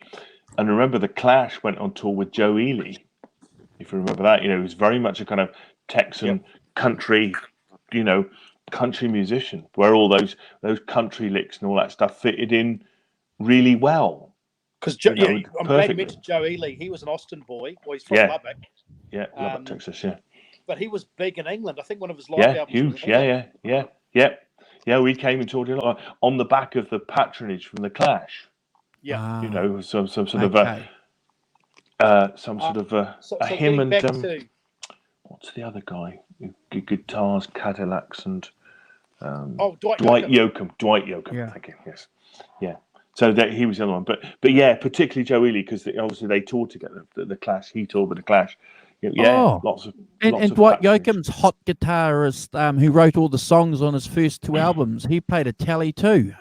and remember the Clash went on tour with Joe Ely, if you remember that, you know, he was very much a kind of Texan country, you know, country musician, where all those country licks and all that stuff fitted in really well. Because You know, I'm glad you perfectly. mentioned Joe Ely. He was an Austin boy. Well, he's from Yeah. Lubbock. Yeah, Lubbock, Texas. Yeah. But he was big in England. I think one of his live albums Huge. was in England. Yeah. We came and toured on the back of the patronage from the Clash. Yeah. You know, some sort of okay. a him and back to what's the other guy? Guitars, Cadillacs, and Dwight Yoakam. Dwight Yoakam. Yeah. Thank you. Yes. Yeah. So that he was the other one, but yeah, particularly Joe Ely because obviously they toured together. The Clash, he toured with the Clash. Yeah, lots of Dwight patronage. Yoakam's hot guitarist, who wrote all the songs on his first 2 albums, he played a tally too.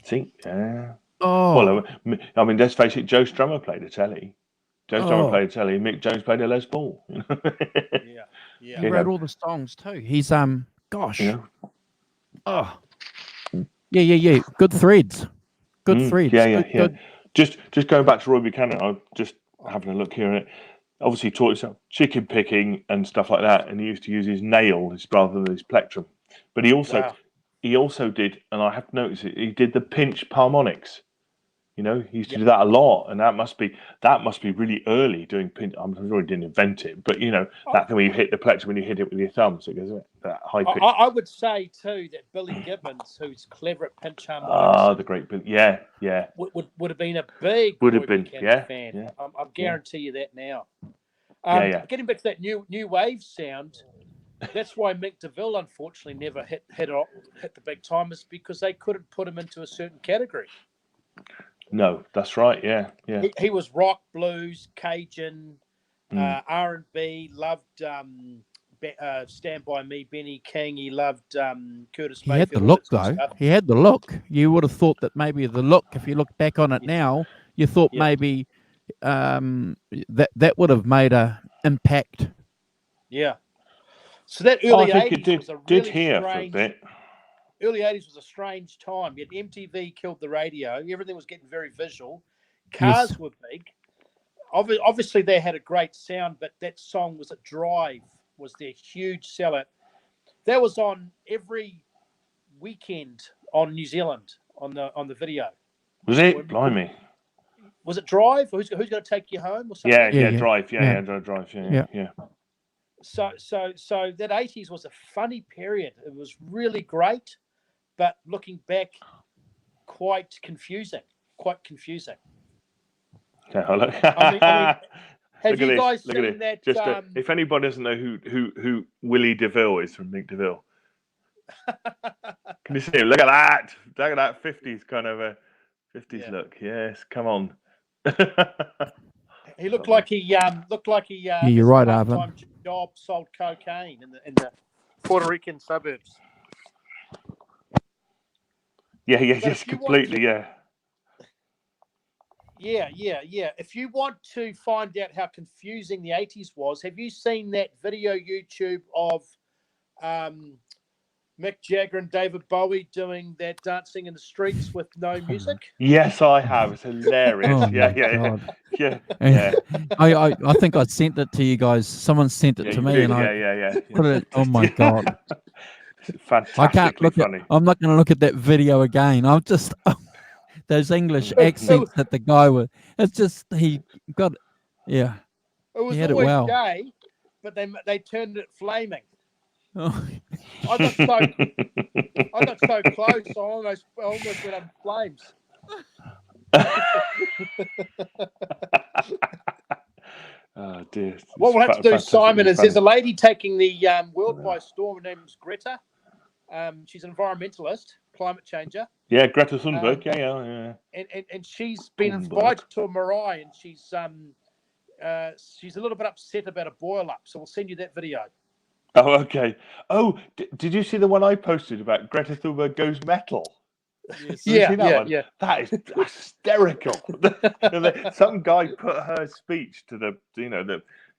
See, yeah. Oh, Well, I mean, let's face it. Joe Strummer played a telly. Joe Strummer Oh. played a telly. Mick Jones played a Les Paul. Yeah. he wrote all the songs too. He's gosh, You know? oh, yeah. Good threads. Good threads. Yeah. Good. Just going back to Roy Buchanan, I'm just having a look here. Obviously, he taught himself chicken picking and stuff like that, and he used to use his nail rather than his plectrum. But he also did, and I have to notice it. He did the pinch harmonics. You know, he used to do that a lot, and that must be really early doing pinch. I'm sure he didn't invent it, but you know that thing when you hit the plectrum, when you hit it with your thumb, so it goes that high pitch. I would say too that Billy Gibbons, who's clever at pinch harmonics, the great Billy, yeah, would have been a big fan. Yeah. I guarantee you that now. Getting back to that new wave sound, that's why Mick DeVille unfortunately never hit the big timers because they couldn't put him into a certain category. No, that's right. Yeah. He was rock, blues, Cajun, R&B. Loved Stand By Me, Benny King. He loved Curtis Mayfield. He had the look though. He had the look. You would have thought that maybe the look. If you look back on it now, you thought maybe that would have made a impact. Yeah. So that early I think 80s was a really here strange. For a bit. Early 80s was a strange time. You had MTV killed the radio. Everything was getting very visual. Cars were big. Obviously, they had a great sound, but that song was at Drive, was their huge seller. That was on every weekend on New Zealand on the video. Was it? Blimey. Was it Drive? Who's going to take you home or something? Yeah. Drive. Drive. Yeah. So that 80s was a funny period. It was really great, but looking back, quite confusing. Okay, hello. I mean, have you guys seen that? Just if anybody doesn't know who Willie DeVille is from Mick DeVille, can you see him? Look at that! Look at that 50s kind of a 50s look. Yes, come on. He looked like he you're right, Arvin. Job sold cocaine in the Puerto Rican suburbs. Yes, completely. Yeah. If you want to find out how confusing the 80s was, have you seen that video YouTube of Mick Jagger and David Bowie doing that dancing in the streets with no music? Yes, I have. It's hilarious. Oh yeah. I think I sent it to you guys. Someone sent it to me, and I put it. Oh my god! Fantastically I can't look funny. I'm not going to look at that video again. I'm just those English accents that the guy was. It's just he got. Yeah. It was he had always it well. gay, but they turned it flaming. Oh. I got so close, I almost went up in flames. Oh dear! What we'll have to do, Simon, is there's a lady taking the world by storm. Her name's Greta. She's an environmentalist, climate changer. Yeah, Greta Thunberg. Yeah. And she's been invited to a marae, and she's a little bit upset about a boil up. So we'll send you that video. Oh, okay. Oh, did you see the one I posted about Greta Thunberg goes metal? Yes. Yeah. That is hysterical. Some guy put her speech to the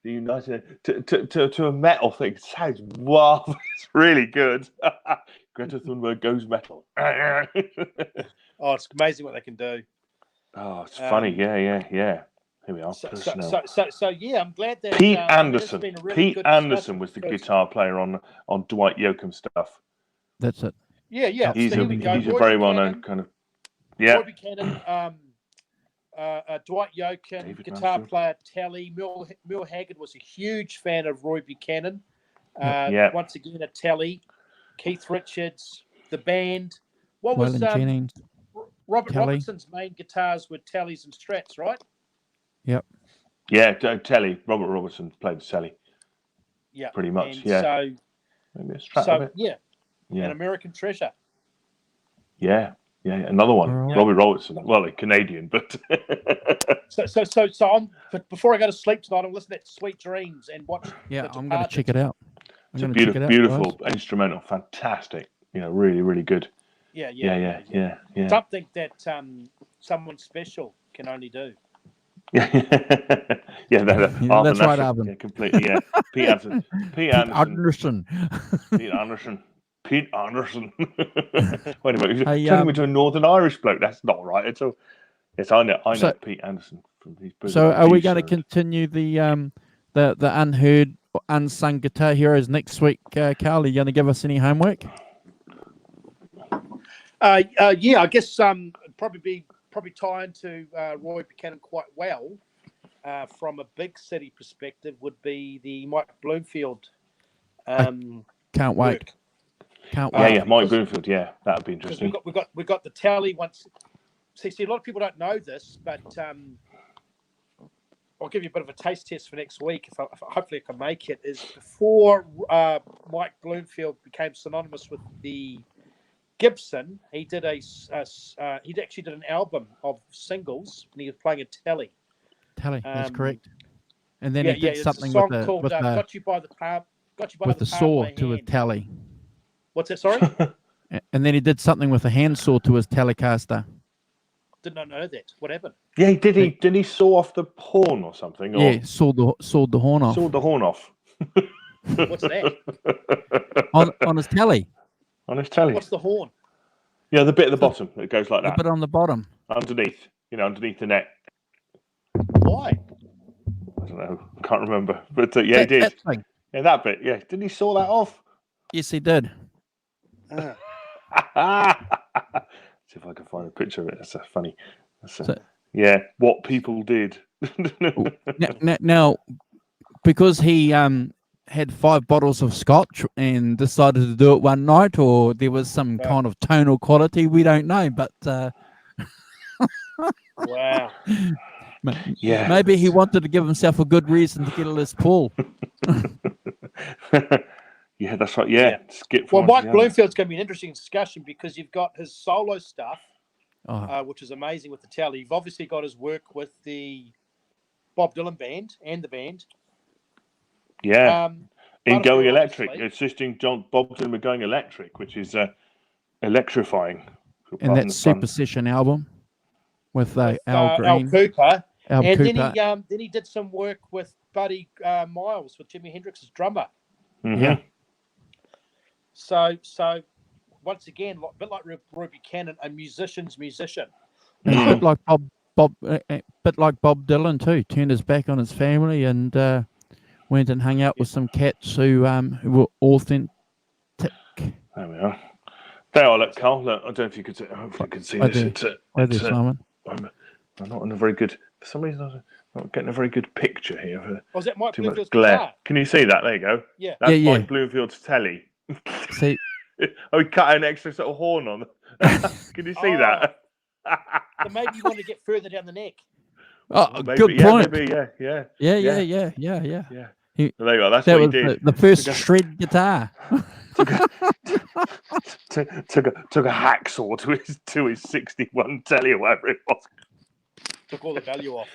United to a metal thing. It sounds wow. It's really good. Greta Thunberg goes metal. Oh, it's amazing what they can do. Oh, it's funny. Yeah. Here we are. So yeah, I'm glad that Pete Anderson. Really Pete Anderson was the guitar player on Dwight Yoakam stuff. That's it. Yeah. He's so a very well known kind of. Yeah. Roy Buchanan Dwight Yoakam, David guitar Mansfield. player Tally. Mel Haggard was a huge fan of Roy Buchanan. Yeah. Once again, a Tally. Keith Richards, the band. What was Waylon Jennings. Robert Tally. Robertson's main guitars were Tallys and Strats, right? Yep. Yeah, Telly. Robert Robertson played the Telly. Yeah, Pretty much. And Yeah. Maybe a Strat of it. yeah, Yeah. an American treasure. Yeah. Yeah. Another one. All right. Robbie Robertson. Well, a Canadian, but. So I'm. But before I go to sleep tonight, I'm listening to Sweet Dreams and watch. Yeah, The I'm going to Departed. check it out. It's a beautiful instrumental. Fantastic. Really, really good. Yeah. Something that someone special can only do. Yeah, That's right, Arvin. Yeah, completely. Yeah, Pete Anderson. Pete Anderson. Pete Anderson. Wait a minute, you're Hey, turning me to a Northern Irish bloke. That's not right at all. Yes, I know Pete Anderson from his. So, are we going to continue the unheard, unsung guitar heroes next week, Carl? Are you going to give us any homework? Yeah, I guess probably tie into Roy Buchanan quite well from a big city perspective would be the Mike Bloomfield. Can't wait. Work. Can't wait. Yeah, Mike Bloomfield. Yeah, that'd be interesting. We got the Tally once. See, a lot of people don't know this, but I'll give you a bit of a taste test for next week. If hopefully I can make it. Is before Mike Bloomfield became synonymous with the Gibson, he did he actually did an album of singles, and he was playing a Tally. That's correct. And then he did something a song with called "Got You by the Palm." With the saw to his Tally. What's that? Sorry. And then he did something with a handsaw to his Telecaster. Did not know that. What happened? Yeah, did he saw off the horn or something? Or Yeah, sawed the horn off. Sawed the horn off. What's that? on his Tally. On his Tally. What's the horn? Yeah, the bit at the bottom that goes like that. The bit on the bottom. Underneath, underneath the neck. Why? I don't know. Can't remember. But he did. That thing. Yeah, that bit. Yeah, didn't he saw that off? Yes, he did. See if I can find a picture of it. That's funny. What people did. now, because he had 5 bottles of scotch and decided to do it one night, or there was some kind of tonal quality, we don't know. But wow. Yeah. Maybe he wanted to give himself a good reason to get a Les Paul. Yeah, that's right. Yeah. Skip. Well, Mike Bloomfield's going to be an interesting discussion because you've got his solo stuff, which is amazing with the Tally. You've obviously got his work with the Bob Dylan band and the band. Yeah. In Going Electric, obviously. assisting Bob Dylan with Going Electric, which is electrifying. And that Super Session album with Al Green. Al Cooper. Al and Cooper. Then he did some work with Buddy Miles, with Jimi Hendrix's drummer. Mm-hmm. Yeah. So once again, a bit like Roy Buchanan, a musician's musician. And a bit like Bob Dylan too. Turned his back on his family and went and hung out with some cats who were authentic. There we are. There, look, Carl. Look, I don't know if you could see. Hopefully, I can see this. I do, Simon. I'm not in a very good. For some reason, I'm not getting a very good picture here. Was that Mike Bloomfield's glare? guitar? Can you see that? There you go. Yeah. That's Mike Bloomfield's Telly. See. We cut an extra sort of horn on. Can you see that? So maybe you want to get further down the neck. Oh, good point. Maybe, yeah. Yeah. There you go. That's what he did. The first shred guitar. took a hacksaw to his 61 Telly or whatever it was. Took all the value off.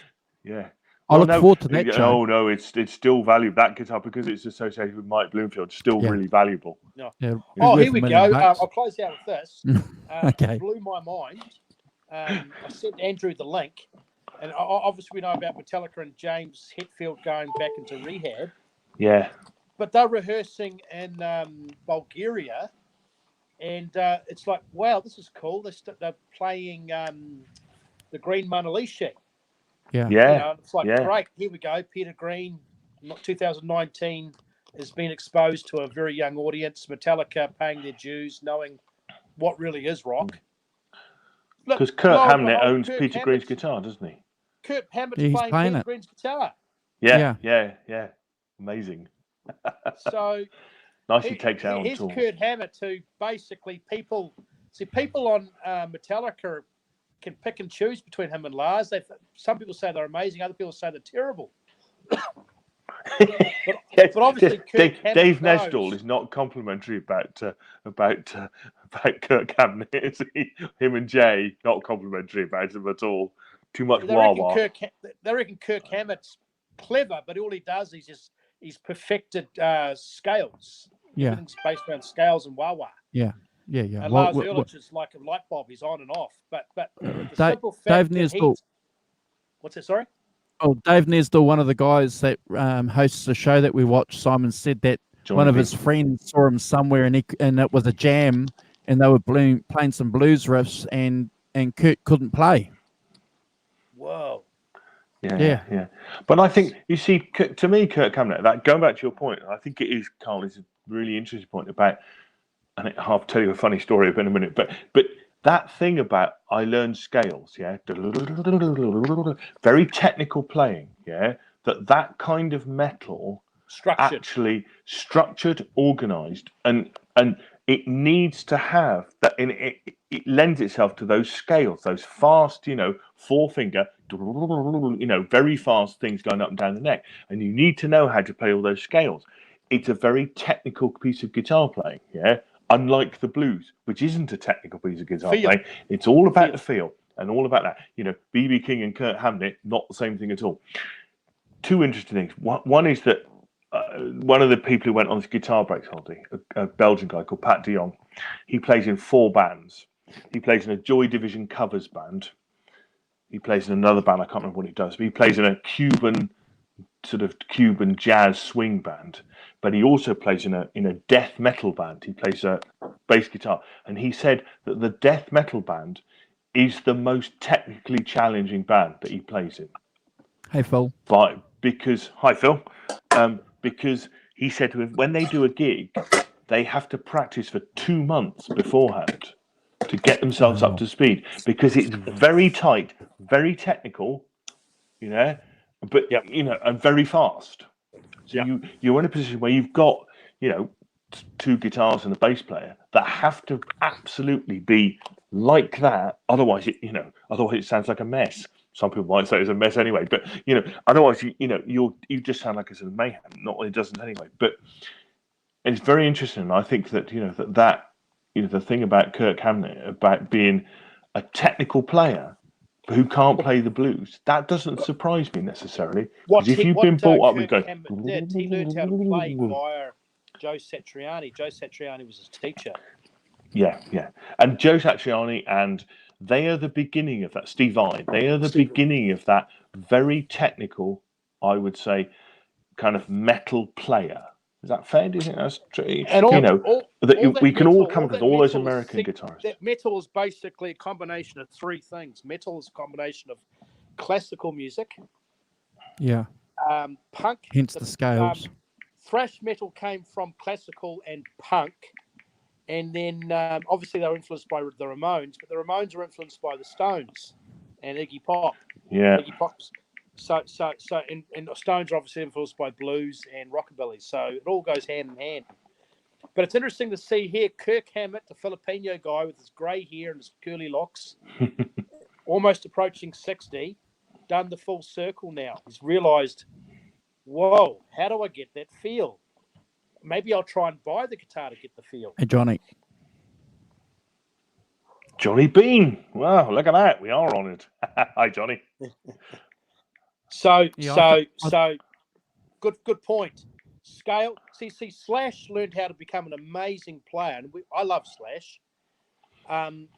Yeah. I look forward to that. Oh no, it's still valued. That guitar, because it's associated with Mike Bloomfield, still really valuable. Yeah. Yeah, here we go. I'll close out with this. Okay. It blew my mind. I sent Andrew the link, and obviously we know about Metallica and James Hetfield going back into rehab. Yeah. But they're rehearsing in Bulgaria, and it's like, wow, this is cool. They're playing the Green Manalishi. Yeah. It's like, great, here we go. Peter Green, 2019, has been exposed to a very young audience. Metallica paying their dues, knowing what really is rock. Because Kirk Hammett owns Peter Green's guitar, doesn't he? Kurt Hammett's He's playing playing Ben it. Green's guitar. Yeah. Amazing. So Nicely takes out on here's tools. Kurt Hammett, who basically people on Metallica can pick and choose between him and Lars. Some people say they're amazing, other people say they're terrible. But obviously, Dave Nesdall is not complimentary about Kirk Hammett, is he? Him and Jay not complimentary about him at all. Too much wah-wah. They reckon Kirk Hammett's clever, but all he does is he's perfected scales. Yeah. Everything's based around scales and wah-wah. Yeah. And Lars Ulrich is like a light bulb. He's on and off. But the simple fact Dave that Nesdall. What's that, sorry? Oh, Dave Nesdall, one of the guys that hosts the show that we watch, Simon, said that one of his friends saw him somewhere and it was a jam and they were playing some blues riffs and Kurt couldn't play. Whoa. Yeah. But I think, you see, to me, Kirk Hammett, that going back to your point, I think it is, Carl, is a really interesting point about, and I'll tell you a funny story in a minute, but that thing about I learned scales, very technical playing, that kind of metal, actually structured, organized, and it needs to have that. It lends itself to those scales, those fast, forefinger, very fast things going up and down the neck, and you need to know how to play all those scales. It's a very technical piece of guitar playing, unlike the blues, which isn't a technical piece of guitar playing. It's all about the feel and all about that. B.B. King and Kurt Hammett, not the same thing at all. Two interesting things. One is that one of the people who went on this guitar breaks holiday, a Belgian guy called Pat de Jong, he plays in 4 bands. He plays in a Joy Division covers band. He plays in another band, I can't remember what it does, but he plays in a Cuban jazz swing band. But he also plays in a death metal band. He plays a bass guitar. And he said that the death metal band is the most technically challenging band that he plays in. Hey, Phil. Hi, Phil. Because he said when they do a gig, they have to practice for 2 months beforehand to get themselves up to speed, because it's very tight, very technical, but and very fast. So you're in a position where you've got 2 guitars and a bass player that have to absolutely be like that. Otherwise, it sounds like a mess. Some people might say it's a mess anyway, but otherwise, you just sound like it's a mayhem. Not it doesn't anyway. But it's very interesting. And I think that the thing about Kirk Hammett about being a technical player who can't play the blues, that doesn't surprise me necessarily. Because if you've been brought up with going, he learned how to play via Joe Satriani. Joe Satriani was his teacher. Yeah, and Joe Satriani, and they are the beginning of that. Steve Vai, they are the beginning of that very technical, I would say, kind of metal player. Is that fair? Do you think that's true? And we can all come across all those American guitarists. That metal is basically a combination of 3 things. Metal is a combination of classical music. Yeah. Punk. Hence the scales. Thrash metal came from classical and punk. And then obviously they were influenced by the Ramones, but the Ramones were influenced by the Stones and Iggy Pop. Yeah. Iggy Pop. So and Stones are obviously influenced by blues and rockabilly. So it all goes hand in hand. But it's interesting to see here Kirk Hammett, the Filipino guy with his grey hair and his curly locks, almost approaching 60, done the full circle now. He's realised, whoa, how do I get that feel? Maybe I'll try and buy the guitar to get the feel. Hey, Johnny Bean. Wow, look at that. We are honoured. Hi, Johnny. So good point. Scale. See, Slash learned how to become an amazing player, and I love Slash.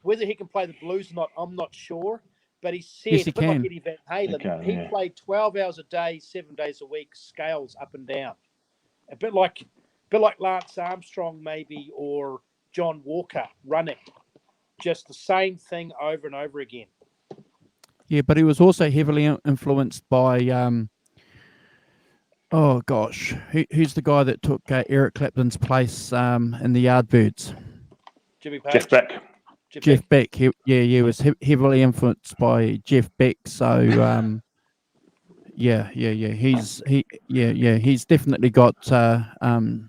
Whether he can play the blues or not, I'm not sure. But he said, yes, he can. Like Eddie Van Halen, he played 12 hours a day, 7 days a week, scales up and down. A bit like Lance Armstrong, maybe, or John Walker running. Just the same thing over and over again. Yeah, but he was also heavily influenced by, who's the guy that took Eric Clapton's place in the Yardbirds? Jimmy Page. Jeff Beck. Jeff Beck. He was heavily influenced by Jeff Beck. So Yeah. He's definitely got some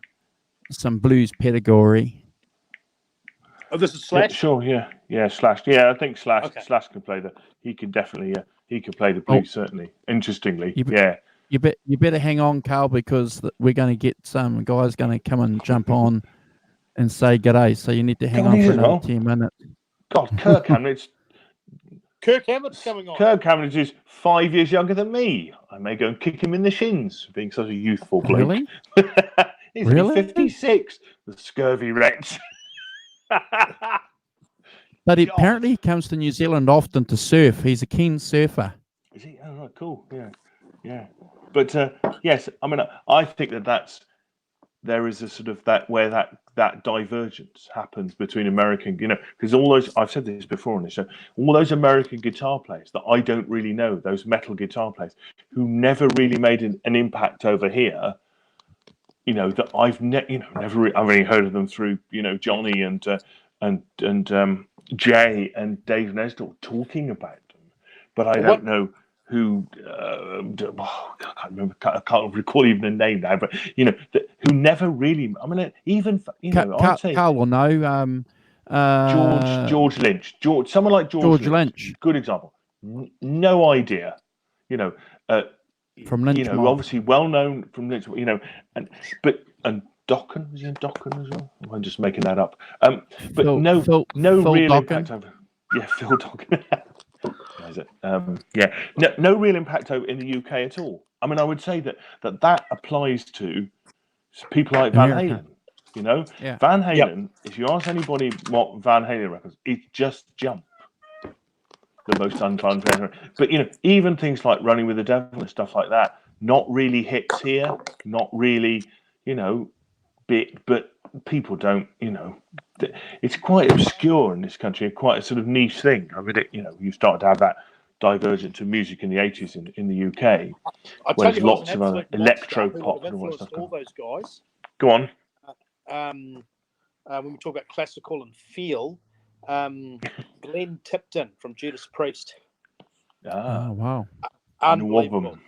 blues pedigree. Oh, this is Slash. Yeah, sure, yeah, Slash. Yeah, I think Slash Okay. Slash can play the. He can definitely. He can play the blues certainly. Interestingly, You, yeah. you better hang on, Carl, because we're going to get some guys going to come and jump on and say g'day. So you need to hang on for another 10 minutes. God, Kirk Hamlet's coming on. Kirk Hamlet is 5 years younger than me. I may go and kick him in the shins for being such a youthful bloke. Really? He's Really? 56. The scurvy wretch. But apparently he comes to New Zealand often to surf. He's a keen surfer. Is he? Oh, right, cool. Yeah. But yes, I mean, I think there is a sort of where that divergence happens between American, because all those, I've said this before on the show, all those American guitar players that I don't really know, those metal guitar players who never really made an impact over here, that I've never, I've only heard of them through, Johnny and Jay and Dave Nesdell talking about them, but I don't know who. I can't remember. I can't recall even a name now. But who never really. I mean, even I'd say Carl will know. George Lynch. Someone like George Lynch. Good example. No idea. From Lynch, obviously well known from Lynch. And Dokken, was he in Dokken as well? I'm just making that up. But Phil real Dokken. impact over. Yeah, Phil Dokken. Is it? No real impact over in the UK at all. I mean, I would say that applies to people like Van Halen. Van Halen. If you ask anybody what Van Halen records, it's just Jump. The most unfun thing. But even things like Running with the Devil and stuff like that, not really hits here, not really, but people don't, it's quite obscure in this country, quite a sort of niche thing. I mean, you start to have that divergence of music in the 80s in the UK. There's lots of other electro pop and all that stuff. All those guys. Go on. When we talk about classical and feel, Glenn Tipton from Judas Priest. Oh, wow. Unbelievable.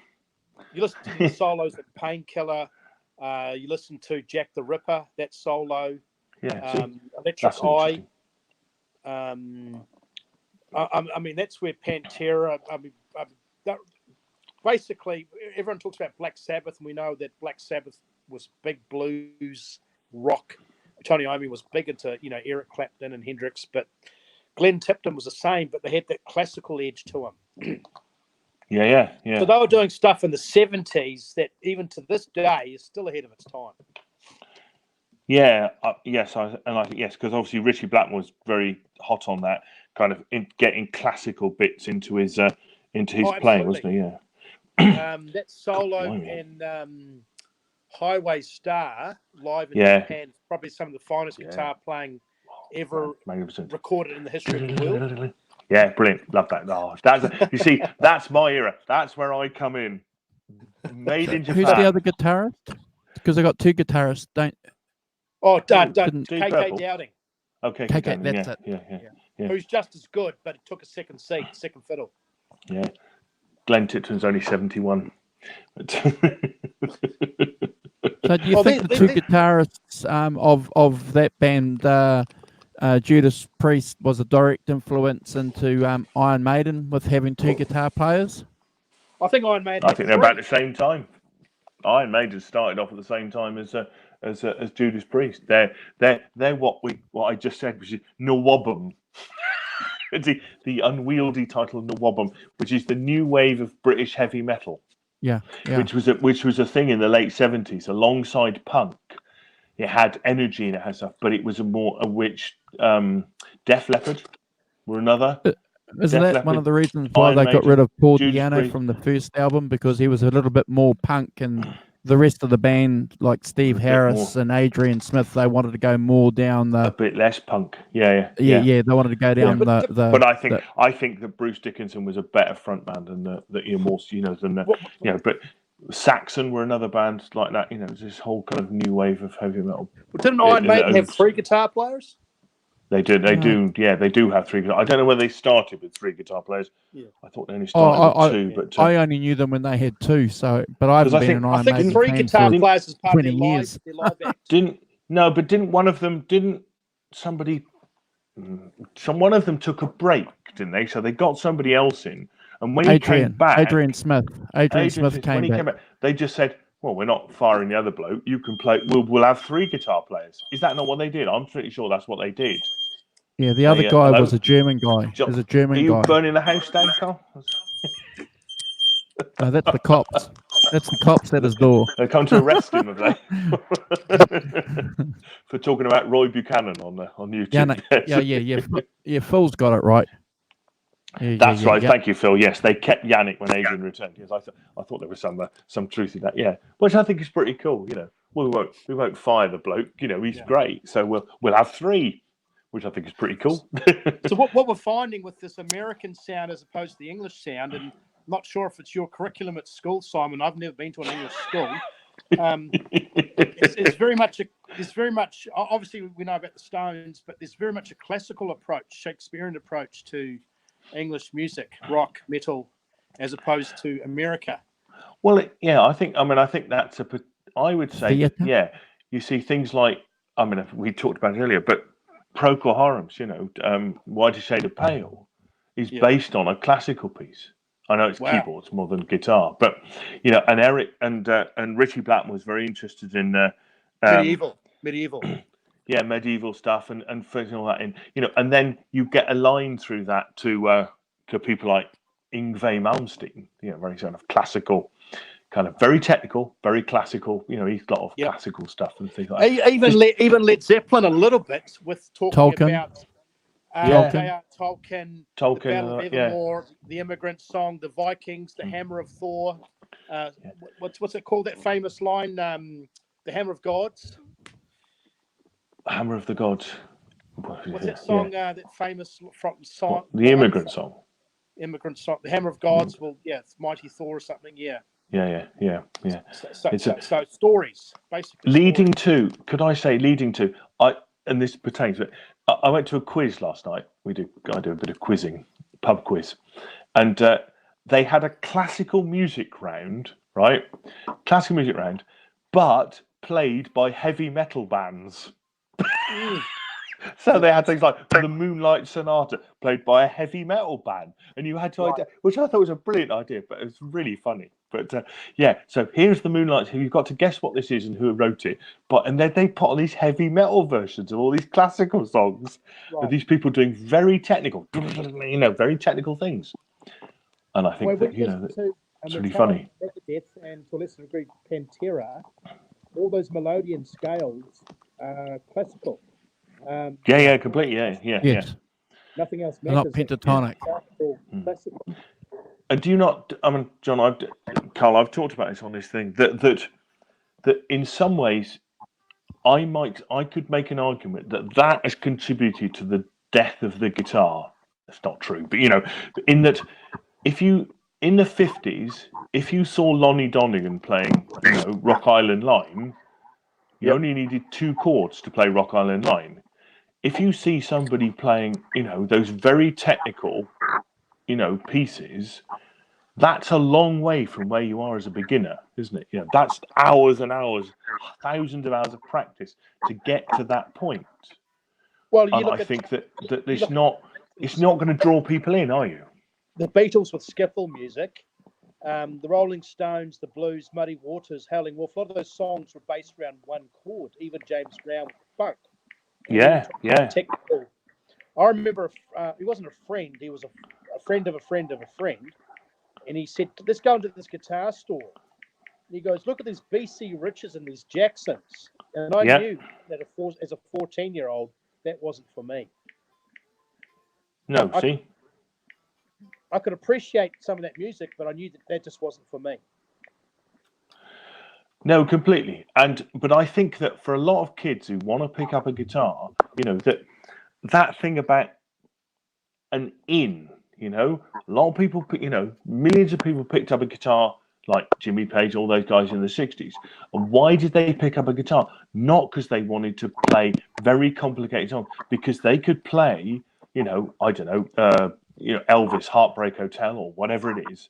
You listen to the solos at Painkiller. You listen to Jack the Ripper, that solo. Yeah, Electric Eye. I mean, that's where Pantera. Basically, everyone talks about Black Sabbath, and we know that Black Sabbath was big blues, rock. Tony Iommi was big into, Eric Clapton and Hendrix, but Glenn Tipton was the same, but they had that classical edge to them. Yeah. So they were doing stuff in the 70s that even to this day is still ahead of its time. Yeah, yes, I think yes, because obviously Richie Blackmore was very hot on that kind of getting classical bits into his playing, wasn't he? Yeah. That solo and Highway Star live in Japan is probably some of the finest guitar playing ever recorded in the history of the world. Yeah, brilliant. Love that. Oh, you see, that's my era. That's where I come in. Made in Japan. Who's the other guitarist? Because I got two guitarists. KK Dowding. Okay, KK, that's it. Yeah. Who's just as good, but it took a second fiddle. Yeah. Glenn Tipton's only 71. So do you think the two guitarists of that band, Judas Priest, was a direct influence into Iron Maiden with having two guitar players? I think Iron Maiden. I think they're about the same time. Iron Maiden started off at the same time as Judas Priest. They're what I just said, which is Nwabum. the unwieldy title of Nwabum, which is the new wave of British heavy metal. Yeah. Which was a thing in the late 70s, alongside punk. It had energy and it had stuff, but it was which Def Leppard were another. Isn't that one of the reasons why they got rid of Paul Di'Anno from the first album? Because he was a little bit more punk, and the rest of the band, like Steve Harris and Adrian Smith, they wanted to go more down a bit less punk. Yeah. They wanted to go down the. But I think that Bruce Dickinson was a better frontman than But Saxon were another band like that. This whole kind of new wave of heavy metal. Didn't Iron Maiden have three guitar players? They do. They do. Yeah, they do have 3 guitars. I don't know whether they started with 3 guitar players. Yeah. I thought they only started with 2. But I only knew them when they had 2. So, but I haven't been an Iron Maiden 3 fan guitar for players is part of 20 their years. live act. Didn't one of them? Didn't somebody? One of them took a break, didn't they? So they got somebody else in, and when he came back, Adrian Smith came back. They just said, "Well, we're not firing the other bloke. You can play. We'll have 3 guitar players." Is that not what they did? I'm pretty sure that's what they did. Yeah, the other guy was a German guy. John, was a German Are you guy. burning the house down, Carl? No, that's the cops. That's the cops at his door. They come to arrest him, have they? For talking about Roy Buchanan on YouTube. Yeah. Phil's got it right. That's right. Thank you, Phil. Yes, they kept Yannick when Adrian returned. Yes, I thought there was some truth in that. Yeah, which I think is pretty cool. You know, we won't fire the bloke. You know, he's great. So we'll have 3. Which I think is pretty cool. So what we're finding with this American sound as opposed to the English sound, and I'm not sure if it's your curriculum at school, Simon. I've never been to an English school. It's very much. Obviously, we know about the Stones, but there's very much a classical approach, Shakespearean approach to English music, rock, metal, as opposed to America. Well, I think that's I would say, you see things like, we talked about it earlier, but Procol Harum's, Whiter Shade of Pale is based on a classical piece. I know it's keyboards more than guitar, but and Eric and Richie Blackmore was very interested in medieval. Yeah, medieval stuff and fitting all that in, and then you get a line through that to people like Yngwie Malmsteen, very sort of classical, kind of very technical, very classical. He's got a lot of classical stuff and things like that. Even Led Zeppelin a little bit with talking about Tolkien, the Battle of Evermore, the Immigrant Song, the Vikings, the Hammer of Thor. What's it called? That famous line, the Hammer of Gods. Hammer of the Gods. What's that song? That famous song? The Immigrant Song. Immigrant Song. The Hammer of Gods. Well, it's Mighty Thor or something. Yeah. So stories, basically. Leading to, and this pertains, but I went to a quiz last night. I do a bit of quizzing, pub quiz, and they had a classical music round, right? Classical music round, but played by heavy metal bands. So they had things like the Moonlight Sonata played by a heavy metal band, and you had to which I thought was a brilliant idea, but it was really funny. But so here's the Moonlight. You've got to guess what this is and who wrote it. And then they put on these heavy metal versions of all these classical songs, with these people doing very technical, very technical things. And I think it's really funny. And to a lesser degree, Pantera, all those melodian scales are classical. Completely, Yes. Nothing else matters. They're not pentatonic. Classical. And do you not? John, Carl, I've talked about this on this thing that in some ways, I could make an argument that has contributed to the death of the guitar. That's not true, but in that, if you in the 50s, if you saw Lonnie Donegan playing, Rock Island Line, you only needed 2 chords to play Rock Island Line. If you see somebody playing, those very technical, pieces, that's a long way from where you are as a beginner, isn't it? That's hours and hours, thousands of hours of practice to get to that point. Well, I think that it's not going to draw people in, are you? The Beatles with skiffle music, the Rolling Stones, the Blues, Muddy Waters, Howling Wolf, a lot of those songs were based around 1 chord. Even James Brown with funk. Technical. I remember he wasn't a friend. He was a friend of a friend of a friend. And he said, let's go into this guitar store. And he goes, look at these BC Riches and these Jacksons. And I knew that as a 14-year-old, that wasn't for me. No, I could appreciate some of that music, but I knew that just wasn't for me. No, completely. But I think that for a lot of kids who want to pick up a guitar, that thing about an in, a lot of people, millions of people picked up a guitar like Jimmy Page, all those guys in the 60s. And why did they pick up a guitar? Not because they wanted to play very complicated songs, because they could play, I don't know, Elvis, Heartbreak Hotel, or whatever it is,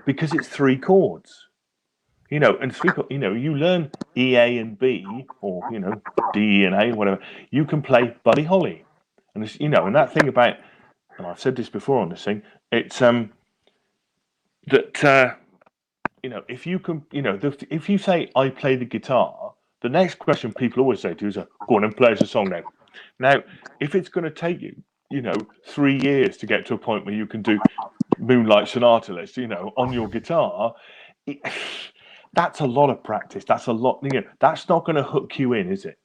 because it's three chords. And three, you learn E, A, and B, or D, E, and A, whatever. You can play Buddy Holly, and it's, and that thing about, and I've said this before on this thing, it's that if you can, if you say I play the guitar, the next question people always say to you is, "Go on and play us a song now." Now, if it's going to take you, 3 years to get to a point where you can do Moonlight Sonata list, on your guitar. That's a lot of practice. That's a lot. That's not going to hook you in, is it?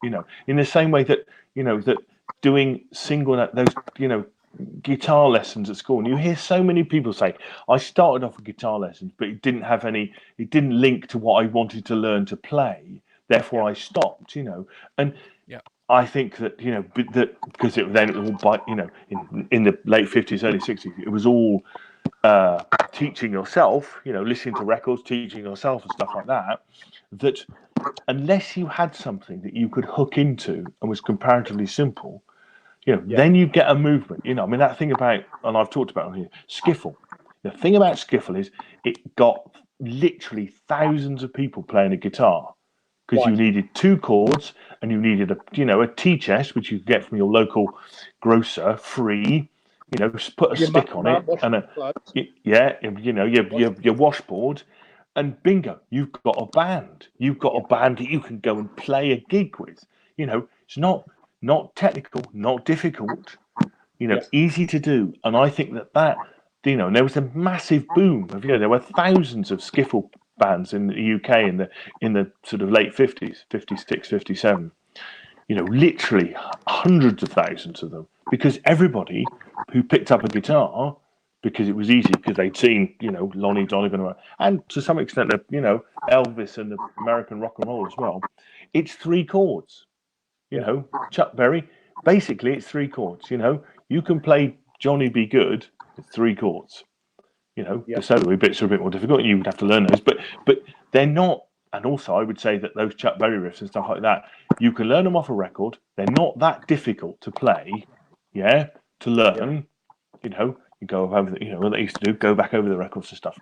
In the same way that that doing single those guitar lessons at school, and you hear so many people say, "I started off with guitar lessons, but it didn't have any. It didn't link to what I wanted to learn to play. Therefore, I stopped." And I think that that because then it was all by in the late 50s, early 60s, it was all teaching yourself, listening to records, teaching yourself and stuff like that, that unless you had something that you could hook into and was comparatively simple, then you get a movement. That thing about, and I've talked about it here, skiffle. The thing about skiffle is it got literally thousands of people playing a guitar because you needed two chords and you needed a tea chest, which you could get from your local grocer free. Put a stick on it and your washboard, and bingo, you've got a band. You've got a band that you can go and play a gig with. It's not technical, not difficult. Easy to do. And I think that and there was a massive boom of there were thousands of skiffle bands in the UK in the sort of late 50s, 56, 57. Literally hundreds of thousands of them, because everybody who picked up a guitar, because it was easy, because they'd seen, Lonnie Donegan, and to some extent, Elvis and the American rock and roll as well. It's three chords, Chuck Berry. Basically, it's three chords. You can play Johnny Be Good with three chords. The solo bits are a bit more difficult. You would have to learn those, but they're not. And also, I would say that those Chuck Berry riffs and stuff like that, you can learn them off a record. They're not that difficult to play, to learn. You go over what they used to do, go back over the records and stuff.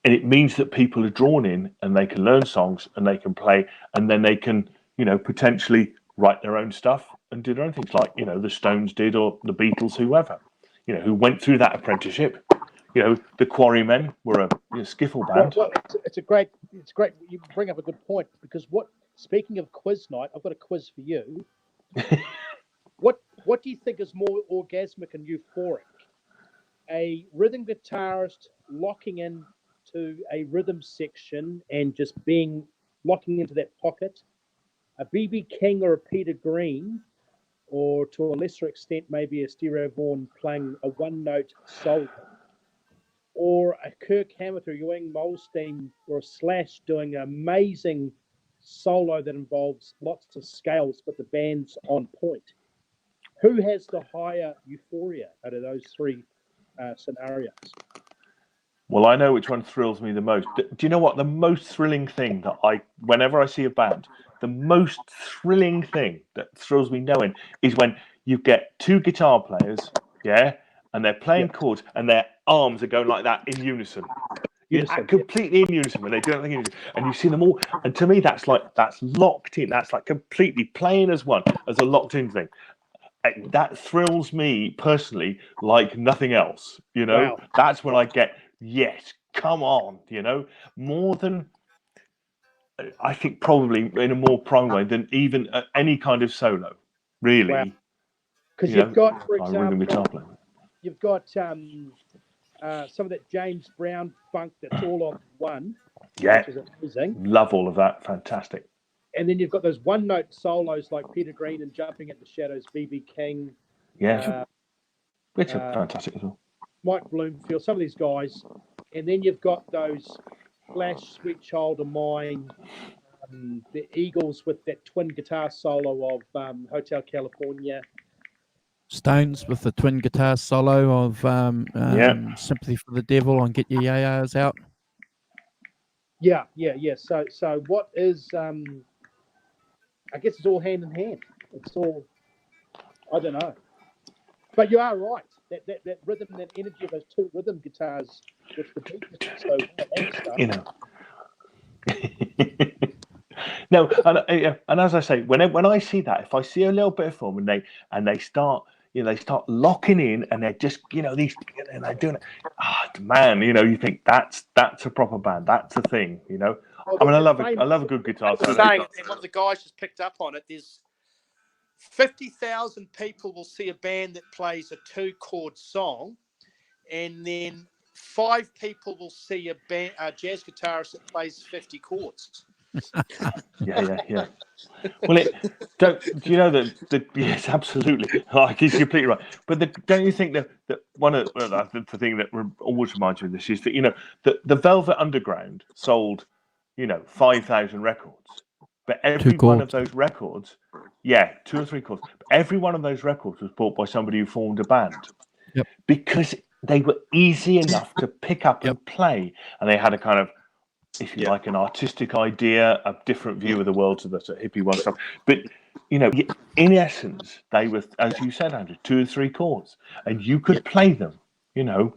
And it means that people are drawn in and they can learn songs and they can play, and then they can, potentially write their own stuff and do their own things, like, the Stones did, or the Beatles, whoever, who went through that apprenticeship. The Quarrymen were a skiffle band. Well, it's great. You bring up a good point, because speaking of quiz night, I've got a quiz for you. What do you think is more orgasmic and euphoric? A rhythm guitarist locking in to a rhythm section and just locking into that pocket, a B.B. King or a Peter Green, or to a lesser extent maybe a Stereo Vaughan playing a one-note solo, or a Kirk Hammett or Ewing Molstein or a Slash doing an amazing solo that involves lots of scales, but the band's on point. Who has the higher euphoria out of those three scenarios? Well, I know which one thrills me the most. Do you know what? The most thrilling thing whenever I see a band, the most thrilling thing that thrills me knowing is when you get two guitar players, and they're playing chords and their arms are going like that in unison. Completely in unison, when they do everything in unison, and you see them all. And to me, that's locked in. That's like completely playing as one, as a locked in thing. That thrills me personally like nothing else. Wow. That's when I get, yes, come on. More than, I think, probably in a more prime way than even any kind of solo, really. Because you've got, for example, guitar playing. You've got some of that James Brown funk that's all on one. Yeah, which is amazing. Love all of that. Fantastic. And then you've got those one-note solos like Peter Green and Jumping at the Shadows, B.B. King. Which are fantastic as well. Mike Bloomfield, some of these guys. And then you've got those Flash, Sweet Child of Mine, the Eagles with that twin guitar solo of Hotel California. Stones with the twin guitar solo of Sympathy for the Devil on Get Your Yayas Out. Yeah. So what is? I guess it's all hand in hand. It's all. I don't know. But you are right. That rhythm, that energy of those two rhythm guitars, which the Beatles did so well and stuff. You know. No, and as I say, when I see that, if I see a little bit of form and they start, they start locking in, and they're just, these, and they're doing it. Man, you think that's a proper band. That's a thing, I mean, I love a good guitar solo. Saying, and one of the guys just picked up on it. There's 50,000 people will see a band that plays a 2-chord song, and then 5 people will see a jazz guitarist that plays 50 chords. Yeah. Well, do you know that? Yes, absolutely. Like, he's completely right. But don't you think that one of the thing that always reminds me of this is that the Velvet Underground sold 5,000 records, but every one of those records, 2 or 3 chords, but every one of those records was bought by somebody who formed a band, because they were easy enough to pick up and play, and they had a kind of, if you like, an artistic idea, a different view of the world to the sort of hippie one stuff. But, in essence, they were, as you said, Andrew, 2 or 3 chords, and you could play them. If you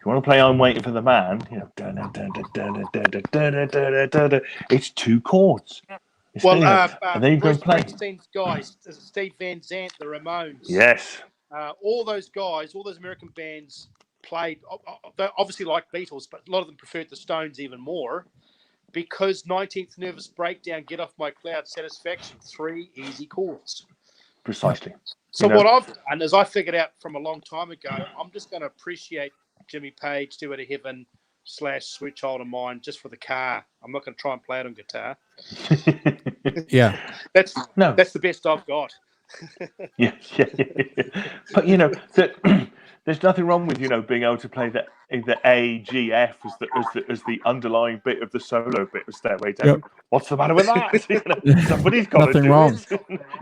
want to play I'm Waiting for the Man, it's 2 chords. And then you go and play. Springsteen's guys, Steve Van Zandt, the Ramones. Yes. All those guys, all those American bands played, obviously like Beatles, but a lot of them preferred the Stones even more, because 19th Nervous Breakdown, Get Off My Cloud, Satisfaction, 3 easy chords. Precisely. So what I've done is I figured out from a long time ago, I'm just going to appreciate Jimmy Page, Stairway to Heaven / Sweet Child of Mine just for the car. I'm not going to try and play it on guitar. That's the best I've got. Yeah. But there's nothing wrong with being able to play the A, G, F as the underlying bit of the solo bit of Stairway to Heaven. What's the matter with that? Somebody's got nothing to do wrong.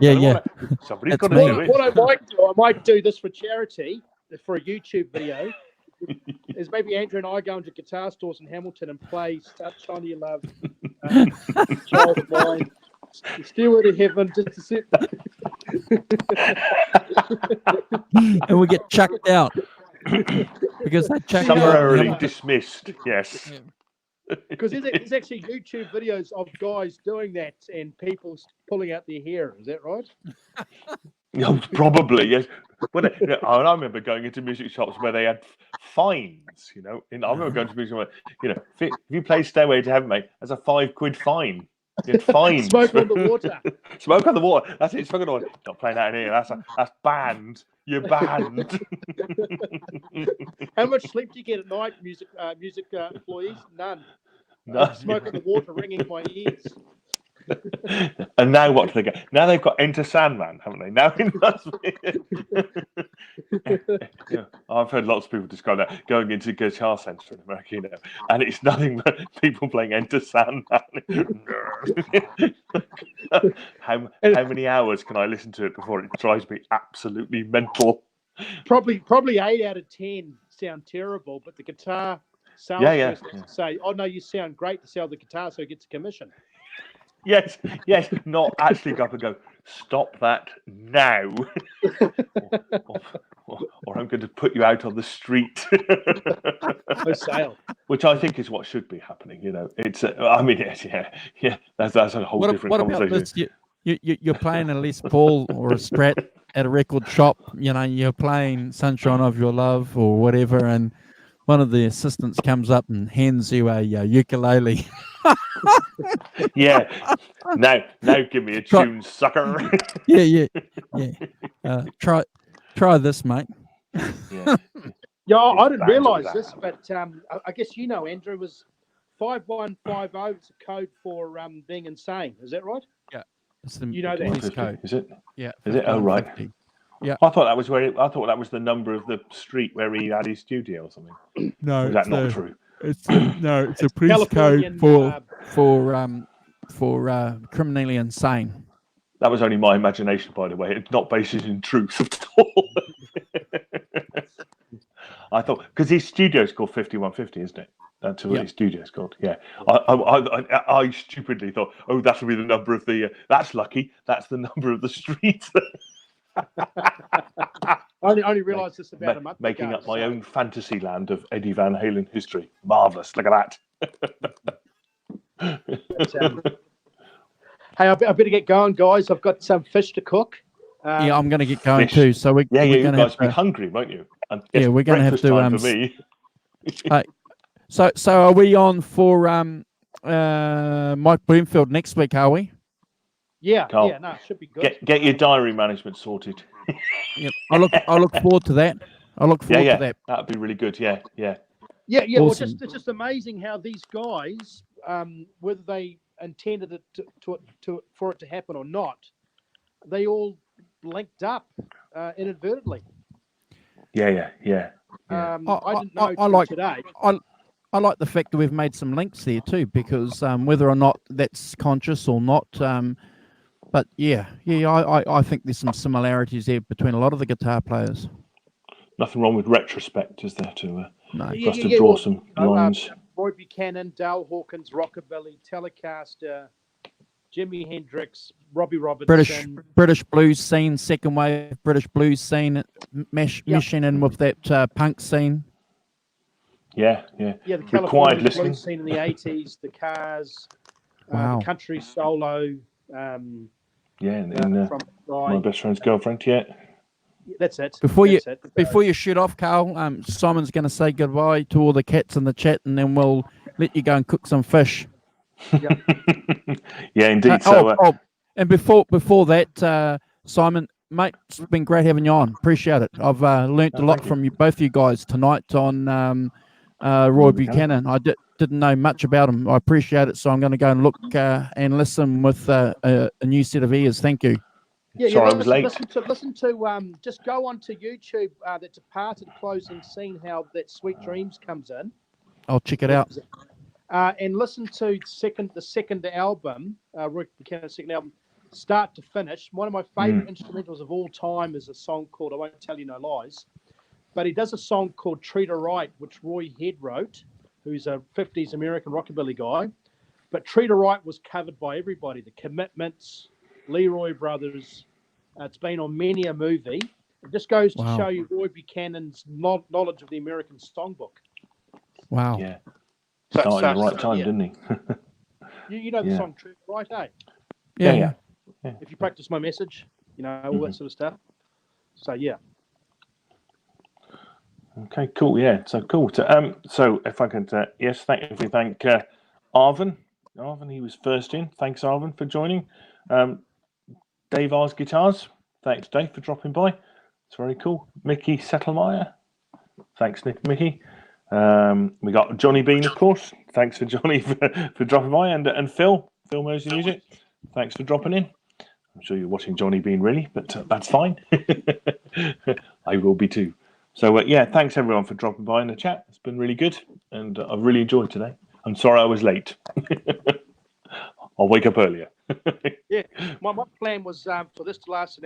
it. Somebody's got to do it. What I might do, I might do this for charity, for a YouTube video. Is maybe Andrew and I go into guitar stores in Hamilton and play Start Shine Your Love, Child of Mine, Stairway to Heaven, just to see. And we get chucked out because they chucked summarily dismissed. Yes. Because there's actually YouTube videos of guys doing that and people pulling out their hair. Is that right? Probably, yes. I remember going into music shops where they had fines. I remember going to music where, if you play Stairway to Heaven, mate, that's a £5 fine. It's fine. Smoke on the water. Smoke on the water. That's it. Smoke on the water. Not playing that in here. That's banned. You're banned. How much sleep do you get at night, music employees? None. Smoke on the water ringing in my ears. And now what do they get? Now they've got Enter Sandman, haven't they? Now it must be. I've heard lots of people describe that going into Guitar Center in America, and it's nothing but people playing Enter Sandman. How many hours can I listen to it before it drives me absolutely mental? Probably 8 out of 10 sound terrible, but the guitar salesperson say, "Oh no, you sound great," to sell the guitar, so he gets a commission. Yes, not actually go up and go, stop that now, or I'm going to put you out on the street. No sale. Which I think is what should be happening. It's. That's a whole different conversation. About this? You're playing a Les Paul or a Strat at a record shop. You're playing "Sunshine of Your Love" or whatever, and one of the assistants comes up and hands you a ukulele. Now give me a tune, sucker. Yeah. Try this, mate. I didn't realise this, but I guess Andrew, was 5150 is a code for being insane. Is that right? Yeah, it's the police code. Is it? Yeah. Is it? Oh, right. Yeah. I thought that was the number of the street where he had his studio or something. No, is that not true? It's a police code for criminally insane. That was only my imagination, by the way. It's not based in truth at all. I thought because his studio's called 5150, isn't it? That's what Yep. his studio's called. Yeah. I stupidly thought, oh, that will be the number of the. That's lucky. That's the number of the street. I only realised this about a month Making ago. up my own fantasy land of Eddie Van Halen history. Marvelous. Look at that. Hey, I better get going, guys. I've got some fish to cook. Yeah, I'm going to get going fish. too. So we're you going guys to be hungry, won't you? And yeah, we're going to have to. time for me. So are we on for Mike Bloomfield next week? Are we? Yeah, Carl, yeah, no, it should be good. Get your diary management sorted. Yep. I look forward to that. I look forward to that. That'd be really good. Yeah. Yeah. Awesome. Well, it's just amazing how these guys, whether they intended it for it to happen or not, they all linked up inadvertently. Yeah. I didn't know I like today. I like the fact that we've made some links there too, because whether or not that's conscious or not, but I think there's some similarities there between a lot of the guitar players. Nothing wrong with retrospect, is there? To draw some lines. Roy Buchanan, Dale Hawkins, Rockabilly, Telecaster, Jimi Hendrix, Robbie Robertson, British blues scene, second wave British blues scene, meshing in with that punk scene. Yeah, the California blues scene in the 80s, the Cars, the country solo. From My Best Friend's Girlfriend. Yeah. That's it. Before you shoot off, Carl, Simon's going to say goodbye to all the cats in the chat, and then we'll let you go and cook some fish. Yep. Yeah, indeed. And before that, Simon, mate, it's been great having you on. Appreciate it. I've learnt a lot from both you guys tonight on Roy Buchanan. I didn't know much about him. I appreciate it. So I'm going to go and look and listen with a new set of ears. Thank you. Sorry, I was late. Listen to just go onto YouTube. That's a part of the closing scene. How that Sweet Dreams comes in. I'll check it out. And listen to the second album, Roy Buchanan's second album, start to finish. One of my favourite instrumentals of all time is a song called "I Won't Tell You No Lies," but he does a song called "Treat Her Right," which Roy Head wrote, who's a 50s American rockabilly guy. But "Treat Her Right" was covered by everybody: the Commitments, Leroy Brothers. It's been on many a movie. It just goes to show you Roy Buchanan's knowledge of the American songbook. Wow. Yeah. Started at the right time, didn't he? you know the song "Treat Her Right," eh? Yeah. If you practice my message, all that sort of stuff. So yeah. Okay, cool. Yeah, so cool. So if I can, thank Arvin. Arvin, he was first in. Thanks, Arvin, for joining. Dave R's Guitars. Thanks, Dave, for dropping by. It's very cool. Mickey Settlemeyer. Thanks, Mickey. We got Johnny Bean, of course. Thanks for Johnny for dropping by, and Phil Mosey Music. Thanks for dropping in. I'm sure you're watching Johnny Bean, really, but that's fine. I will be too. So thanks everyone for dropping by in the chat. It's been really good, and I've really enjoyed today. I'm sorry I was late. I'll wake up earlier. Yeah, my plan was for this to last an